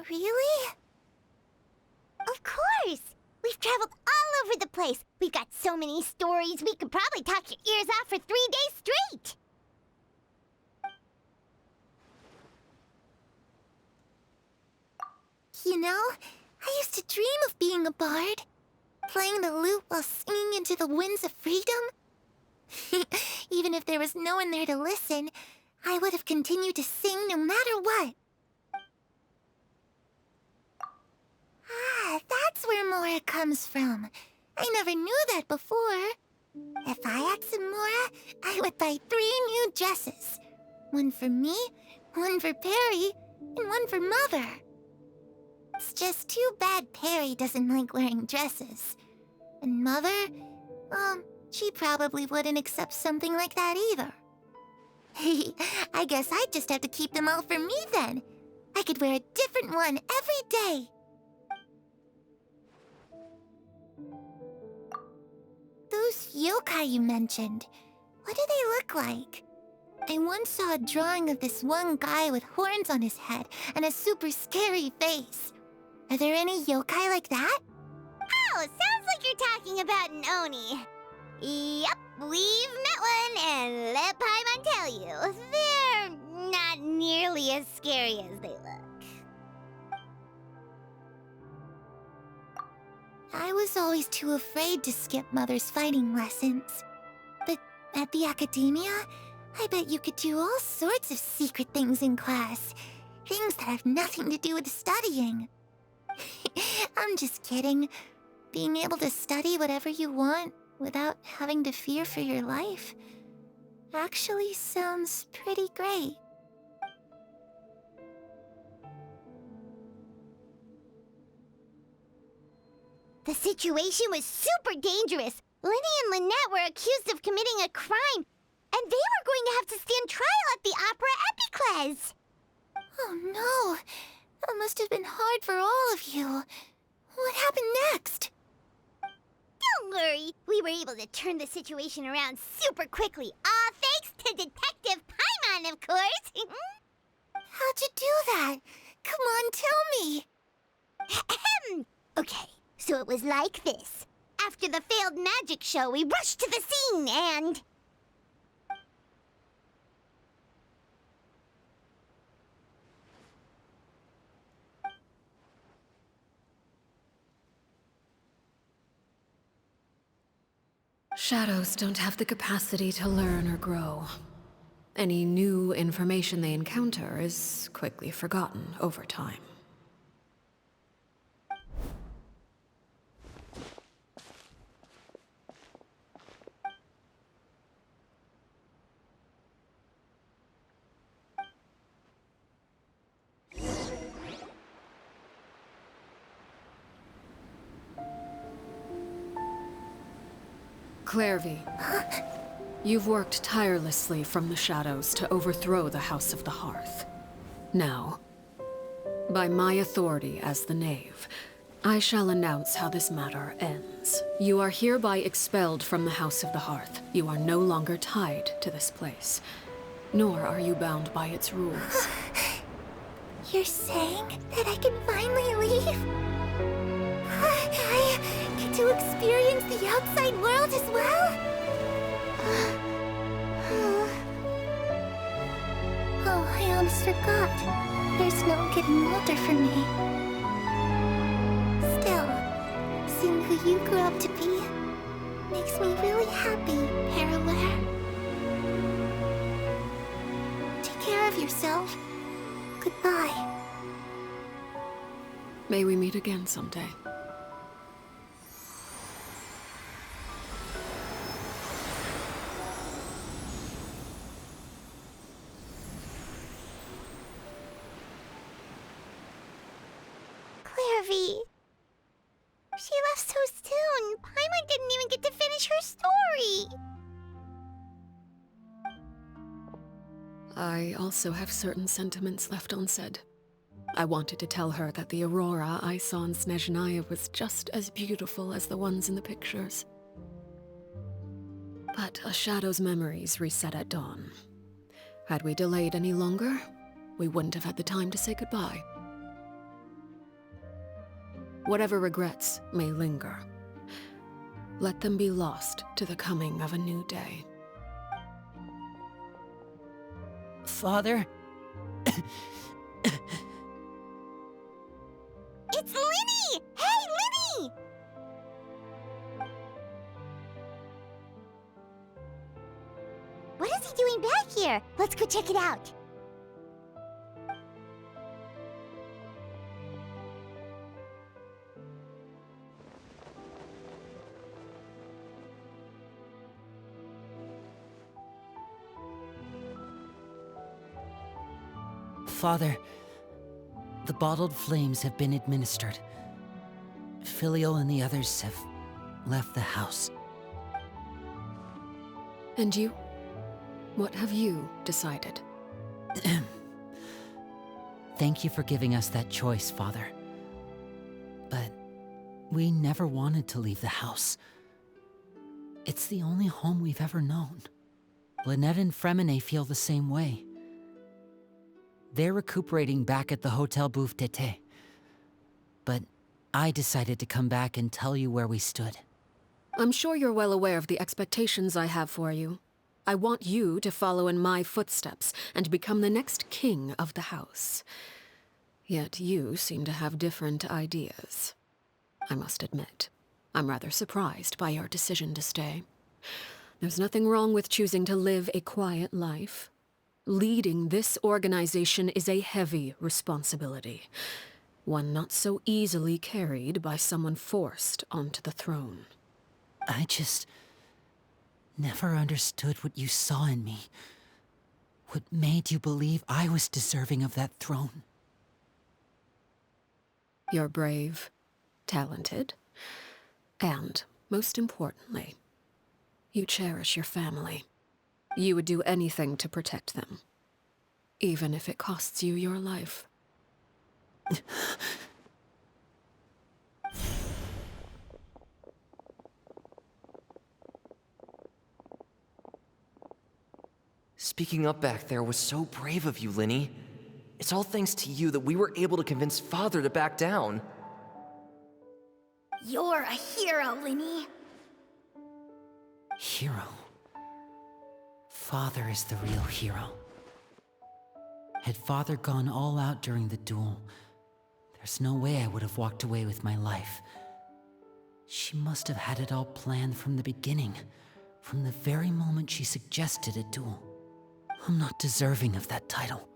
Really? Of course! We've traveled all over the place. We've got so many stories, we could probably talk your ears off for 3 days straight. You know, I used to dream of being a bard. Playing the lute while singing into the winds of freedom. Even if there was no one there to listen, I would have continued to sing no matter what. Ah, that's where Mora comes from. I never knew that before. If I had some Mora, I would buy 3 new dresses. One for me, one for Perry, and one for Mother. It's just too bad Perry doesn't like wearing dresses. And Mother, she probably wouldn't accept something like that either. I guess I'd just have to keep them all for me then. I could wear a different one every day. Those yokai you mentioned, what do they look like? I once saw a drawing of this one guy with horns on his head and a super scary face. Are there any yokai like that? Oh, sounds like you're talking about an Oni. Yep, we've met one, and let Paimon tell you, they're not nearly as scary as they look. I was always too afraid to skip Mother's fighting lessons. But at the academia, I bet you could do all sorts of secret things in class. Things that have nothing to do with studying. I'm just kidding. Being able to study whatever you want without having to fear for your life actually sounds pretty great. The situation was super dangerous. Lenny and Lynette were accused of committing a crime, and they were going to have to stand trial at the Opera Epicles. Oh no! That must have been hard for all of you. What happened next? Don't worry, we were able to turn the situation around super quickly. All thanks to Detective Paimon, of course. How'd you do that? Come on, tell me. Okay, so it was like this. After the failed magic show, we rushed to the scene and... Shadows don't have the capacity to learn or grow. Any new information they encounter is quickly forgotten over time. Clairvy, you've worked tirelessly from the shadows to overthrow the House of the Hearth. Now, by my authority as the Knave, I shall announce how this matter ends. You are hereby expelled from the House of the Hearth. You are no longer tied to this place, nor are you bound by its rules. You're saying that I can finally leave? I get to experience the outside world as well? Oh, I almost forgot. There's no getting older for me. Still, seeing who you grew up to be makes me really happy, Parallel. Take care of yourself. Goodbye. May we meet again someday. Clairvy. She left so soon. Paimon didn't even get to finish her story. I also have certain sentiments left unsaid. I wanted to tell her that the aurora I saw in Snezhnaya was just as beautiful as the ones in the pictures. But a shadow's memories reset at dawn. Had we delayed any longer, we wouldn't have had the time to say goodbye. Whatever regrets may linger, let them be lost to the coming of a new day. Father? It's Linny! Hey, Linny! What is he doing back here? Let's go check it out. Father, the bottled flames have been administered. Filio and the others have left the house. And you? What have you decided? Thank you for giving us that choice, Father. But we never wanted to leave the house. It's the only home we've ever known. Lynette and Fremine feel the same way. They're recuperating back at the Hotel Bouffe Tété. But I decided to come back and tell you where we stood. I'm sure you're well aware of the expectations I have for you. I want you to follow in my footsteps and become the next king of the house. Yet you seem to have different ideas. I must admit, I'm rather surprised by your decision to stay. There's nothing wrong with choosing to live a quiet life. Leading this organization is a heavy responsibility, one not so easily carried by someone forced onto the throne. I just never understood what you saw in me. What made you believe I was deserving of that throne? You're brave, talented, and, most importantly, you cherish your family. You would do anything to protect them, even if it costs you your life. Speaking up back there was so brave of you, Linny. It's all thanks to you that we were able to convince Father to back down. You're a hero, Linny. Hero? Father is the real hero. Had Father gone all out during the duel, there's no way I would have walked away with my life. She must have had it all planned from the beginning, from the very moment she suggested a duel. I'm not deserving of that title.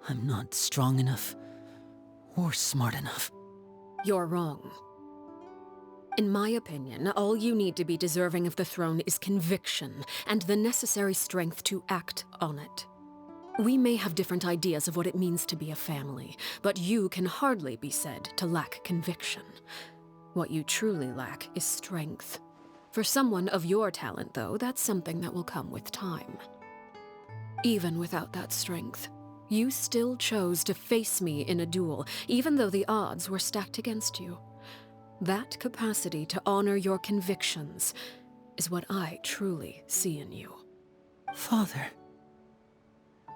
I'm not strong enough or smart enough. You're wrong. In my opinion, all you need to be deserving of the throne is conviction and the necessary strength to act on it. We may have different ideas of what it means to be a family, but you can hardly be said to lack conviction. What you truly lack is strength. For someone of your talent, though, that's something that will come with time. Even without that strength, you still chose to face me in a duel, even though the odds were stacked against you. That capacity to honor your convictions is what I truly see in you. Father.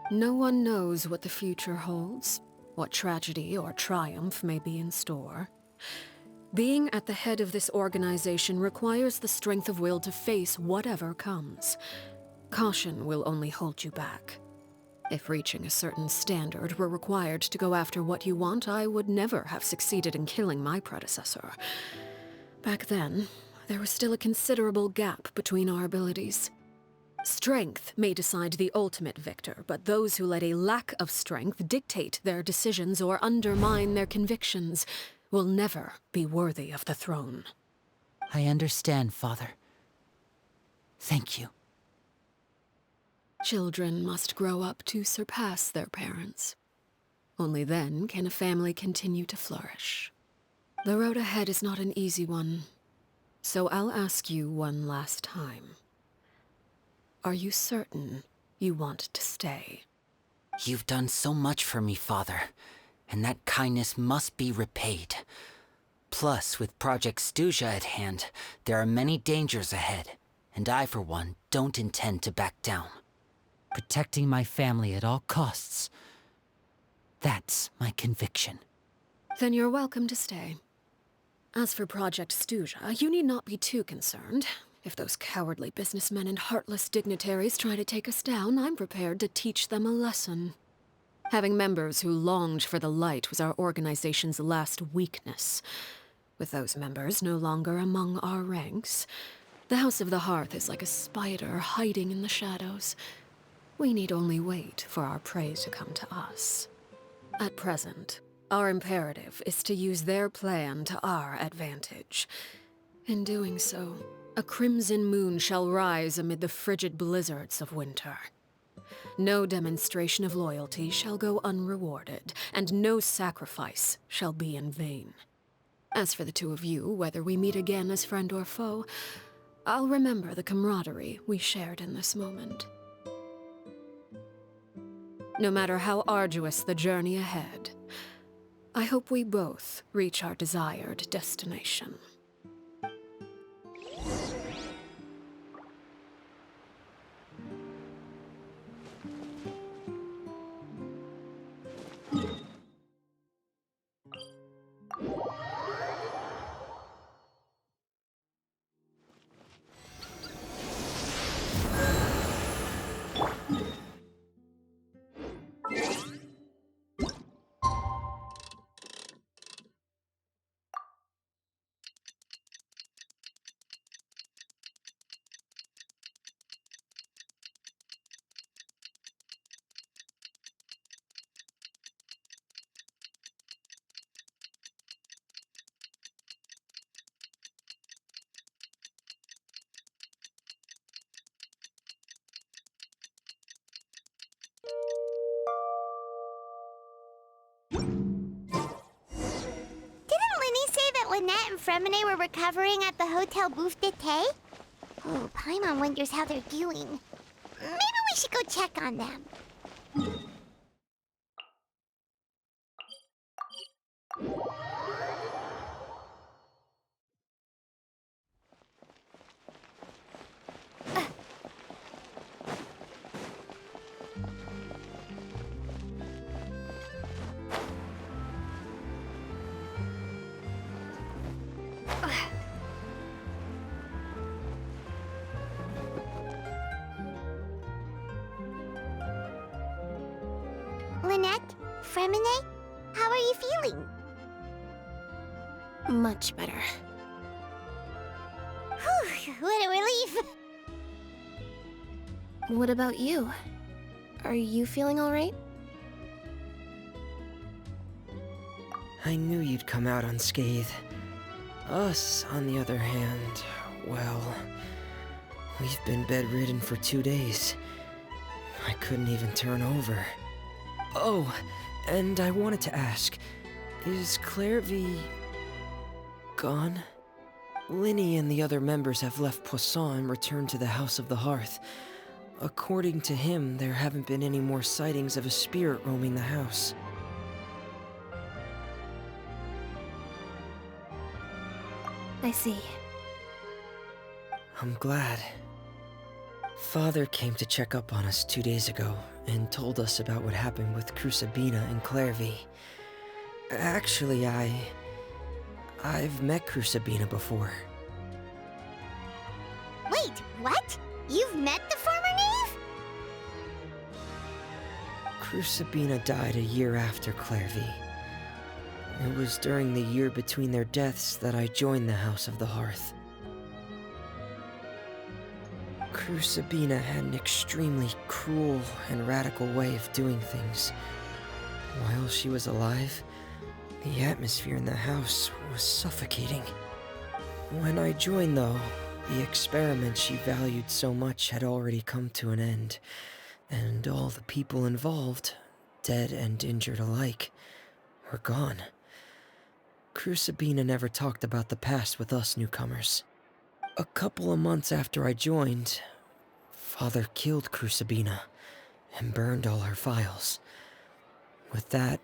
No one knows what the future holds, what tragedy or triumph may be in store. Being at the head of this organization requires the strength of will to face whatever comes. Caution will only hold you back. If reaching a certain standard were required to go after what you want, I would never have succeeded in killing my predecessor. Back then, there was still a considerable gap between our abilities. Strength may decide the ultimate victor, but those who let a lack of strength dictate their decisions or undermine their convictions will never be worthy of the throne. I understand, Father. Thank you. Children must grow up to surpass their parents. Only then can a family continue to flourish. The road ahead is not an easy one, so I'll ask you one last time. Are you certain you want to stay? You've done so much for me, Father, and that kindness must be repaid. Plus, with Project Stuja at hand, there are many dangers ahead, and I, for one, don't intend to back down. Protecting my family at all costs. That's my conviction. Then you're welcome to stay. As for Project Stuja, you need not be too concerned. If those cowardly businessmen and heartless dignitaries try to take us down, I'm prepared to teach them a lesson. Having members who longed for the light was our organization's last weakness. With those members no longer among our ranks, the House of the Hearth is like a spider hiding in the shadows. We need only wait for our prey to come to us. At present, our imperative is to use their plan to our advantage. In doing so, a crimson moon shall rise amid the frigid blizzards of winter. No demonstration of loyalty shall go unrewarded, and no sacrifice shall be in vain. As for the two of you, whether we meet again as friend or foe, I'll remember the camaraderie we shared in this moment. no matter how arduous the journey ahead. I hope we both reach our desired destination. Lynette and Fremine were recovering at the Hotel Bouffe d'été? Oh, Paimon wonders how they're doing. Maybe we should go check on them. Lynette, Fremine, how are you feeling? Much better. Whew, what a relief! What about you? Are you feeling alright? I knew you'd come out unscathed. Us, on the other hand, well, we've been bedridden for 2 days. I couldn't even turn over. Oh, and I wanted to ask, is Clairvy gone? Linny and the other members have left Poisson and returned to the House of the Hearth. According to him, there haven't been any more sightings of a spirit roaming the house. I see. I'm glad. Father came to check up on us 2 days ago and told us about what happened with Crusabina and Clairvy. Actually, I've met Crusabina before. Wait, what? You've met the former knave? Crusabina died a year after Clairvy. It was during the year between their deaths that I joined the House of the Hearth. Crusabina had an extremely cruel and radical way of doing things. While she was alive, the atmosphere in the house was suffocating. When I joined, though, the experiment she valued so much had already come to an end, and all the people involved, dead and injured alike, were gone. Crusabina never talked about the past with us newcomers. A couple of months after I joined, Father killed Crusabina and burned all her files. With that,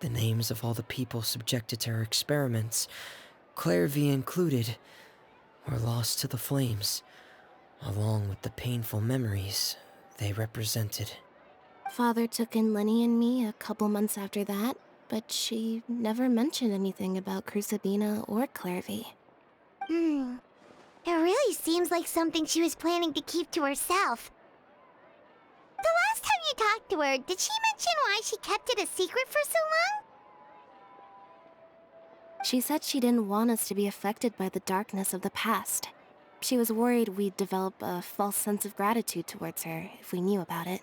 the names of all the people subjected to her experiments, Clairvy included, were lost to the flames, along with the painful memories they represented. Father took in Lenny and me a couple months after that, but she never mentioned anything about Crusabina or Clairvy. It really seems like something she was planning to keep to herself. The last time you talked to her, did she mention why she kept it a secret for so long? She said she didn't want us to be affected by the darkness of the past. She was worried we'd develop a false sense of gratitude towards her if we knew about it.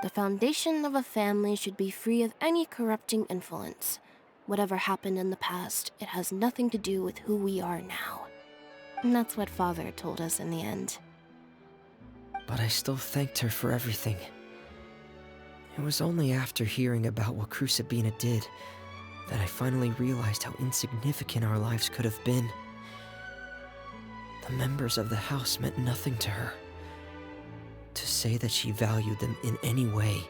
The foundation of a family should be free of any corrupting influence. Whatever happened in the past, it has nothing to do with who we are now. And that's what Father told us in the end. But I still thanked her for everything. It was only after hearing about what Crusabina did that I finally realized how insignificant our lives could have been. The members of the house meant nothing to her. To say that she valued them in any way,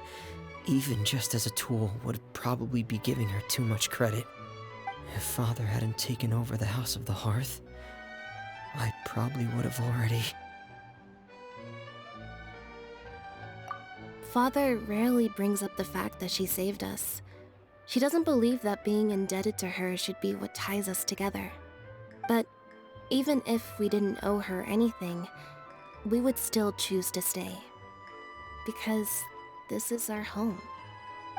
even just as a tool, would probably be giving her too much credit. If Father hadn't taken over the House of the Hearth, I probably would have already... Father rarely brings up the fact that she saved us. She doesn't believe that being indebted to her should be what ties us together. But even if we didn't owe her anything, we would still choose to stay. Because this is our home.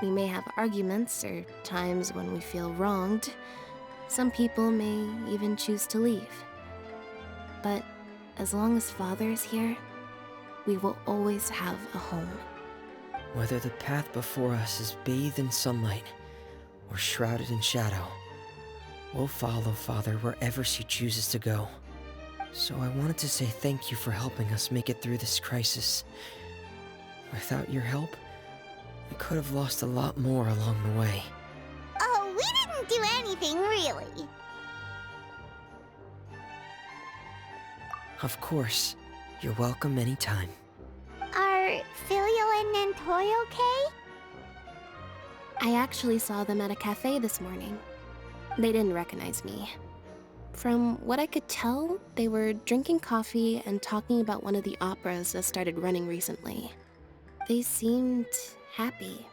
We may have arguments or times when we feel wronged. Some people may even choose to leave. But as long as Father is here, we will always have a home. Whether the path before us is bathed in sunlight or shrouded in shadow, we'll follow Father wherever she chooses to go. So I wanted to say thank you for helping us make it through this crisis. Without your help, we could have lost a lot more along the way. Oh, we didn't do anything, really. Of course. You're welcome anytime. Are Filio and Nantoy okay? I actually saw them at a cafe this morning. They didn't recognize me. From what I could tell, they were drinking coffee and talking about one of the operas that started running recently. They seemed happy.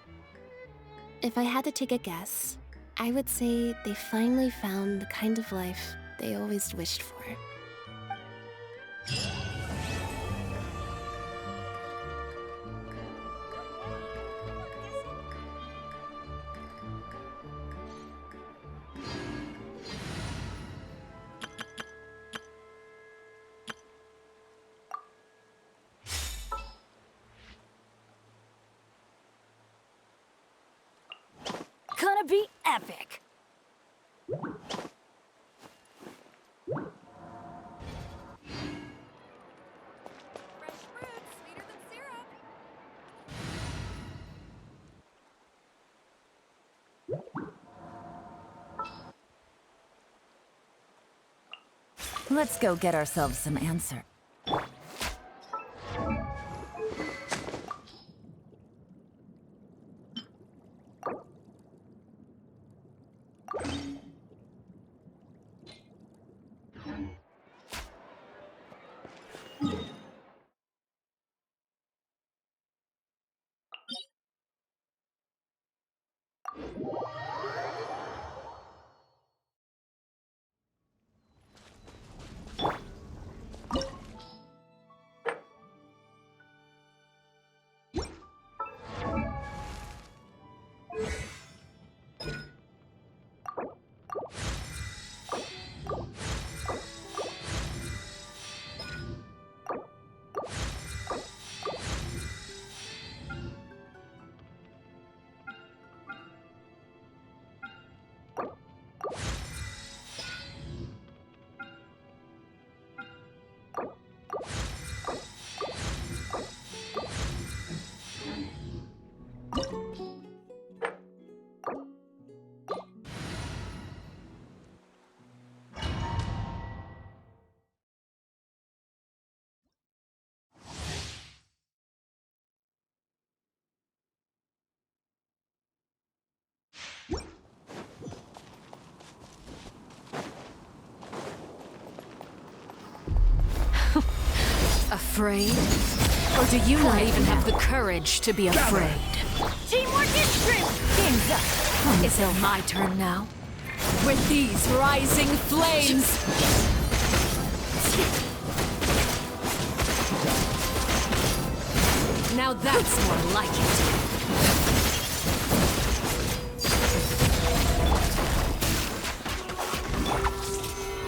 If I had to take a guess, I would say they finally found the kind of life they always wished for. Gonna be epic. Let's go get ourselves some answer. Afraid? Or do you not even have the courage to be afraid? Teamwork is strength. Game's up. Is it my turn now? With these rising flames! Now that's more like it.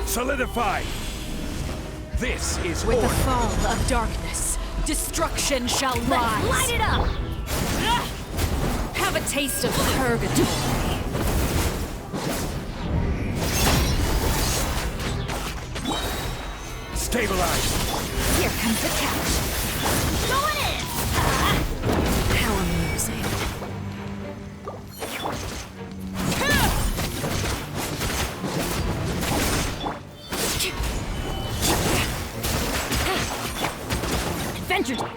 Solidify! This is With order. the fall of darkness, destruction shall rise. Light it up. Have a taste of purgatory. Stabilize! Here comes the catch. Going in. How amusing. Adventure time.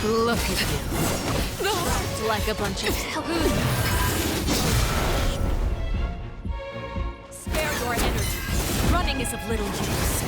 Look at you. Act like a bunch of... Spare your energy. Running is of little use.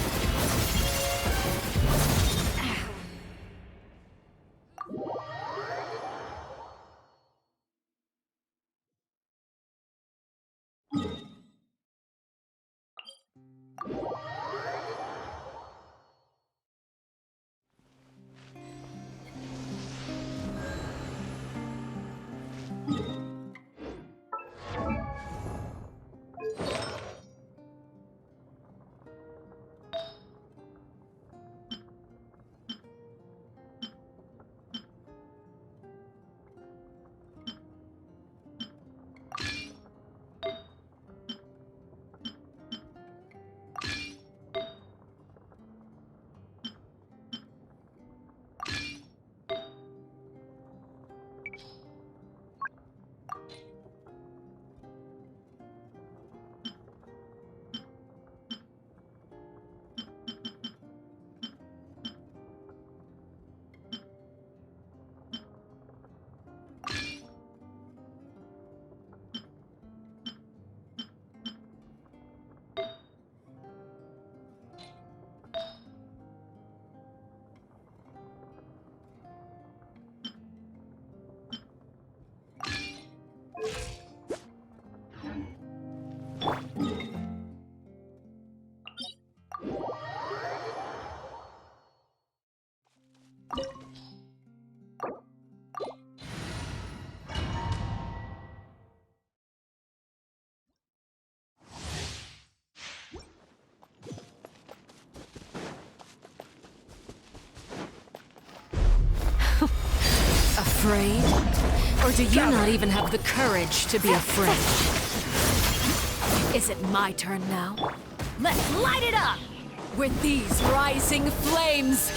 Afraid? Or do you not even have the courage to be afraid? Is it my turn now? Let's light it up! With these rising flames!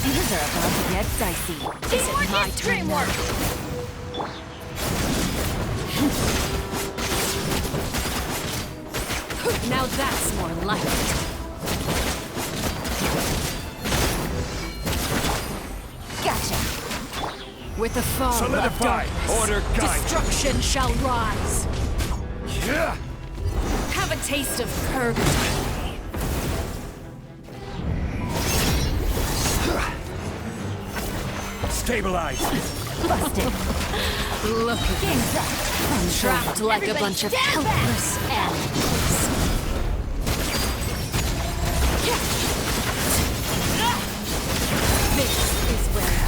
Things are about to get dicey. Is it my turn now? Now that's more like it. Gotcha. With the fall of Solidify! darkness, Order guide! destruction shall rise. Yeah! Have a taste of purgatory. Stabilize! Busted. Look at Game's up. trapped like a bunch of helpless animals. This is where...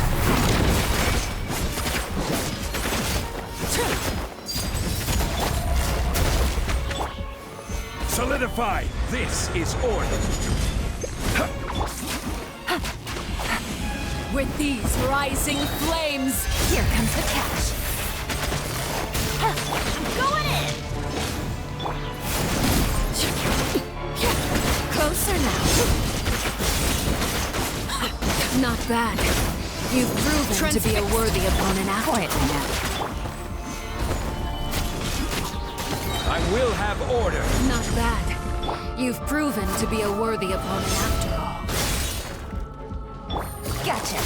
Solidify! This is order! With these rising flames, Here comes the catch. Going in! closer now. Not bad. You've proven to be a worthy opponent after Quietly now. I will have order! Not bad. You've proven to be a worthy opponent after all. Gotcha.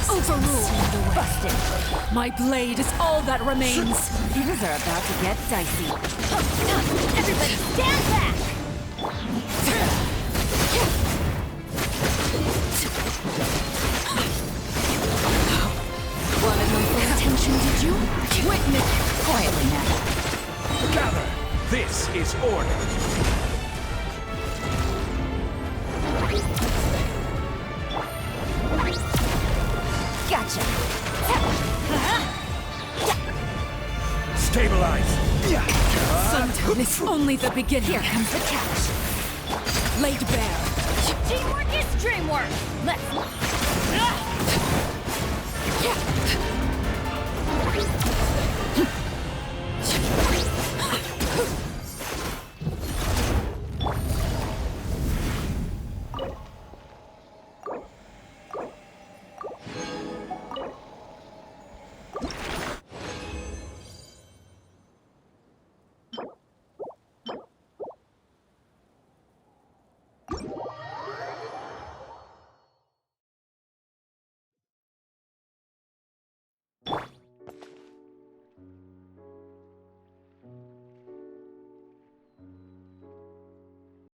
Overruled. Busted. My blade is all that remains. Things are about to get dicey. Everybody stand back! Wanted my full attention, did you? Witness. Quietly now. Gather! This is order. Gotcha. Stabilize. Sundown is only the beginning. Here comes the catch. Laid bare. Teamwork is dreamwork. Let's.